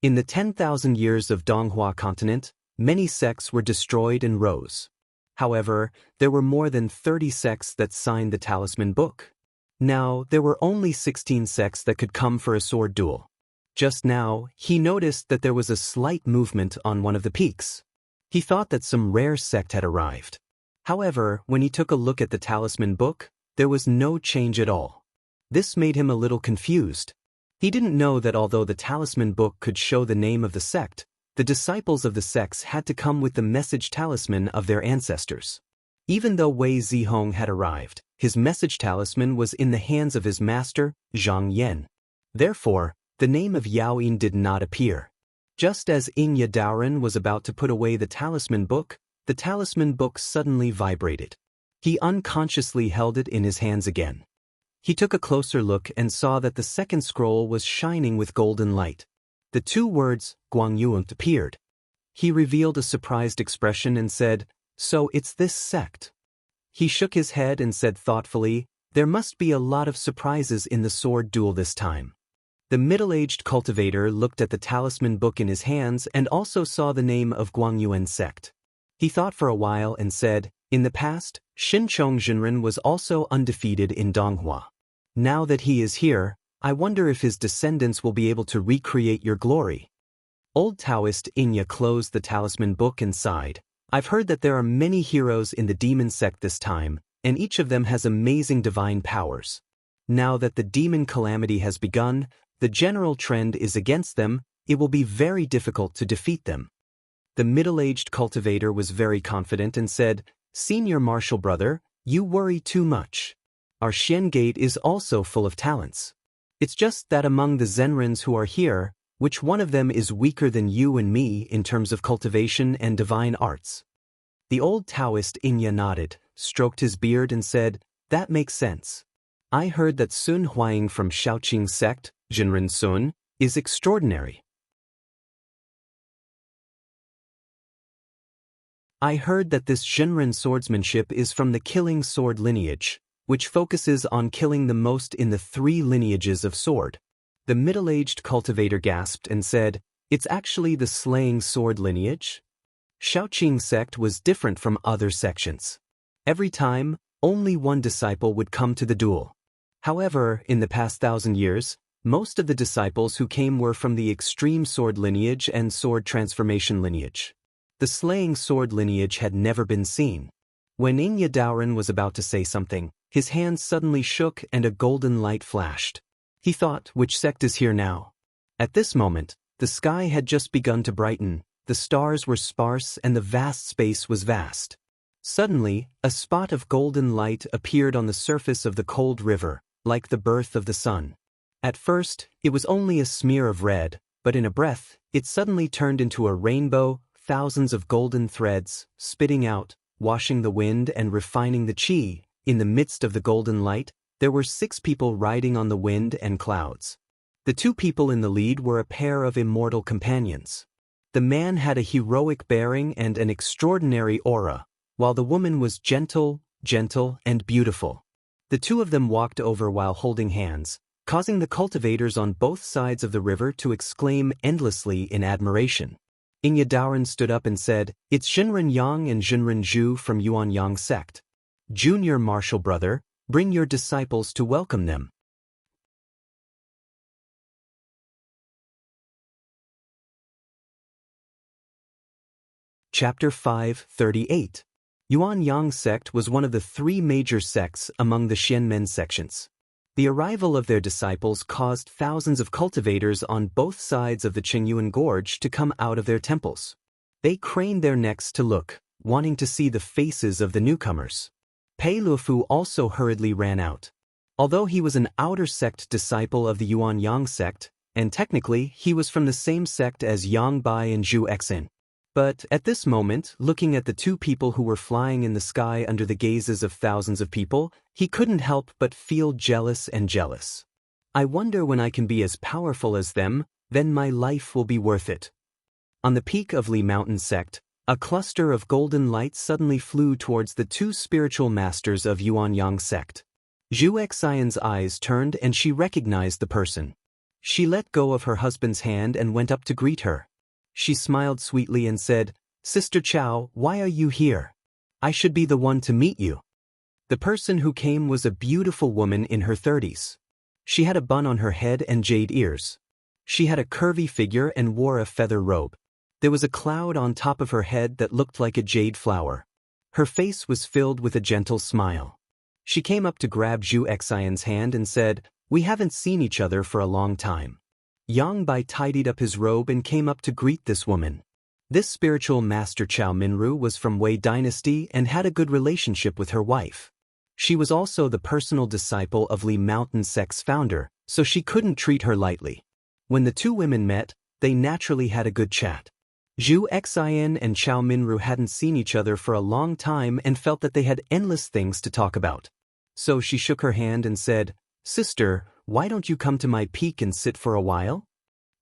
In the 10,000 years of Donghua continent, many sects were destroyed and rose. However, there were more than 30 sects that signed the talisman book. Now, there were only 16 sects that could come for a sword duel. Just now, he noticed that there was a slight movement on one of the peaks. He thought that some rare sect had arrived. However, when he took a look at the talisman book, there was no change at all. This made him a little confused. He didn't know that although the talisman book could show the name of the sect, the disciples of the sects had to come with the message talisman of their ancestors. Even though Wei Zihong had arrived, his message talisman was in the hands of his master, Zhang Yan. Therefore, the name of Yao Yin did not appear. Just as Inyadaran was about to put away the talisman book suddenly vibrated. He unconsciously held it in his hands again. He took a closer look and saw that the second scroll was shining with golden light. The 2 words, Guangyuan, appeared. He revealed a surprised expression and said, "So it's this sect." He shook his head and said thoughtfully, "There must be a lot of surprises in the sword duel this time." The middle-aged cultivator looked at the talisman book in his hands and also saw the name of Guangyuan sect. He thought for a while and said, "In the past, Shinchong Jinren was also undefeated in Donghua. Now that he is here, I wonder if his descendants will be able to recreate your glory." Old Taoist Inya closed the talisman book and sighed. "I've heard that there are many heroes in the demon sect this time, and each of them has amazing divine powers. Now that the demon calamity has begun, the general trend is against them. It will be very difficult to defeat them." The middle-aged cultivator was very confident and said, "Senior martial brother, you worry too much. Our Xian Gate is also full of talents. It's just that among the Zenrins who are here, which one of them is weaker than you and me in terms of cultivation and divine arts?" The old Taoist Inya nodded, stroked his beard and said, "That makes sense. I heard that Sun Huaying from Shaoqing sect, Jinren Sun, is extraordinary. I heard that this Jinren swordsmanship is from the killing sword lineage, which focuses on killing the most in the 3 lineages of sword." The middle-aged cultivator gasped and said, "It's actually the slaying sword lineage?" Shaoqing sect was different from other sections. Every time, only one disciple would come to the duel. However, in the past 1,000 years, most of the disciples who came were from the extreme sword lineage and sword transformation lineage. The slaying sword lineage had never been seen. When Inyadaran was about to say something, his hand suddenly shook and a golden light flashed. He thought, which sect is here now? At this moment, the sky had just begun to brighten, the stars were sparse and the vast space was vast. Suddenly, a spot of golden light appeared on the surface of the cold river, like the birth of the sun. At first, it was only a smear of red, but in a breath, it suddenly turned into a rainbow, thousands of golden threads, spitting out, washing the wind and refining the qi. In the midst of the golden light, there were 6 people riding on the wind and clouds. The two people in the lead were a pair of immortal companions. The man had a heroic bearing and an extraordinary aura, while the woman was gentle, and beautiful. The two of them walked over while holding hands, causing the cultivators on both sides of the river to exclaim endlessly in admiration. Ing Yadaoren stood up and said, "It's Xinren Yang and Xinren Zhu from Yuan Yang sect. Junior Martial Brother, bring your disciples to welcome them." Chapter 538. Yuan Yang sect was one of the three major sects among the Xianmen sections. The arrival of their disciples caused thousands of cultivators on both sides of the Qingyuan Gorge to come out of their temples. They craned their necks to look, wanting to see the faces of the newcomers. Pei Luofu also hurriedly ran out. Although he was an outer sect disciple of the Yuan Yang sect, and technically he was from the same sect as Yang Bai and Zhu Exin. But at this moment, looking at the two people who were flying in the sky under the gazes of thousands of people, he couldn't help but feel jealous. "I wonder when I can be as powerful as them, then my life will be worth it." On the peak of Li Mountain sect, a cluster of golden light suddenly flew towards the two spiritual masters of Yuan Yang sect. Zhu Xian's eyes turned and she recognized the person. She let go of her husband's hand and went up to greet her. She smiled sweetly and said, "Sister Chao, why are you here? I should be the one to meet you." The person who came was a beautiful woman in her 30s. She had a bun on her head and jade ears. She had a curvy figure and wore a feather robe. There was a cloud on top of her head that looked like a jade flower. Her face was filled with a gentle smile. She came up to grab Zhu Xian's hand and said, "We haven't seen each other for a long time." Yang Bai tidied up his robe and came up to greet this woman. This spiritual master Chao Minru was from Wei dynasty and had a good relationship with her wife. She was also the personal disciple of Li Mountain sect's founder, so she couldn't treat her lightly. When the two women met, they naturally had a good chat. Zhu Xian and Chao Minru hadn't seen each other for a long time and felt that they had endless things to talk about. So she shook her hand and said, "Sister, why don't you come to my peak and sit for a while?"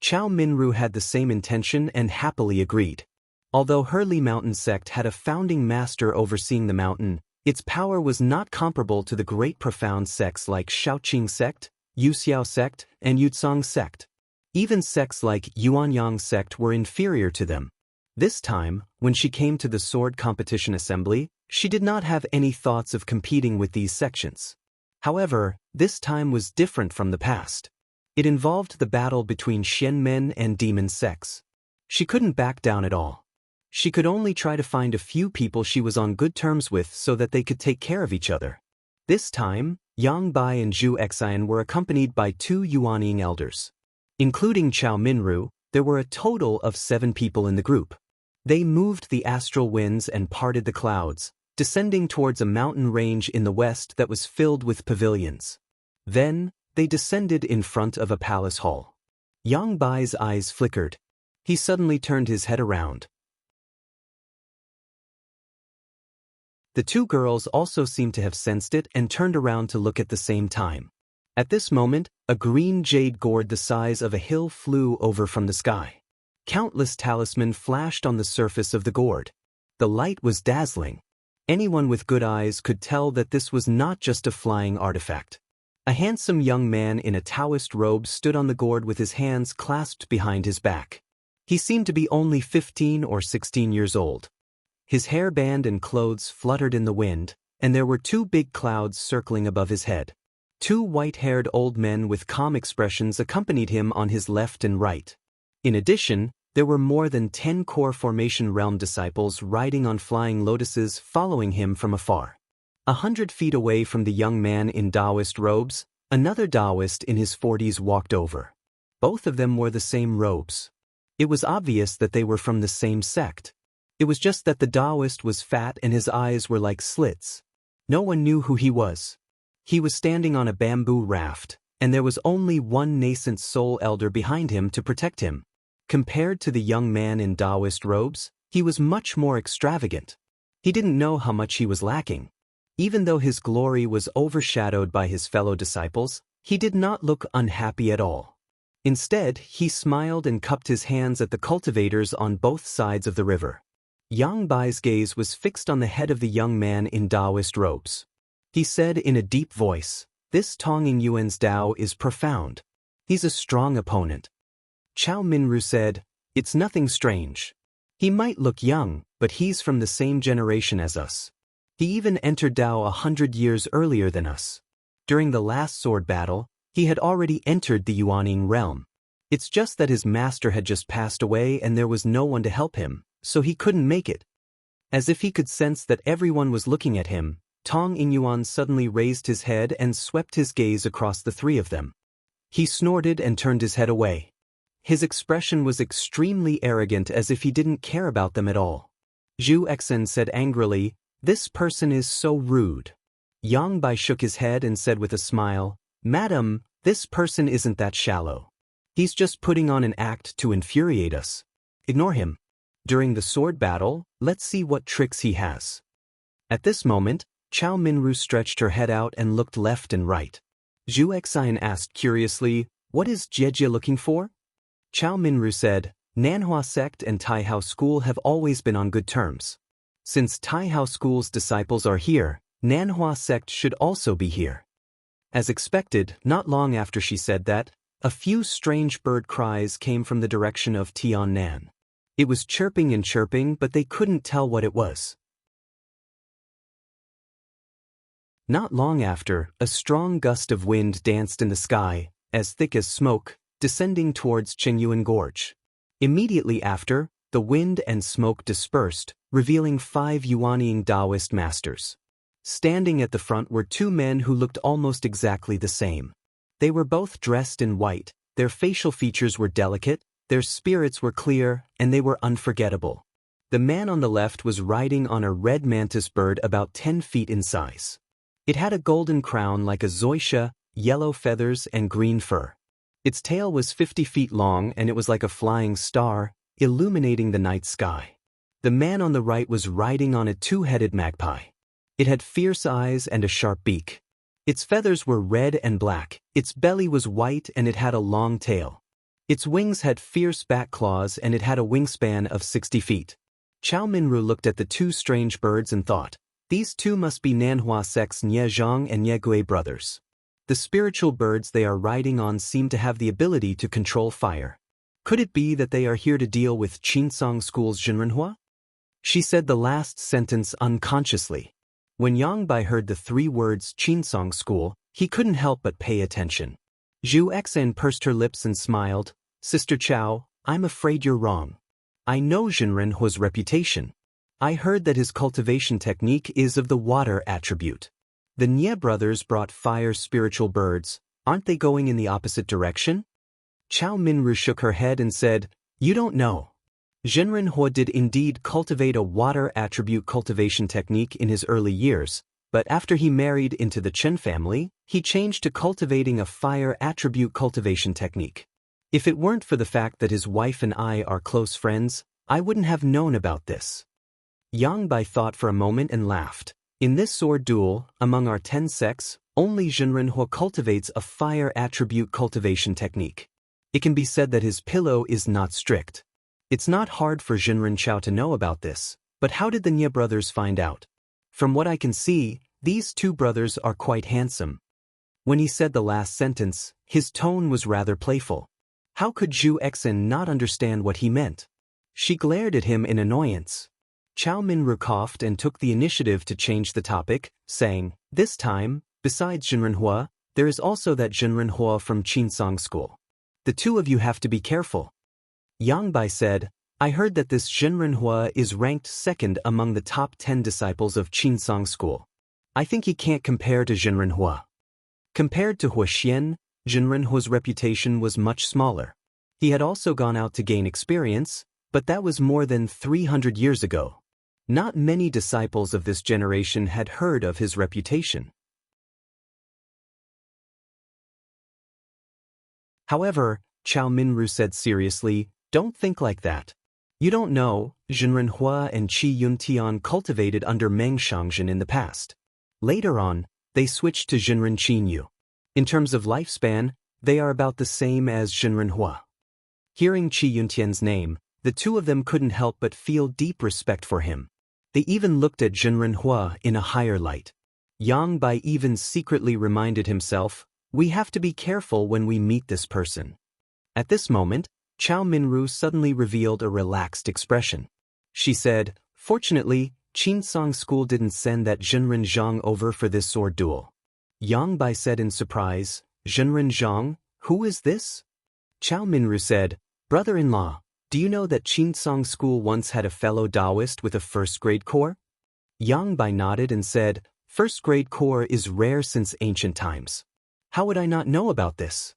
Chao Minru had the same intention and happily agreed. Although her Li Mountain sect had a founding master overseeing the mountain, its power was not comparable to the great profound sects like Shaoqing sect, Yuxiao sect, and Yucang sect. Even sects like Yuan Yang sect were inferior to them. This time, when she came to the sword competition assembly, she did not have any thoughts of competing with these sections. However, this time was different from the past. It involved the battle between Xianmen and demon sects. She couldn't back down at all. She could only try to find a few people she was on good terms with so that they could take care of each other. This time, Yang Bai and Zhu Xian were accompanied by two Yuanying elders. Including Chao Minru, there were a total of 7 people in the group. They moved the astral winds and parted the clouds, descending towards a mountain range in the west that was filled with pavilions. Then, they descended in front of a palace hall. Yang Bai's eyes flickered. He suddenly turned his head around. The two girls also seemed to have sensed it and turned around to look at the same time. At this moment, a green jade gourd the size of a hill flew over from the sky. Countless talisman flashed on the surface of the gourd. The light was dazzling. Anyone with good eyes could tell that this was not just a flying artifact. A handsome young man in a Taoist robe stood on the gourd with his hands clasped behind his back. He seemed to be only 15 or 16 years old. His hairband and clothes fluttered in the wind, and there were 2 big clouds circling above his head. 2 white-haired old men with calm expressions accompanied him on his left and right. In addition, there were more than 10 core formation realm disciples riding on flying lotuses following him from afar. 100 feet away from the young man in Taoist robes, another Taoist in his 40s walked over. Both of them wore the same robes. It was obvious that they were from the same sect. It was just that the Taoist was fat and his eyes were like slits. No one knew who he was. He was standing on a bamboo raft, and there was only one nascent soul elder behind him to protect him. Compared to the young man in Taoist robes, he was much more extravagant. He didn't know how much he was lacking. Even though his glory was overshadowed by his fellow disciples, he did not look unhappy at all. Instead, he smiled and cupped his hands at the cultivators on both sides of the river. Yang Bai's gaze was fixed on the head of the young man in Taoist robes. He said in a deep voice, "This Tong Yuan's Tao is profound. He's a strong opponent." Chao Minru said, "It's nothing strange. He might look young, but he's from the same generation as us. He even entered Tao 100 years earlier than us. During the last sword battle, he had already entered the Yuaning realm. It's just that his master had just passed away and there was no one to help him, so he couldn't make it." As if he could sense that everyone was looking at him, Tong Inyuan suddenly raised his head and swept his gaze across the three of them. He snorted and turned his head away. His expression was extremely arrogant, as if he didn't care about them at all. Zhu Exen said angrily, "This person is so rude." Yang Bai shook his head and said with a smile, "Madam, this person isn't that shallow. He's just putting on an act to infuriate us. Ignore him. During the sword battle, let's see what tricks he has." At this moment, Chao Minru stretched her head out and looked left and right. Zhu Exen asked curiously, "What is Jie looking for?" Chao Minru said, "Nanhua sect and Taihao school have always been on good terms. Since Taihao school's disciples are here, Nanhua sect should also be here." As expected, not long after she said that, a few strange bird cries came from the direction of Tiannan. It was chirping and chirping, but they couldn't tell what it was. Not long after, a strong gust of wind danced in the sky, as thick as smoke, descending towards Qingyuan Gorge. Immediately after, the wind and smoke dispersed, revealing 5 Yuanying Taoist masters. Standing at the front were 2 men who looked almost exactly the same. They were both dressed in white, their facial features were delicate, their spirits were clear, and they were unforgettable. The man on the left was riding on a red mantis bird about 10 feet in size. It had a golden crown like a zoysia, yellow feathers, and green fur. Its tail was 50 feet long and it was like a flying star, illuminating the night sky. The man on the right was riding on a 2-headed magpie. It had fierce eyes and a sharp beak. Its feathers were red and black, its belly was white and it had a long tail. Its wings had fierce back claws and it had a wingspan of 60 feet. Chao Minru looked at the 2 strange birds and thought, "These 2 must be Nanhua sect's Nye Zhang and Nye Gui brothers. The spiritual birds they are riding on seem to have the ability to control fire. Could it be that they are here to deal with Qinsong School's Jinrenhua?" She said the last sentence unconsciously. When Yang Bai heard the 3 words Qinsong School, he couldn't help but pay attention. Zhu Exen pursed her lips and smiled, "Sister Chao, I'm afraid you're wrong. I know Jinrenhua's reputation. I heard that his cultivation technique is of the water attribute. The Nye brothers brought fire spiritual birds. Aren't they going in the opposite direction?" Chao Minru shook her head and said, "You don't know. Jinrenhua did indeed cultivate a water attribute cultivation technique in his early years, but after he married into the Chen family, he changed to cultivating a fire attribute cultivation technique. If it weren't for the fact that his wife and I are close friends, I wouldn't have known about this." Yang Bai thought for a moment and laughed. "In this sword duel, among our 10 sects, only Jinrenhua cultivates a fire attribute cultivation technique. It can be said that his pillow is not strict. It's not hard for Jinren Chao to know about this, but how did the Nye brothers find out? From what I can see, these 2 brothers are quite handsome." When he said the last sentence, his tone was rather playful. How could Zhu Exen not understand what he meant? She glared at him in annoyance. Chao Minru coughed and took the initiative to change the topic, saying, "This time, besides Jinrenhua, there is also that Jinrenhua from Qinsong School. The 2 of you have to be careful." Yang Bai said, "I heard that this Jinrenhua is ranked 2nd among the top 10 disciples of Qinsong School. I think he can't compare to Jinrenhua." Compared to Huaxian, Jinrenhua's reputation was much smaller. He had also gone out to gain experience, but that was more than 300 years ago. Not many disciples of this generation had heard of his reputation. However, Chao Minru said seriously, "Don't think like that. You don't know, Jinrenhua and Qi Yuntian cultivated under Meng Shangzhen in the past. Later on, they switched to Jinren Qinyu. In terms of lifespan, They are about the same as Zhenrenhua. Hearing Qi Yuntian's name, the two of them couldn't help but feel deep respect for him. They even looked at Zhenrenhua in a higher light. Yang Bai even secretly reminded himself, we have to be careful when we meet this person. At this moment, Chao Minru suddenly revealed a relaxed expression. She said, fortunately, Qinsong School didn't send that Zhenren Zhang over for this sword duel. Yang Bai said in surprise, Zhenren Zhang, who is this? Chao Minru said, brother-in-law, do you know that Qinsong School once had a fellow Taoist with a first-grade core? Yang Bai nodded and said, first-grade core is rare since ancient times. How would I not know about this?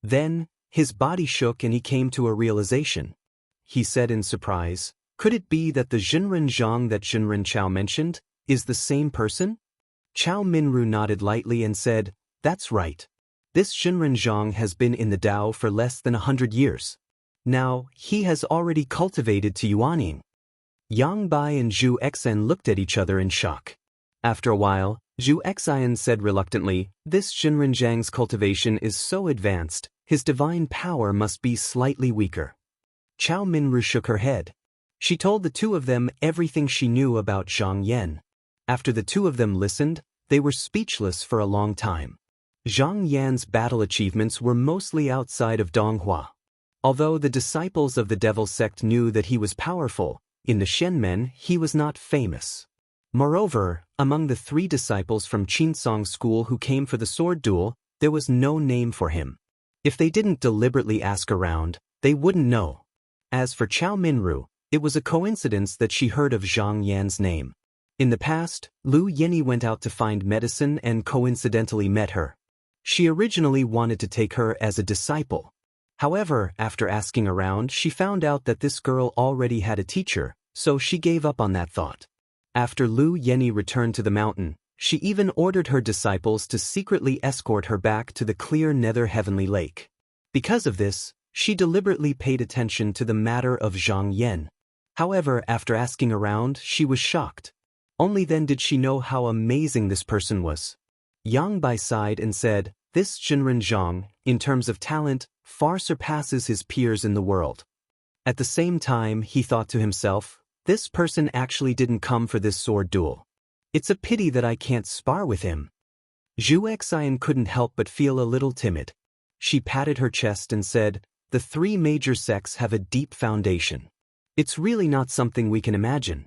Then, his body shook and he came to a realization. He said in surprise, could it be that the Zhenren Zhang that Zhenren Chao mentioned is the same person? Chao Minru nodded lightly and said, that's right. This Zhenren Zhang has been in the Tao for less than 100 years. Now, he has already cultivated to Yuaning. Yang Bai and Zhu Exan looked at each other in shock. After a while, Zhu Exan said reluctantly, this Zhenren Zhang's cultivation is so advanced, his divine power must be slightly weaker. Chao Minru shook her head. She told the two of them everything she knew about Zhang Yan. After the two of them listened, they were speechless for a long time. Zhang Yan's battle achievements were mostly outside of Donghua. Although the disciples of the Devil sect knew that he was powerful, in the Shenmen he was not famous. Moreover, among the 3 disciples from Qinsong School who came for the sword duel, there was no name for him. If they didn't deliberately ask around, they wouldn't know. As for Chao Minru, it was a coincidence that she heard of Zhang Yan's name. In the past, Lu Yeni went out to find medicine and coincidentally met her. She originally wanted to take her as a disciple. However, after asking around, she found out that this girl already had a teacher, so she gave up on that thought. After Lu Yeni returned to the mountain, she even ordered her disciples to secretly escort her back to the clear nether heavenly lake. Because of this, she deliberately paid attention to the matter of Zhang Yan. However, after asking around, she was shocked. Only then did she know how amazing this person was. Yang Bai sighed and said, this Zhenren Zhang, in terms of talent, far surpasses his peers in the world. At the same time, he thought to himself, this person actually didn't come for this sword duel. It's a pity that I can't spar with him. Zhu Exan couldn't help but feel a little timid. She patted her chest and said, the 3 major sects have a deep foundation. It's really not something we can imagine.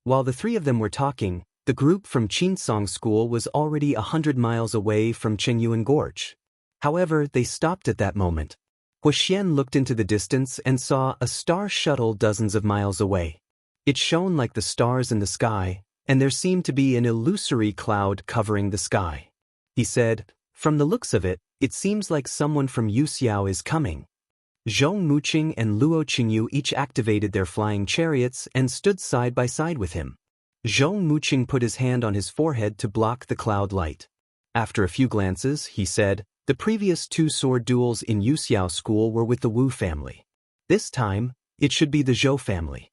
While the 3 of them were talking, the group from Qinsong School was already 100 miles away from Chengyuan Gorge. However, they stopped at that moment. Huoxian looked into the distance and saw a star shuttle dozens of miles away. It shone like the stars in the sky, and there seemed to be an illusory cloud covering the sky. He said, from the looks of it, it seems like someone from Yuxiao is coming. Zhong Muqing and Luo Qingyu each activated their flying chariots and stood side by side with him. Zhong Muqing put his hand on his forehead to block the cloud light. After a few glances, he said, the previous 2 sword duels in Yuxiao School were with the Wu family. This time, it should be the Zhou family.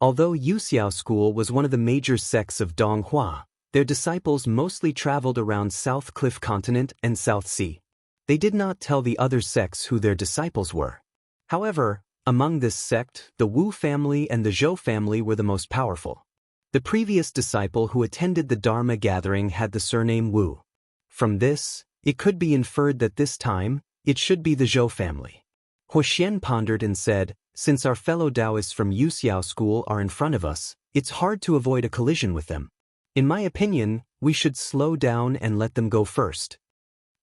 Although Yuxiao School was one of the major sects of Donghua, their disciples mostly traveled around South Cliff Continent and South Sea. They did not tell the other sects who their disciples were. However, among this sect, the Wu family and the Zhou family were the most powerful. The previous disciple who attended the Dharma gathering had the surname Wu. From this, it could be inferred that this time, it should be the Zhou family. Huoxian pondered and said, since our fellow Taoists from Yuxiao School are in front of us, it's hard to avoid a collision with them. In my opinion, we should slow down and let them go first.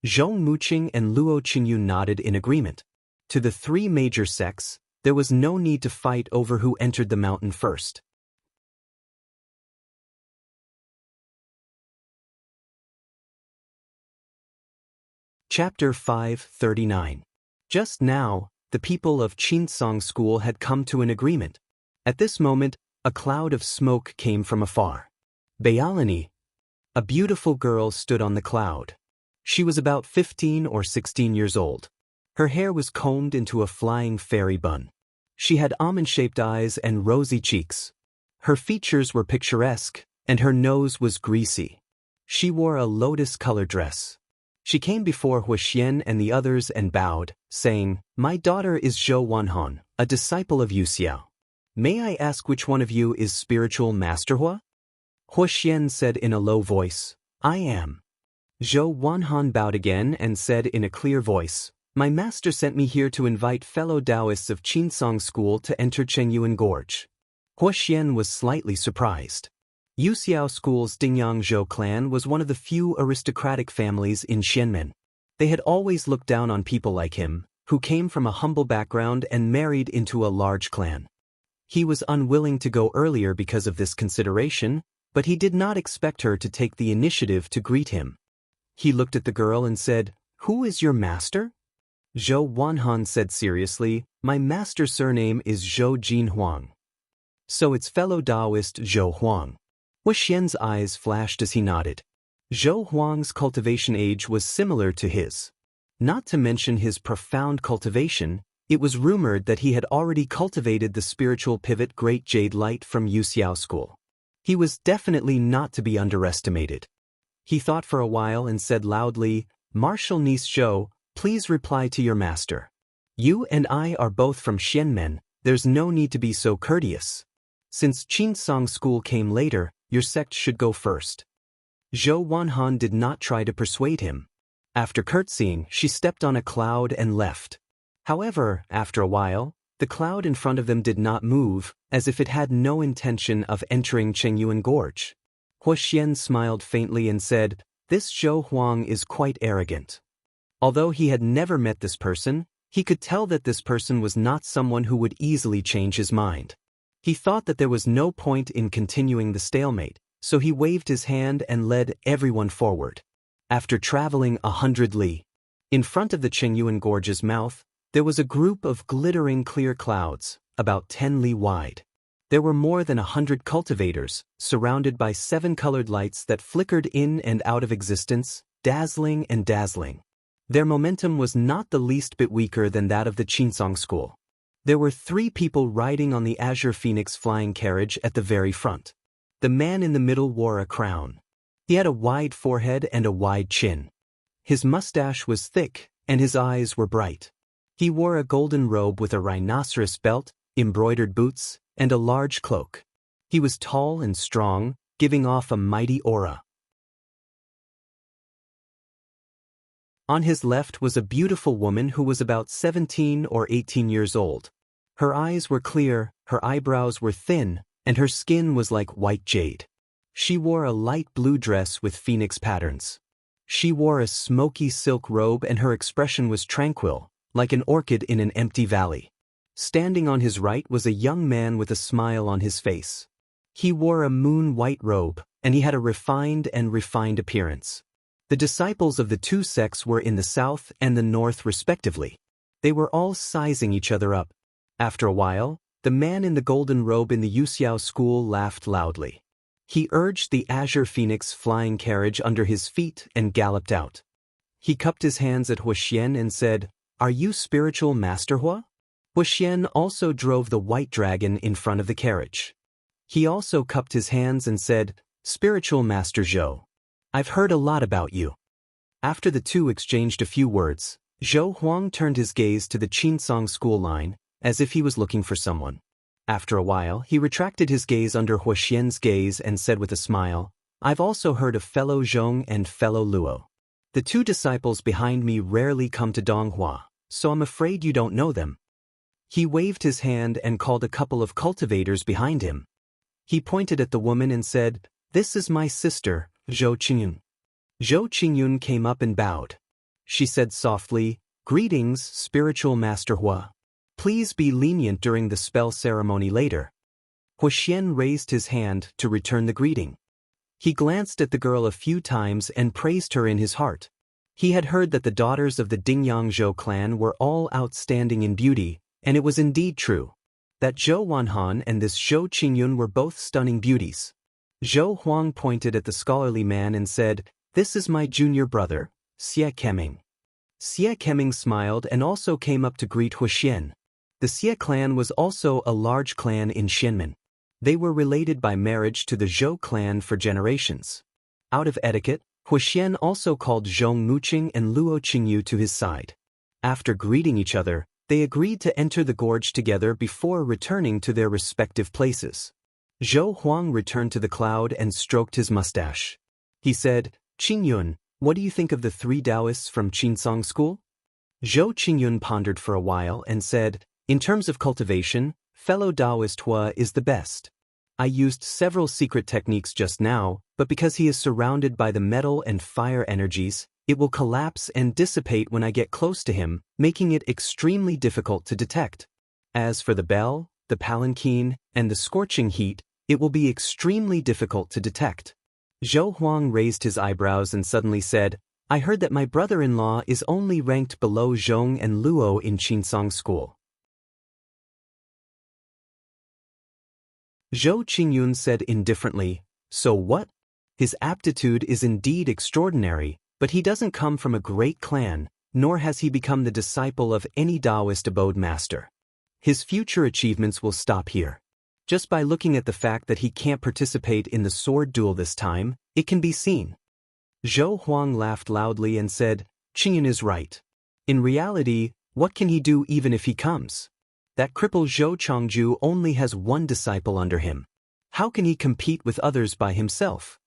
Zhong Muqing and Luo Qingyu nodded in agreement. To the 3 major sects, there was no need to fight over who entered the mountain first. Chapter 539. Just now, the people of Qinsong School had come to an agreement. At this moment, a cloud of smoke came from afar. Bayalini, a beautiful girl, stood on the cloud. She was about 15 or 16 years old. Her hair was combed into a flying fairy bun. She had almond-shaped eyes and rosy cheeks. Her features were picturesque, and her nose was greasy. She wore a lotus-colored dress. She came before Huoxian and the others and bowed, saying, "My daughter is Zhou Wanhan, a disciple of Yu Xiao. May I ask which one of you is spiritual master Hua?" Huoxian said in a low voice, "I am." Zhou Wanhan bowed again and said in a clear voice, "My master sent me here to invite fellow Taoists of Qinsong School to enter Chengyuan Gorge." Huoxian was slightly surprised. Yu Xiao School's Dingyang Zhou clan was one of the few aristocratic families in Xianmen. They had always looked down on people like him, who came from a humble background and married into a large clan. He was unwilling to go earlier because of this consideration, but he did not expect her to take the initiative to greet him. He looked at the girl and said, "Who is your master?" Zhou Wanhan said seriously, "My master's surname is Zhou Jin Huang." "So it's fellow Taoist Zhou Huang." Huoxian's eyes flashed as he nodded. Zhou Huang's cultivation age was similar to his. Not to mention his profound cultivation, it was rumored that he had already cultivated the spiritual pivot Great Jade Light from Yu Xiao School. He was definitely not to be underestimated. He thought for a while and said loudly, "Martial niece Zhou, please reply to your master. You and I are both from Xianmen, there's no need to be so courteous. Since Qinsong School came later, your sect should go first." Zhou Wanhan did not try to persuade him. After curtsying, she stepped on a cloud and left. However, after a while, the cloud in front of them did not move, as if it had no intention of entering Chengyuan Gorge. Huoxian smiled faintly and said, "This Zhou Huang is quite arrogant." Although he had never met this person, he could tell that this person was not someone who would easily change his mind. He thought that there was no point in continuing the stalemate, so he waved his hand and led everyone forward. After traveling 100 li, in front of the Chengyuan Gorge's mouth, there was a group of glittering clear clouds, about 10 li wide. There were more than 100 cultivators, surrounded by 7 colored lights that flickered in and out of existence, dazzling and dazzling. Their momentum was not the least bit weaker than that of the Qinsong School. There were 3 people riding on the Azure Phoenix flying carriage at the very front. The man in the middle wore a crown. He had a wide forehead and a wide chin. His mustache was thick, and his eyes were bright. He wore a golden robe with a rhinoceros belt, embroidered boots, and a large cloak. He was tall and strong, giving off a mighty aura. On his left was a beautiful woman who was about 17 or 18 years old. Her eyes were clear, her eyebrows were thin, and her skin was like white jade. She wore a light blue dress with phoenix patterns. She wore a smoky silk robe and her expression was tranquil, like an orchid in an empty valley. Standing on his right was a young man with a smile on his face. He wore a moon-white robe, and he had a refined appearance. The disciples of the 2 sects were in the south and the north respectively. They were all sizing each other up. After a while, the man in the golden robe in the Yu Xiao School laughed loudly. He urged the Azure Phoenix flying carriage under his feet and galloped out. He cupped his hands at Huoxian and said, "Are you spiritual master Hua?" Huoxian also drove the white dragon in front of the carriage. He also cupped his hands and said, "Spiritual master Zhou, I've heard a lot about you." After the two exchanged a few words, Zhou Huang turned his gaze to the Qinsong School line, as if he was looking for someone. After a while, he retracted his gaze under Huoxian's gaze and said with a smile, "I've also heard of fellow Zhong and fellow Luo. The 2 disciples behind me rarely come to Donghua, so I'm afraid you don't know them." He waved his hand and called a couple of cultivators behind him. He pointed at the woman and said, "This is my sister, Zhou Qingyun." Zhou Qingyun came up and bowed. She said softly, "Greetings, spiritual master Hua. Please be lenient during the spell ceremony later." Huoxian raised his hand to return the greeting. He glanced at the girl a few times and praised her in his heart. He had heard that the daughters of the Dingyang Zhou clan were all outstanding in beauty, and it was indeed true. That Zhou Wanhan and this Zhou Qingyun were both stunning beauties. Zhou Huang pointed at the scholarly man and said, "This is my junior brother, Xie Keming." Xie Keming smiled and also came up to greet Huoxian. The Xie clan was also a large clan in Xianmen. They were related by marriage to the Zhou clan for generations. Out of etiquette, Huoxian also called Zhong Muqing and Luo Qingyu to his side. After greeting each other, they agreed to enter the gorge together before returning to their respective places. Zhou Huang returned to the cloud and stroked his mustache. He said, "Qingyun, what do you think of the three Taoists from Qinsong School?" Zhou Qingyun pondered for a while and said, "In terms of cultivation, fellow Taoist Hua is the best. I used several secret techniques just now, but because he is surrounded by the metal and fire energies, it will collapse and dissipate when I get close to him, making it extremely difficult to detect. As for the bell, the palanquin, and the scorching heat, it will be extremely difficult to detect." Zhou Huang raised his eyebrows and suddenly said, "I heard that my brother-in-law is only ranked below Zhong and Luo in Qinsong School." Zhou Qingyun said indifferently, "So what? His aptitude is indeed extraordinary, but he doesn't come from a great clan, nor has he become the disciple of any Taoist abode master. His future achievements will stop here. Just by looking at the fact that he can't participate in the sword duel this time, it can be seen." Zhou Huang laughed loudly and said, "Qingyun is right. In reality, what can he do even if he comes? That cripple Zhou Chongju only has one disciple under him. How can he compete with others by himself?"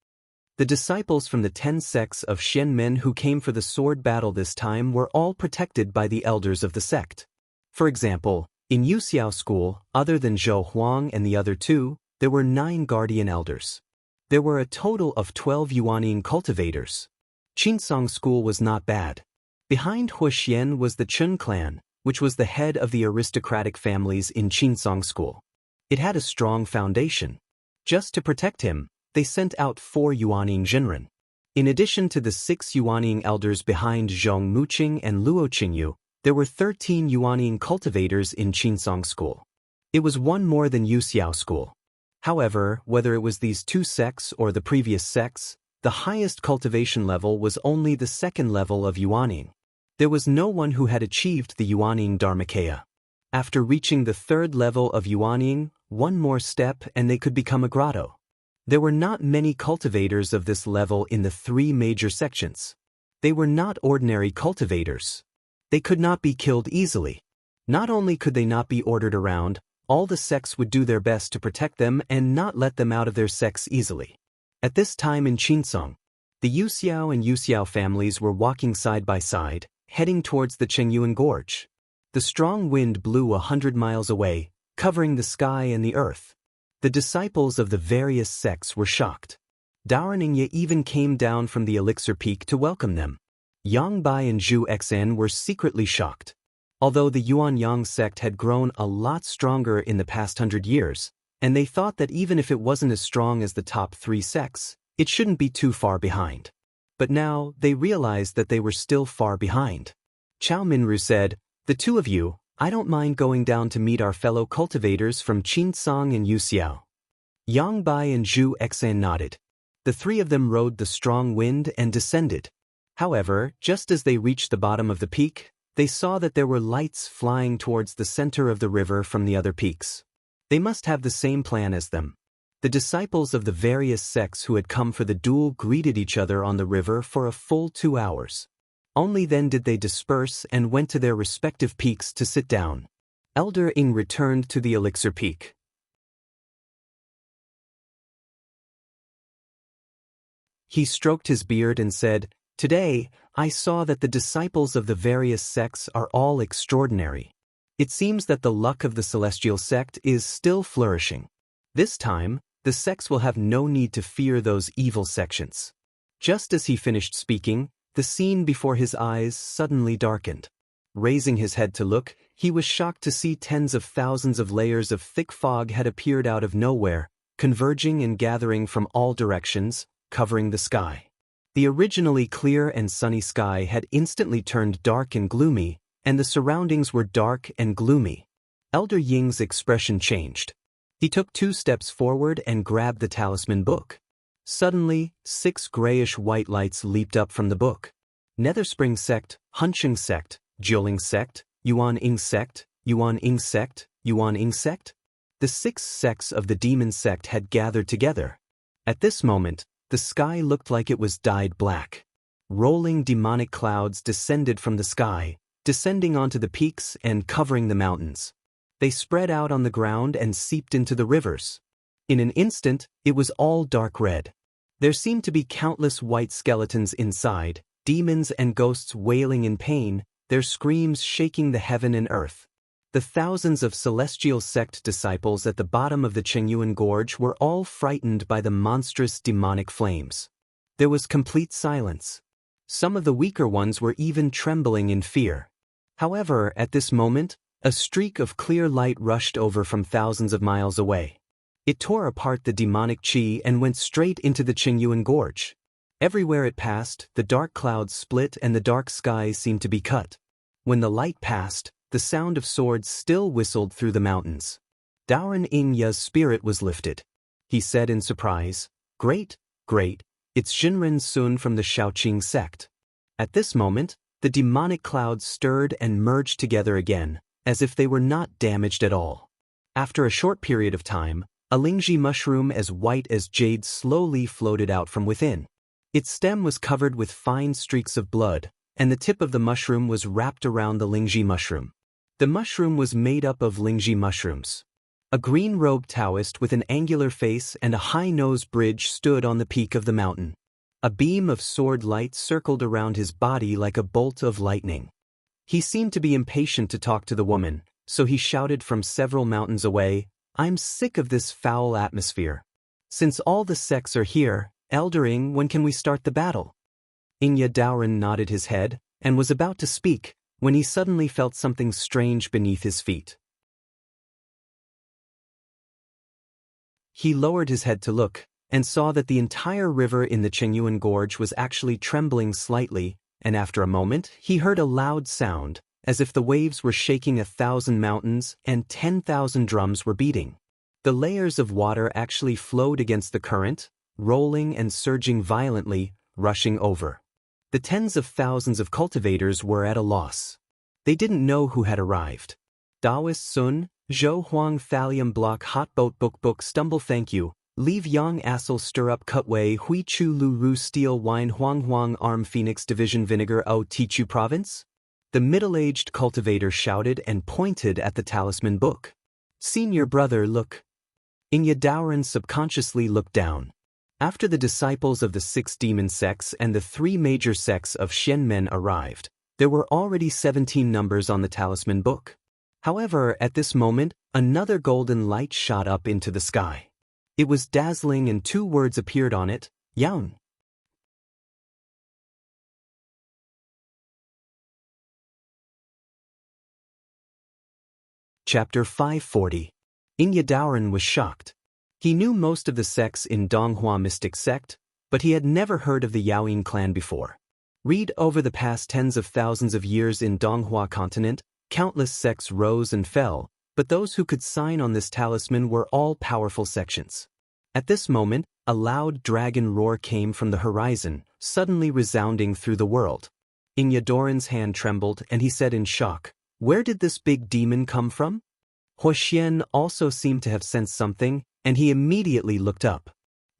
The disciples from the 10 sects of Xianmen who came for the sword battle this time were all protected by the elders of the sect. For example, in Yuxiao School, other than Zhou Huang and the other two, there were 9 guardian elders. There were a total of 12 Yuanning cultivators. Qinsong School was not bad. Behind Huoxian was the Chun clan, which was the head of the aristocratic families in Qinsong School. It had a strong foundation. Just to protect him, they sent out 4 Yuanning Jinren. In addition to the 6 Yuanning elders behind Zhong Muqing and Luo Qingyu, there were 13 Yuanning cultivators in Qinsong School. It was one more than Yuxiao School. However, whether it was these 2 sects or the previous sects, the highest cultivation level was only the 2nd level of Yuanning. There was no one who had achieved the Yuanning Dharmakaya. After reaching the 3rd level of Yuanning, one more step and they could become a grotto. There were not many cultivators of this level in the 3 major sections. They were not ordinary cultivators. They could not be killed easily. Not only could they not be ordered around, all the sects would do their best to protect them and not let them out of their sects easily. At this time in Qinsong, the Yuxiao and Yuxiao families were walking side by side, heading towards the Chengyuan Gorge. The strong wind blew 100 miles away, covering the sky and the earth. The disciples of the various sects were shocked. Daoerningye even came down from the Elixir Peak to welcome them. Yang Bai and Zhu Xan were secretly shocked. Although the Yuanyang sect had grown a lot stronger in the past 100 years, and they thought that even if it wasn't as strong as the top 3 sects, it shouldn't be too far behind. But now, they realized that they were still far behind. Chao Minru said, "The 2 of you, I don't mind going down to meet our fellow cultivators from Qinsong and Yuxiao." Yang Bai and Zhu Xan nodded. The 3 of them rode the strong wind and descended. However, just as they reached the bottom of the peak, they saw that there were lights flying towards the center of the river from the other peaks. They must have the same plan as them. The disciples of the various sects who had come for the duel greeted each other on the river for a full 2 hours. Only then did they disperse and went to their respective peaks to sit down. Elder Ing returned to the Elixir Peak. He stroked his beard and said, "Today, I saw that the disciples of the various sects are all extraordinary. It seems that the luck of the celestial sect is still flourishing. This time, the sects will have no need to fear those evil sections." Just as he finished speaking, the scene before his eyes suddenly darkened. Raising his head to look, he was shocked to see tens of thousands of layers of thick fog had appeared out of nowhere, converging and gathering from all directions, covering the sky. The originally clear and sunny sky had instantly turned dark and gloomy, and the surroundings were dark and gloomy. Elder Ying's expression changed. He took 2 steps forward and grabbed the talisman book. Suddenly, 6 grayish-white lights leaped up from the book. Netherspring Sect, Huncheng Sect, Jiuling Sect, Yuan Ing Sect, Yuan Ing Sect, Yuan Ing Sect. The 6 sects of the demon sect had gathered together. At this moment, the The sky looked like it was dyed black. Rolling demonic clouds descended from the sky, descending onto the peaks and covering the mountains. They spread out on the ground and seeped into the rivers. In an instant, it was all dark red. There seemed to be countless white skeletons inside, demons and ghosts wailing in pain, their screams shaking the heaven and earth. The thousands of celestial sect disciples at the bottom of the Qingyuan Gorge were all frightened by the monstrous demonic flames. There was complete silence. Some of the weaker ones were even trembling in fear. However, at this moment, a streak of clear light rushed over from thousands of miles away. It tore apart the demonic qi and went straight into the Qingyuan Gorge. Everywhere it passed, the dark clouds split and the dark sky seemed to be cut. When the light passed, the sound of swords still whistled through the mountains. Daoran Ingya's spirit was lifted. He said in surprise, "Great, great, it's Jinren Sun from the Shaoqing sect." At this moment, the demonic clouds stirred and merged together again, as if they were not damaged at all. After a short period of time, a lingji mushroom as white as jade slowly floated out from within. Its stem was covered with fine streaks of blood, and the tip of the mushroom was wrapped around the lingji mushroom. The mushroom was made up of lingji mushrooms. A green-robed Taoist with an angular face and a high-nosed bridge stood on the peak of the mountain. A beam of sword light circled around his body like a bolt of lightning. He seemed to be impatient to talk to the woman, so he shouted from several mountains away, "I'm sick of this foul atmosphere. Since all the sects are here, Eldering, when can we start the battle?" Ingya Daoran nodded his head, and was about to speak, when he suddenly felt something strange beneath his feet. He lowered his head to look, and saw that the entire river in the Qingyuan Gorge was actually trembling slightly, and after a moment he heard a loud sound, as if the waves were shaking 1,000 mountains and 10,000 drums were beating. The layers of water actually flowed against the current, rolling and surging violently, rushing over. The tens of thousands of cultivators were at a loss. They didn't know who had arrived. Daoist Sun, Zhou Huang Thallium Block Hot Boat Book Stumble Thank You, Leave Yang Assel Stir Up Cutway Hui Chu Lu Ru Steel Wine Huang Arm Phoenix Division Vinegar O Tichu Province? The middle-aged cultivator shouted and pointed at the talisman book. "Senior brother, look." Ingya Daoran subconsciously looked down. After the disciples of the 6 demon sects and the 3 major sects of Xianmen arrived, there were already 17 numbers on the talisman book. However, at this moment, another golden light shot up into the sky. It was dazzling and 2 words appeared on it, Yaun. Chapter 540. Ingya Daoran was shocked. He knew most of the sects in Donghua Mystic Sect, but he had never heard of the Yaoyin clan before. Read over the past tens of thousands of years in Donghua continent, countless sects rose and fell, but those who could sign on this talisman were all powerful sections. At this moment, a loud dragon roar came from the horizon, suddenly resounding through the world. Ingya Daoran's hand trembled and he said in shock, "Where did this big demon come from?" Huoxian also seemed to have sensed something, and he immediately looked up.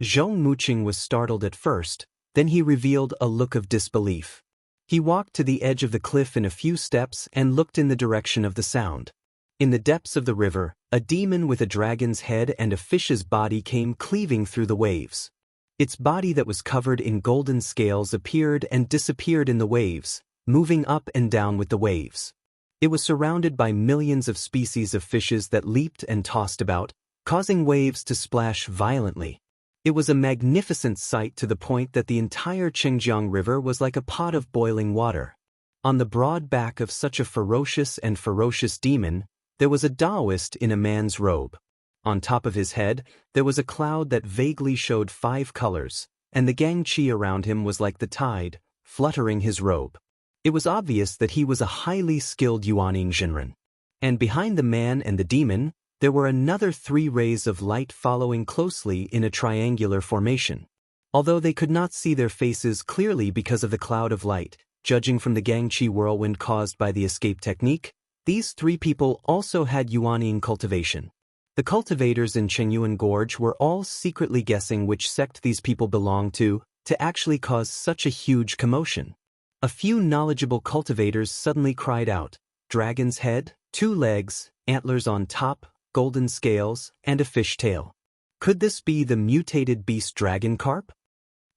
Zhong Muqing was startled at first, then he revealed a look of disbelief. He walked to the edge of the cliff in a few steps and looked in the direction of the sound. In the depths of the river, a demon with a dragon's head and a fish's body came cleaving through the waves. Its body that was covered in golden scales appeared and disappeared in the waves, moving up and down with the waves. It was surrounded by millions of species of fishes that leaped and tossed about, causing waves to splash violently. It was a magnificent sight to the point that the entire Qingjiang River was like a pot of boiling water. On the broad back of such a ferocious demon, there was a Taoist in a man's robe. On top of his head, there was a cloud that vaguely showed 5 colors, and the Gangqi around him was like the tide, fluttering his robe. It was obvious that he was a highly skilled Yuaning Jinren. And behind the man and the demon, there were another 3 rays of light following closely in a triangular formation. Although they could not see their faces clearly because of the cloud of light, judging from the Gangqi whirlwind caused by the escape technique, these 3 people also had Yuaning cultivation. The cultivators in Chengyuan Gorge were all secretly guessing which sect these people belonged to actually cause such a huge commotion. A few knowledgeable cultivators suddenly cried out, "Dragon's head, 2 legs, antlers on top, golden scales, and a fish tail. Could this be the mutated beast dragon carp?"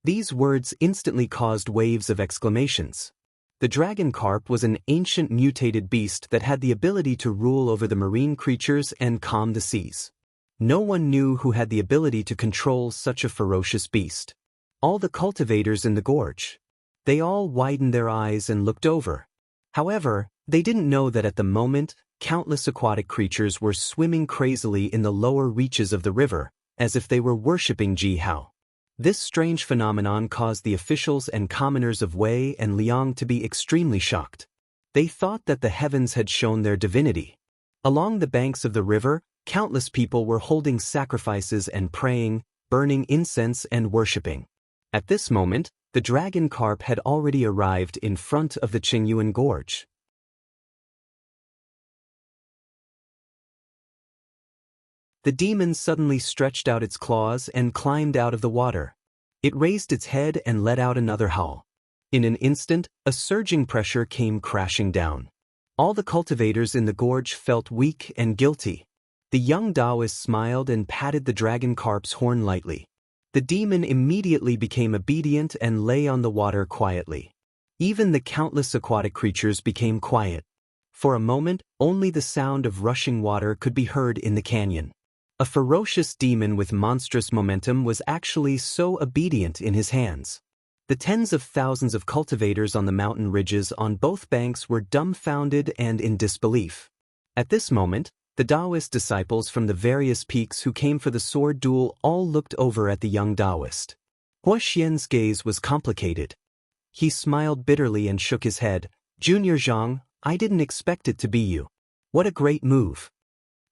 These words instantly caused waves of exclamations. The dragon carp was an ancient mutated beast that had the ability to rule over the marine creatures and calm the seas. No one knew who had the ability to control such a ferocious beast. All the cultivators in the gorge. They all widened their eyes and looked over. However, they didn't know that at the moment, countless aquatic creatures were swimming crazily in the lower reaches of the river, as if they were worshipping Ji Hao. This strange phenomenon caused the officials and commoners of Wei and Liang to be extremely shocked. They thought that the heavens had shown their divinity. Along the banks of the river, countless people were holding sacrifices and praying, burning incense and worshipping. At this moment, the dragon carp had already arrived in front of the Qingyuan Gorge. The demon suddenly stretched out its claws and climbed out of the water. It raised its head and let out another howl. In an instant, a surging pressure came crashing down. All the cultivators in the gorge felt weak and guilty. The young Taoist smiled and patted the dragon carp's horn lightly. The demon immediately became obedient and lay on the water quietly. Even the countless aquatic creatures became quiet. For a moment, only the sound of rushing water could be heard in the canyon. A ferocious demon with monstrous momentum was actually so obedient in his hands. The tens of thousands of cultivators on the mountain ridges on both banks were dumbfounded and in disbelief. At this moment, the Taoist disciples from the various peaks who came for the sword duel all looked over at the young Taoist. Hua Xian's gaze was complicated. He smiled bitterly and shook his head. "Junior Zhang, I didn't expect it to be you. What a great move."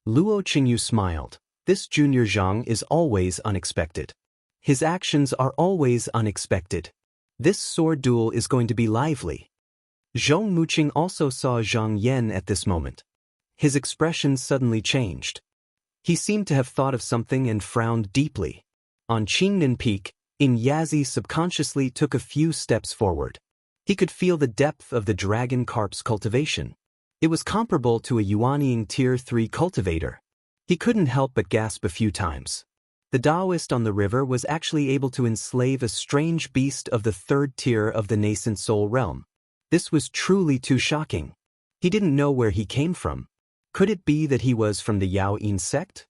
Luo Qingyu smiled. This Junior Zhang is always unexpected. His actions are always unexpected. This sword duel is going to be lively. Zhong Muqing also saw Zhang Yan at this moment. His expression suddenly changed. He seemed to have thought of something and frowned deeply. On Qingnan Peak, Yazi subconsciously took a few steps forward. He could feel the depth of the dragon carp's cultivation. It was comparable to a Yuanying Tier 3 cultivator. He couldn't help but gasp a few times. The Taoist on the river was actually able to enslave a strange beast of the 3rd tier of the nascent soul realm. This was truly too shocking. He didn't know where he came from. Could it be that he was from the Yao Yin sect?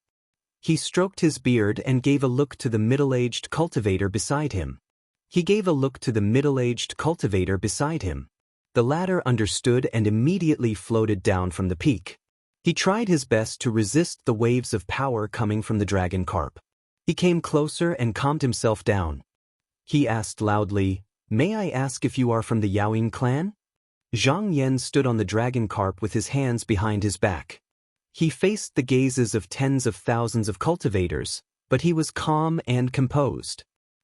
He stroked his beard and gave a look to the middle-aged cultivator beside him. The latter understood and immediately floated down from the peak. He tried his best to resist the waves of power coming from the dragon carp. He came closer and calmed himself down. He asked loudly, "May I ask if you are from the Yaoying clan?" Zhang Yan stood on the dragon carp with his hands behind his back. He faced the gazes of tens of thousands of cultivators, but he was calm and composed.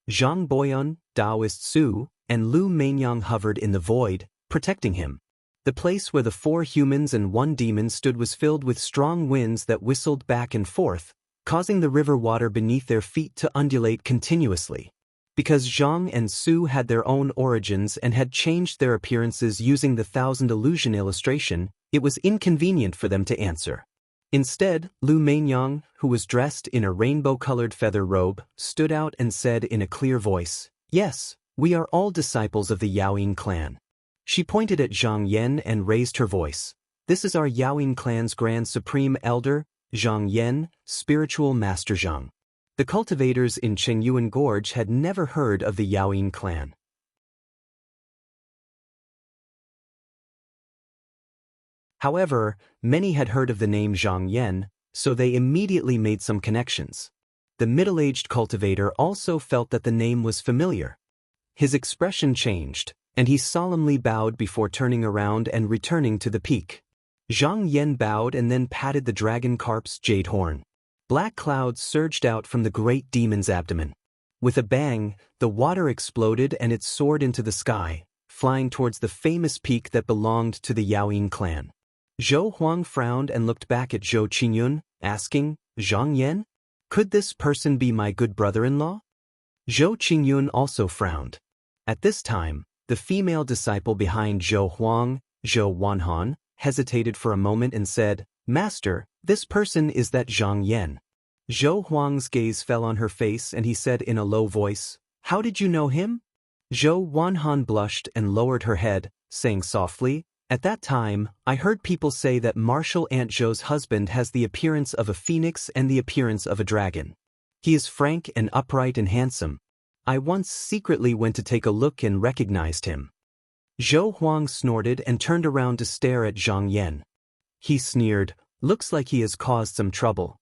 Zhang Boyun, Taoist Su, and Lu Mainyang hovered in the void, protecting him. The place where the 4 humans and 1 demon stood was filled with strong winds that whistled back and forth, causing the river water beneath their feet to undulate continuously. Because Zhang and Su had their own origins and had changed their appearances using the 1000 illusion illustration, it was inconvenient for them to answer. Instead, Lu Mainyang, who was dressed in a rainbow-colored feather robe, stood out and said in a clear voice, "Yes, we are all disciples of the Yaoying clan." She pointed at Zhang Yan and raised her voice. "This is our Yaoying clan's Grand Supreme Elder, Zhang Yan, Spiritual Master Zhang." The cultivators in Chengyuan Gorge had never heard of the Yaoying clan. However, many had heard of the name Zhang Yan, so they immediately made some connections. The middle-aged cultivator also felt that the name was familiar. His expression changed, and he solemnly bowed before turning around and returning to the peak. Zhang Yan bowed and then patted the dragon carp's jade horn. Black clouds surged out from the great demon's abdomen. With a bang, the water exploded and it soared into the sky, flying towards the famous peak that belonged to the Yaoying clan. Zhou Huang frowned and looked back at Zhou Qinyun, asking, Zhang Yan? Could this person be my good brother-in-law? Zhou Qingyun also frowned. At this time, the female disciple behind Zhou Huang, Zhou Wanhan, hesitated for a moment and said, "Master, this person is that Zhang Yan." Zhou Huang's gaze fell on her face and he said in a low voice, "How did you know him?" Zhou Wanhan blushed and lowered her head, saying softly, "At that time, I heard people say that Marshal Aunt Zhou's husband has the appearance of a phoenix and the appearance of a dragon. He is frank and upright and handsome. I once secretly went to take a look and recognized him." Zhou Huang snorted and turned around to stare at Zhang Yan. He sneered, "Looks like he has caused some trouble."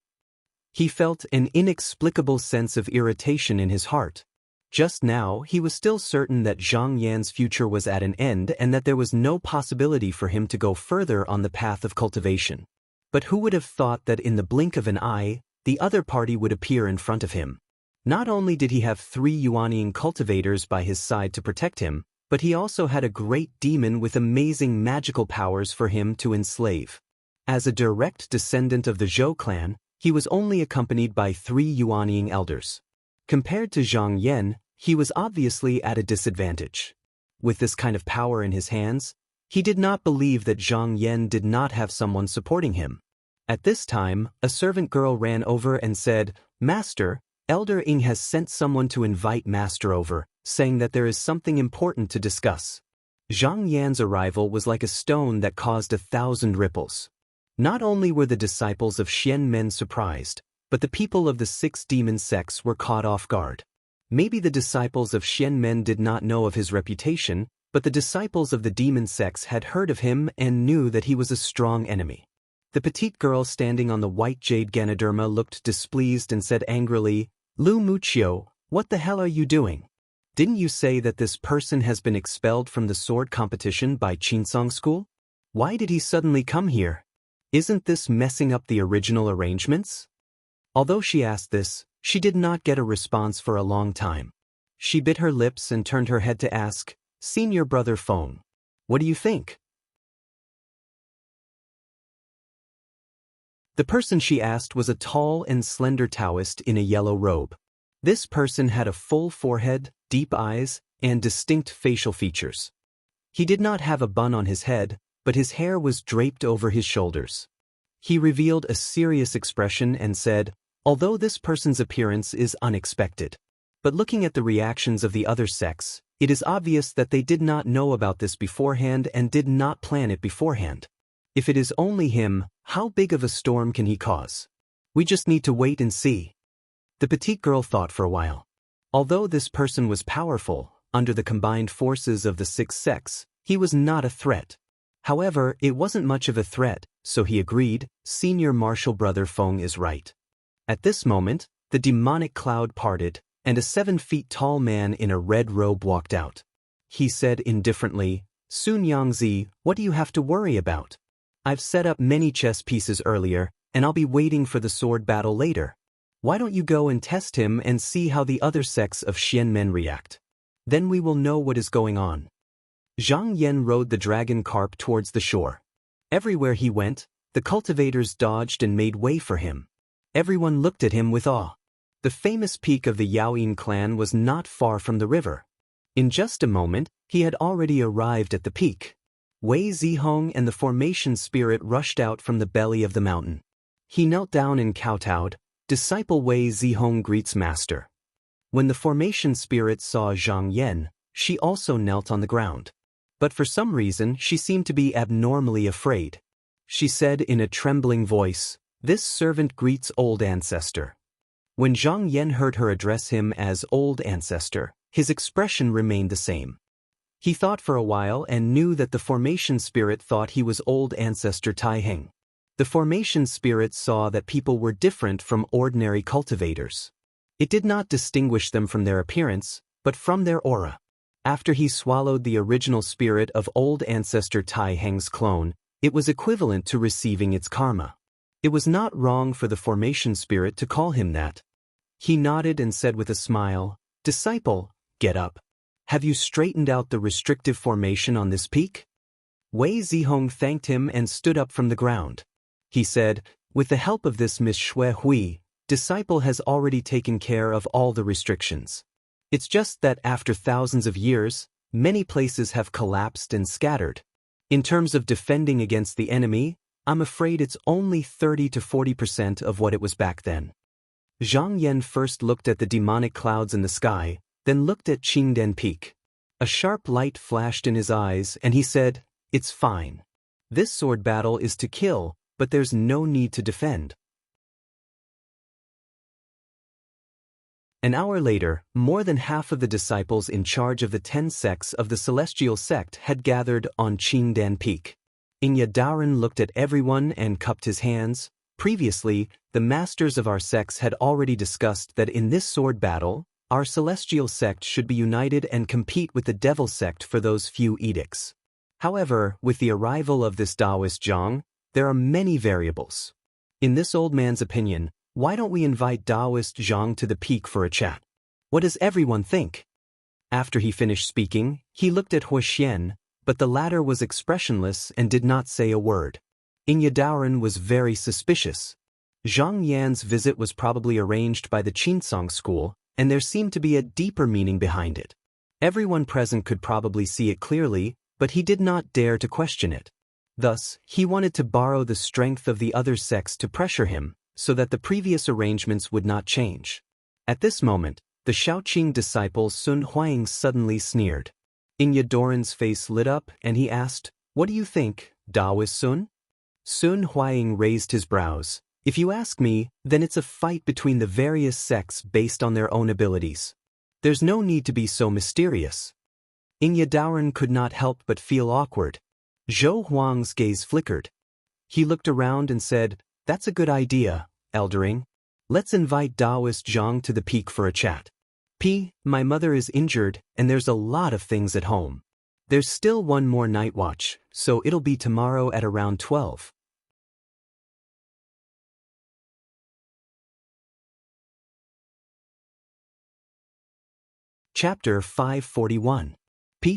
He felt an inexplicable sense of irritation in his heart. Just now, he was still certain that Zhang Yan's future was at an end and that there was no possibility for him to go further on the path of cultivation. But who would have thought that in the blink of an eye, the other party would appear in front of him? Not only did he have 3 Yuanian cultivators by his side to protect him, but he also had a great demon with amazing magical powers for him to enslave. As a direct descendant of the Zhou clan, he was only accompanied by 3 Yuanian elders. Compared to Zhang Yan, he was obviously at a disadvantage. With this kind of power in his hands, he did not believe that Zhang Yan did not have someone supporting him. At this time, a servant girl ran over and said, "Master, Elder Ing has sent someone to invite Master over, saying that there is something important to discuss." Zhang Yan's arrival was like a stone that caused 1,000 ripples. Not only were the disciples of Xian Men surprised, but the people of the 6 demon sects were caught off guard. Maybe the disciples of Xian Men did not know of his reputation, but the disciples of the demon sects had heard of him and knew that he was a strong enemy. The petite girl standing on the white jade Ganoderma looked displeased and said angrily, "Lu Muchio, what the hell are you doing? Didn't you say that this person has been expelled from the sword competition by Qinsong School? Why did he suddenly come here? Isn't this messing up the original arrangements?" Although she asked this, she did not get a response for a long time. She bit her lips and turned her head to ask, "Senior Brother Feng, what do you think?" The person she asked was a tall and slender Taoist in a yellow robe. This person had a full forehead, deep eyes, and distinct facial features. He did not have a bun on his head, but his hair was draped over his shoulders. He revealed a serious expression and said, "Although this person's appearance is unexpected, but looking at the reactions of the other sects, it is obvious that they did not know about this beforehand and did not plan it beforehand. If it is only him, how big of a storm can he cause? We just need to wait and see." The petite girl thought for a while. Although this person was powerful, under the combined forces of the 6 sects, he was not a threat. However, it wasn't much of a threat, so he agreed, "Senior Marshal Brother Feng is right." At this moment, the demonic cloud parted, and a 7 feet tall man in a red robe walked out. He said indifferently, "Sun Yangzi, what do you have to worry about? I've set up many chess pieces earlier, and I'll be waiting for the sword battle later. Why don't you go and test him and see how the other sects of Xian Men react? Then we will know what is going on." Zhang Yan rode the dragon carp towards the shore. Everywhere he went, the cultivators dodged and made way for him. Everyone looked at him with awe. The famous peak of the Yaoyin clan was not far from the river. In just a moment, he had already arrived at the peak. Wei Zihong and the formation spirit rushed out from the belly of the mountain. He knelt down and kowtowed, "Disciple Wei Zihong greets Master." When the formation spirit saw Zhang Yan, she also knelt on the ground. But for some reason, she seemed to be abnormally afraid. She said in a trembling voice, "This servant greets Old Ancestor." When Zhang Yan heard her address him as Old Ancestor, his expression remained the same. He thought for a while and knew that the formation spirit thought he was Old Ancestor Tai Heng. The formation spirit saw that people were different from ordinary cultivators. It did not distinguish them from their appearance, but from their aura. After he swallowed the original spirit of Old Ancestor Tai Heng's clone, it was equivalent to receiving its karma. It was not wrong for the formation spirit to call him that. He nodded and said with a smile, "Disciple, get up. Have you straightened out the restrictive formation on this peak?" Wei Zihong thanked him and stood up from the ground. He said, With the help of this Miss Shui Hui, disciple has already taken care of all the restrictions. It's just that after thousands of years, many places have collapsed and scattered. In terms of defending against the enemy, I'm afraid it's only 30 to 40% of what it was back then. Zhang Yan first looked at the demonic clouds in the sky, then looked at Qingdan Peak. A sharp light flashed in his eyes and he said, "It's fine. This sword battle is to kill, but there's no need to defend." An hour later, more than half of the disciples in charge of the 10 sects of the Celestial Sect had gathered on Qingdan Peak. Inya Daoren looked at everyone and cupped his hands. Previously, the masters of our sects had already discussed that in this sword battle, our Celestial Sect should be united and compete with the Devil Sect for those few edicts. However, with the arrival of this Taoist Zhang, there are many variables. In this old man's opinion, why don't we invite Taoist Zhang to the peak for a chat? What does everyone think? After he finished speaking, he looked at Huoxian, but the latter was expressionless and did not say a word. Inya Daoren was very suspicious. Zhang Yan's visit was probably arranged by the Qinsong school, and there seemed to be a deeper meaning behind it. Everyone present could probably see it clearly, but he did not dare to question it. Thus, he wanted to borrow the strength of the other sects to pressure him, so that the previous arrangements would not change. At this moment, the Shaoqing disciple Sun Huang suddenly sneered. Inya Daoren's face lit up and he asked, "What do you think, Taoist Sun?" Sun Huang raised his brows. "If you ask me, then it's a fight between the various sects based on their own abilities. There's no need to be so mysterious." Inya Daoren could not help but feel awkward. Zhou Huang's gaze flickered. He looked around and said, "That's a good idea, Eldering. Let's invite Taoist Zhang to the peak for a chat. My mother is injured and there's a lot of things at home. There's still one more night watch, so it'll be tomorrow at around 12. Chapter 541.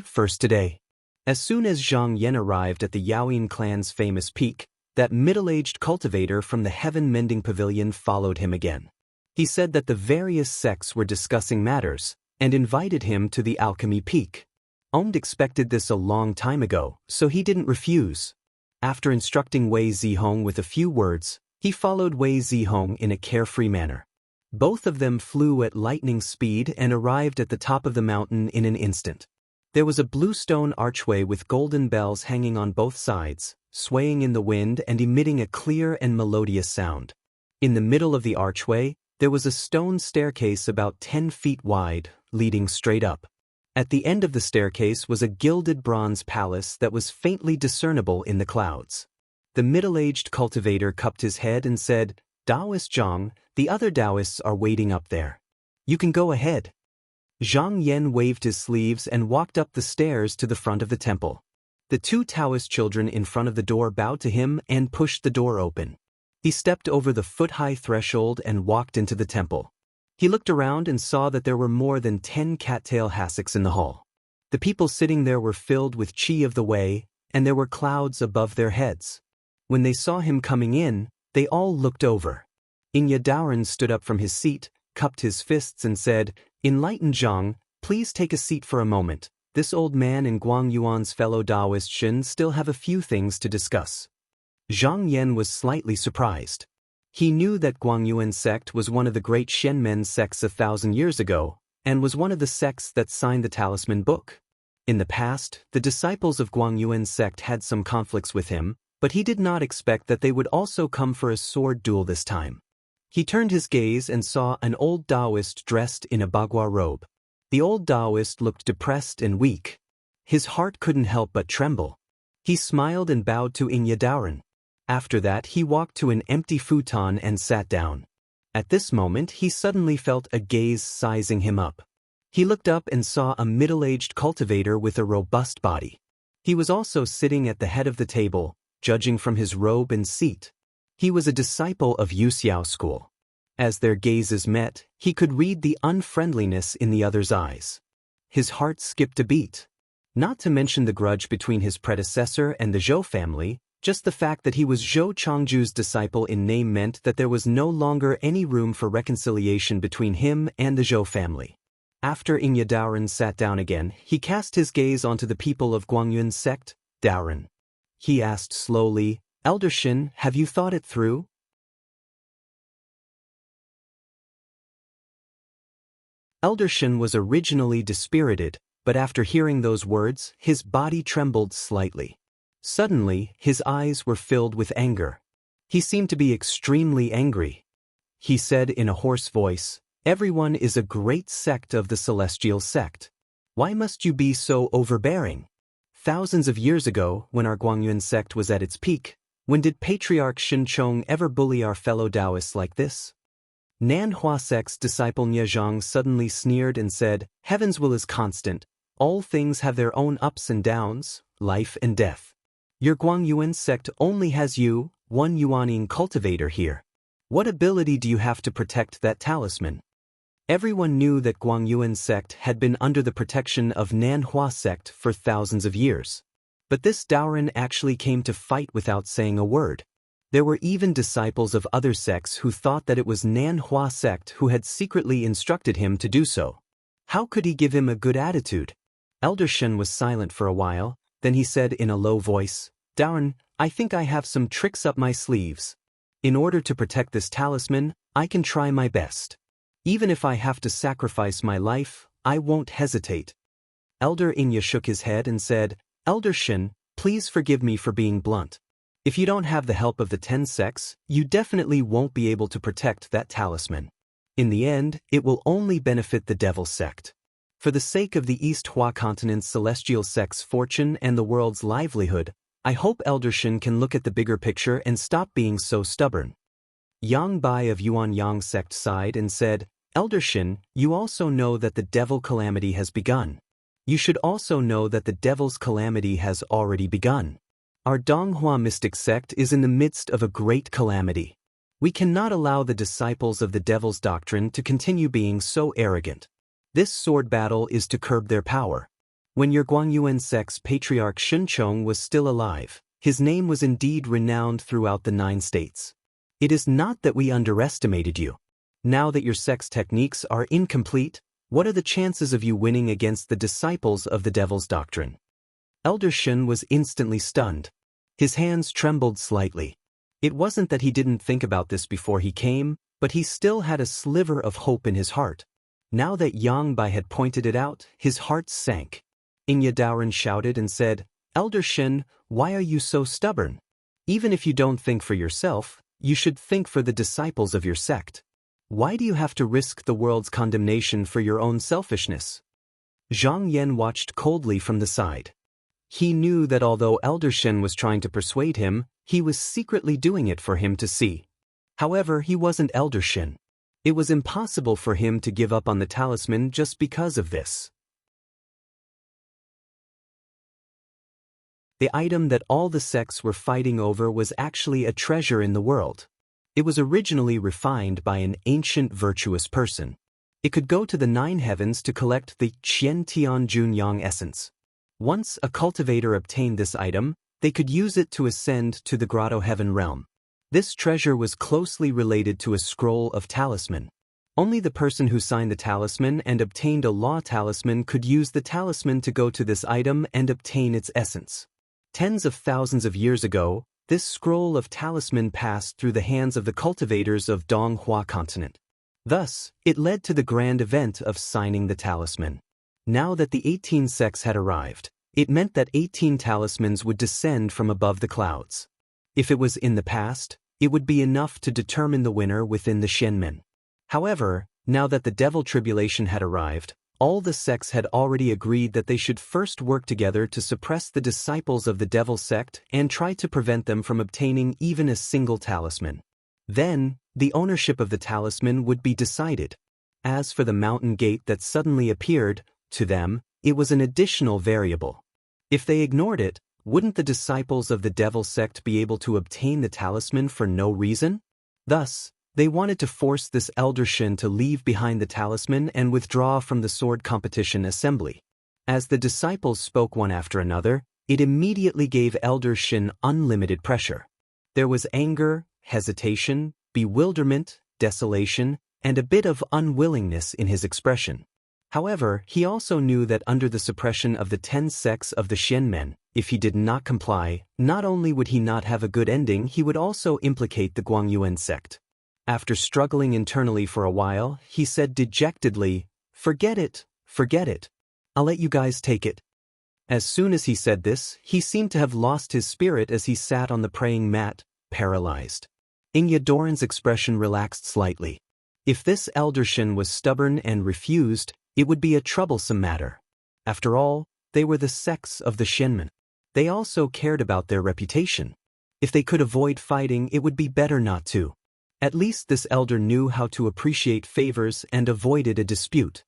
First today. As soon as Zhang Yan arrived at the Yaoyin clan's famous peak, that middle-aged cultivator from the heaven-mending pavilion followed him again. He said that the various sects were discussing matters, and invited him to the alchemy peak. Omd expected this a long time ago, so he didn't refuse. After instructing Wei Zihong with a few words, he followed Wei Zihong in a carefree manner. Both of them flew at lightning speed and arrived at the top of the mountain in an instant. There was a blue stone archway with golden bells hanging on both sides, swaying in the wind and emitting a clear and melodious sound. In the middle of the archway, there was a stone staircase about 10 feet wide, leading straight up. At the end of the staircase was a gilded bronze palace that was faintly discernible in the clouds. The middle-aged cultivator cupped his head and said, "Taoist Zhang, the other Taoists are waiting up there. You can go ahead." Zhang Yan waved his sleeves and walked up the stairs to the front of the temple. The two Taoist children in front of the door bowed to him and pushed the door open. He stepped over the foot-high threshold and walked into the temple. He looked around and saw that there were more than 10 cattail hassocks in the hall. The people sitting there were filled with qi of the way, and there were clouds above their heads. When they saw him coming in, they all looked over. Inya Daoren stood up from his seat, cupped his fists and said, "Enlightened Zhang, please take a seat for a moment. This old man and Guang Yuan's fellow Taoist Shin still have a few things to discuss." Zhang Yan was slightly surprised. He knew that Guang Yuan's sect was one of the great Shenmen sects 1,000 years ago, and was one of the sects that signed the Talisman Book. In the past, the disciples of Guang Yuan's sect had some conflicts with him, but he did not expect that they would also come for a sword duel this time. He turned his gaze and saw an old Taoist dressed in a bagua robe. The old Taoist looked depressed and weak. His heart couldn't help but tremble. He smiled and bowed to Inya Daoren. After that, he walked to an empty futon and sat down. At this moment, he suddenly felt a gaze sizing him up. He looked up and saw a middle-aged cultivator with a robust body. He was also sitting at the head of the table, judging from his robe and seat. He was a disciple of Yuxiao school. As their gazes met, he could read the unfriendliness in the other's eyes. His heart skipped a beat. Not to mention the grudge between his predecessor and the Zhou family, Just the fact that he was Zhou Changju's disciple in name meant that there was no longer any room for reconciliation between him and the Zhou family. After Ingya Daoren sat down again, he cast his gaze onto the people of Guangyuan's sect. Daoren, he asked slowly, Elder Shin, have you thought it through? Elder Shin was originally dispirited, but after hearing those words, his body trembled slightly. Suddenly, his eyes were filled with anger. He seemed to be extremely angry. He said in a hoarse voice, Everyone is a great sect of the celestial sect. Why must you be so overbearing? Thousands of years ago, when our Guangyuan sect was at its peak, when did Patriarch Xinchong ever bully our fellow Taoists like this? Nanhua sect's disciple Niezhang suddenly sneered and said, Heaven's will is constant. All things have their own ups and downs, life and death. Your Guangyuan sect only has you, one Yuaning cultivator here. What ability do you have to protect that talisman? Everyone knew that Guangyuan sect had been under the protection of Nanhua sect for thousands of years. But this Daoren actually came to fight without saying a word. There were even disciples of other sects who thought that it was Nanhua sect who had secretly instructed him to do so. How could he give him a good attitude? Elder Shen was silent for a while, then he said in a low voice, Daoren, I think I have some tricks up my sleeves. In order to protect this talisman, I can try my best. Even if I have to sacrifice my life, I won't hesitate. Elder Inya shook his head and said, Elder Shin, please forgive me for being blunt. If you don't have the help of the 10 sects, you definitely won't be able to protect that talisman. In the end, it will only benefit the Devil sect. For the sake of the East Hua continent's celestial sect's fortune and the world's livelihood, I hope Elder Shin can look at the bigger picture and stop being so stubborn. Yang Bai of Yuan Yang sect sighed and said, Elder Shin, you also know that the devil calamity has begun. You should also know that the devil's calamity has already begun. Our Donghua mystic sect is in the midst of a great calamity. We cannot allow the disciples of the devil's doctrine to continue being so arrogant. This sword battle is to curb their power. When your Guangyuan sect's patriarch Xinchong was still alive, his name was indeed renowned throughout the 9 states. It is not that we underestimated you. Now that your sect's techniques are incomplete, what are the chances of you winning against the disciples of the devil's doctrine? Elder Shin was instantly stunned. His hands trembled slightly. It wasn't that he didn't think about this before he came, but he still had a sliver of hope in his heart. Now that Yang Bai had pointed it out, his heart sank. Ingya Daoren shouted and said, Elder Shin, why are you so stubborn? Even if you don't think for yourself, you should think for the disciples of your sect. Why do you have to risk the world's condemnation for your own selfishness? Zhang Yan watched coldly from the side. He knew that although Elder Shen was trying to persuade him, he was secretly doing it for him to see. However, he wasn't Elder Shen. It was impossible for him to give up on the talisman just because of this. The item that all the sects were fighting over was actually a treasure in the world. It was originally refined by an ancient virtuous person. It could go to the 9 heavens to collect the Qian Tian Jun Yang essence. Once a cultivator obtained this item, they could use it to ascend to the Grotto Heaven realm. This treasure was closely related to a scroll of talisman. Only the person who signed the talisman and obtained a law talisman could use the talisman to go to this item and obtain its essence. Tens of thousands of years ago, this scroll of talisman passed through the hands of the cultivators of Donghua continent. Thus, it led to the grand event of signing the talisman. Now that the 18 sects had arrived, it meant that 18 talismans would descend from above the clouds. If it was in the past, it would be enough to determine the winner within the Shenmen. However, now that the devil tribulation had arrived, all the sects had already agreed that they should first work together to suppress the disciples of the devil sect and try to prevent them from obtaining even a single talisman. Then, the ownership of the talisman would be decided. As for the mountain gate that suddenly appeared, to them, it was an additional variable. If they ignored it, wouldn't the disciples of the devil sect be able to obtain the talisman for no reason? Thus, they wanted to force this Elder Shin to leave behind the talisman and withdraw from the sword competition assembly. As the disciples spoke one after another, It immediately gave Elder Shin unlimited pressure. There was anger, hesitation, bewilderment, desolation, and a bit of unwillingness in his expression. However, he also knew that under the suppression of the 10 sects of the Xianmen, if he did not comply, not only would he not have a good ending, he would also implicate the Guangyuan sect. After struggling internally for a while, he said dejectedly, "Forget it, forget it. I'll let you guys take it." As soon as he said this, he seemed to have lost his spirit as he sat on the praying mat, paralyzed. Ingya Doran's expression relaxed slightly. If this Elder Shin was stubborn and refused, it would be a troublesome matter. After all, they were the sects of the Xianmen. They also cared about their reputation. If they could avoid fighting, it would be better not to. At least this elder knew how to appreciate favors and avoided a dispute.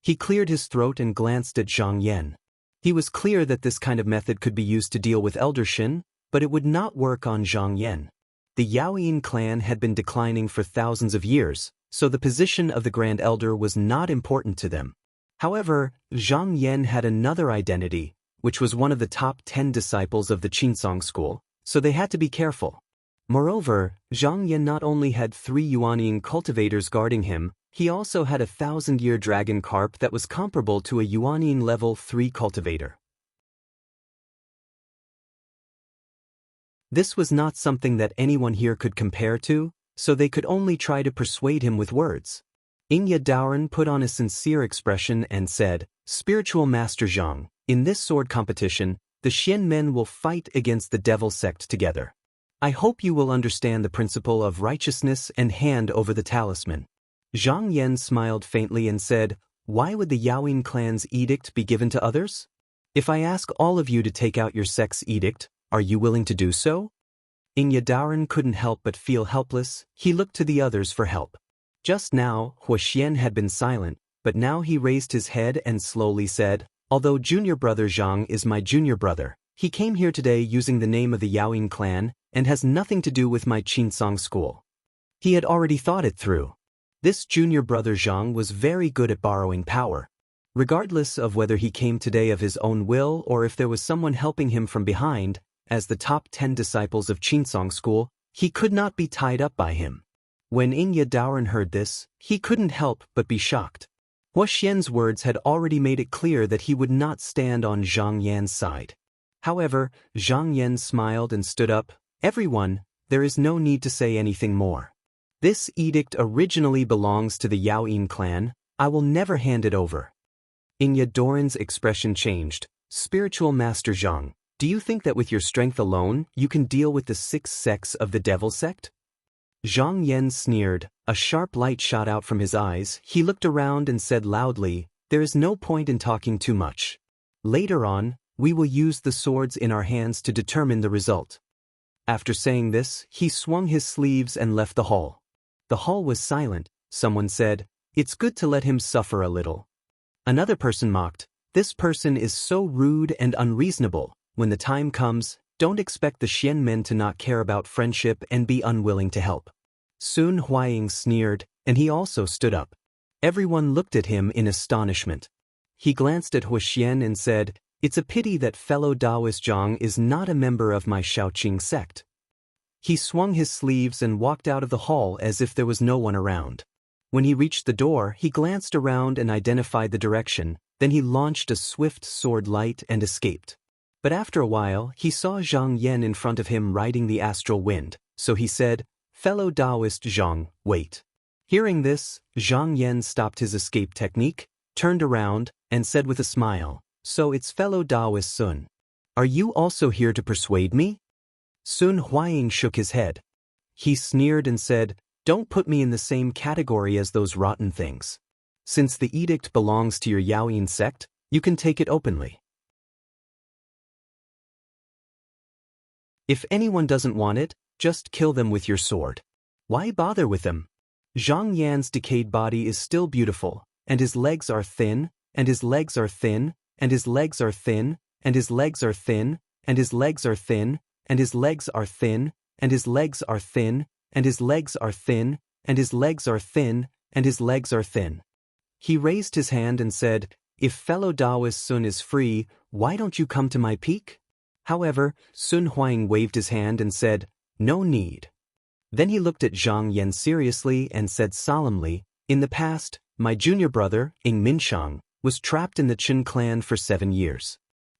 He cleared his throat and glanced at Zhang Yan. He was clear that this kind of method could be used to deal with Elder Shin, but it would not work on Zhang Yan. The Yaoyin clan had been declining for thousands of years, so the position of the Grand Elder was not important to them. However, Zhang Yan had another identity, which was one of the top 10 disciples of the Qinsong school, so they had to be careful. Moreover, Zhang Yan not only had 3 Yuanyin cultivators guarding him, he also had a 1,000-year dragon carp that was comparable to a Yuanyin level 3 cultivator. This was not something that anyone here could compare to, so they could only try to persuade him with words. Ingya Doran put on a sincere expression and said, "Spiritual Master Zhang, in this sword competition, the Xianmen will fight against the devil sect together. I hope you will understand the principle of righteousness and hand over the talisman." Zhang Yan smiled faintly and said, "Why would the Yaoyin clan's edict be given to others? If I ask all of you to take out your sect's edict, are you willing to do so?" Ingya Doran couldn't help but feel helpless. He looked to the others for help. Just now, Huoxian had been silent, but now he raised his head and slowly said, "Although junior brother Zhang is my junior brother, he came here today using the name of the Yaoyin clan and has nothing to do with my Qinsong school." He had already thought it through. This junior brother Zhang was very good at borrowing power. Regardless of whether he came today of his own will or if there was someone helping him from behind, as the top 10 disciples of Qinsong school, he could not be tied up by him. When Ingya Doran heard this, he couldn't help but be shocked. Huoxian's words had already made it clear that he would not stand on Zhang Yan's side. However, Zhang Yan smiled and stood up. "Everyone, there is no need to say anything more. This edict originally belongs to the Yaoyin clan. I will never hand it over." Ingya Doran's expression changed. "Spiritual Master Zhang, do you think that with your strength alone, you can deal with the 6 sects of the devil sect?" Zhang Yan sneered. A sharp light shot out from his eyes. He looked around and said loudly, "There is no point in talking too much. Later on, we will use the swords in our hands to determine the result." After saying this, he swung his sleeves and left the hall. The hall was silent. Someone said, "It's good to let him suffer a little." Another person mocked, "This person is so rude and unreasonable. When the time comes, don't expect the Xianmen to not care about friendship and be unwilling to help." Sun Huaying sneered, and he also stood up. Everyone looked at him in astonishment. He glanced at Huoxian and said, "It's a pity that fellow Taoist Zhang is not a member of my Shaoqing sect." He swung his sleeves and walked out of the hall as if there was no one around. When he reached the door, he glanced around and identified the direction, then he launched a swift sword light and escaped. But after a while, he saw Zhang Yan in front of him riding the astral wind, so he said, "Fellow Taoist Zhang, wait." Hearing this, Zhang Yan stopped his escape technique, turned around, and said with a smile, "So it's fellow Taoist Sun. Are you also here to persuade me?" Sun Huaying shook his head. He sneered and said, "Don't put me in the same category as those rotten things. Since the edict belongs to your Yaoyin sect, you can take it openly. If anyone doesn't want it, just kill them with your sword. Why bother with them? Zhang Yan's decayed body is still beautiful, and his legs are thin, and his legs are thin, and his legs are thin, and his legs are thin, and his legs are thin, and his legs are thin, and his legs are thin, and his legs are thin, and his legs are thin, and his legs are thin." He raised his hand and said, "If fellow Taoist Sun is free, why don't you come to my peak? However, Sun Huang waved his hand and said, "No need." Then he looked at Zhang Yan seriously and said solemnly, "In the past, my junior brother, Ing Minshang, was trapped in the Chen clan for 7 years.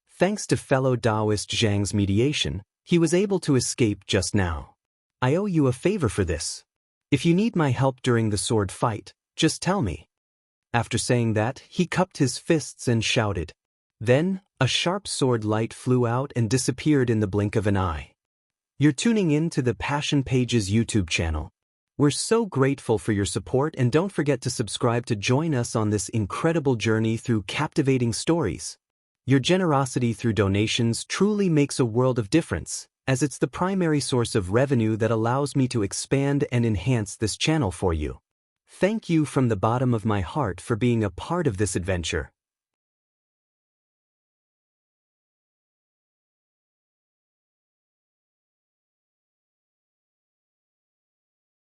Thanks to fellow Taoist Zhang's mediation, he was able to escape just now. I owe you a favor for this. If you need my help during the sword fight, just tell me." After saying that, he cupped his fists and shouted. Then, a sharp sword light flew out and disappeared in the blink of an eye. You're tuning in to the Passion Pages YouTube channel. We're so grateful for your support, and don't forget to subscribe to join us on this incredible journey through captivating stories. Your generosity through donations truly makes a world of difference, as it's the primary source of revenue that allows me to expand and enhance this channel for you. Thank you from the bottom of my heart for being a part of this adventure.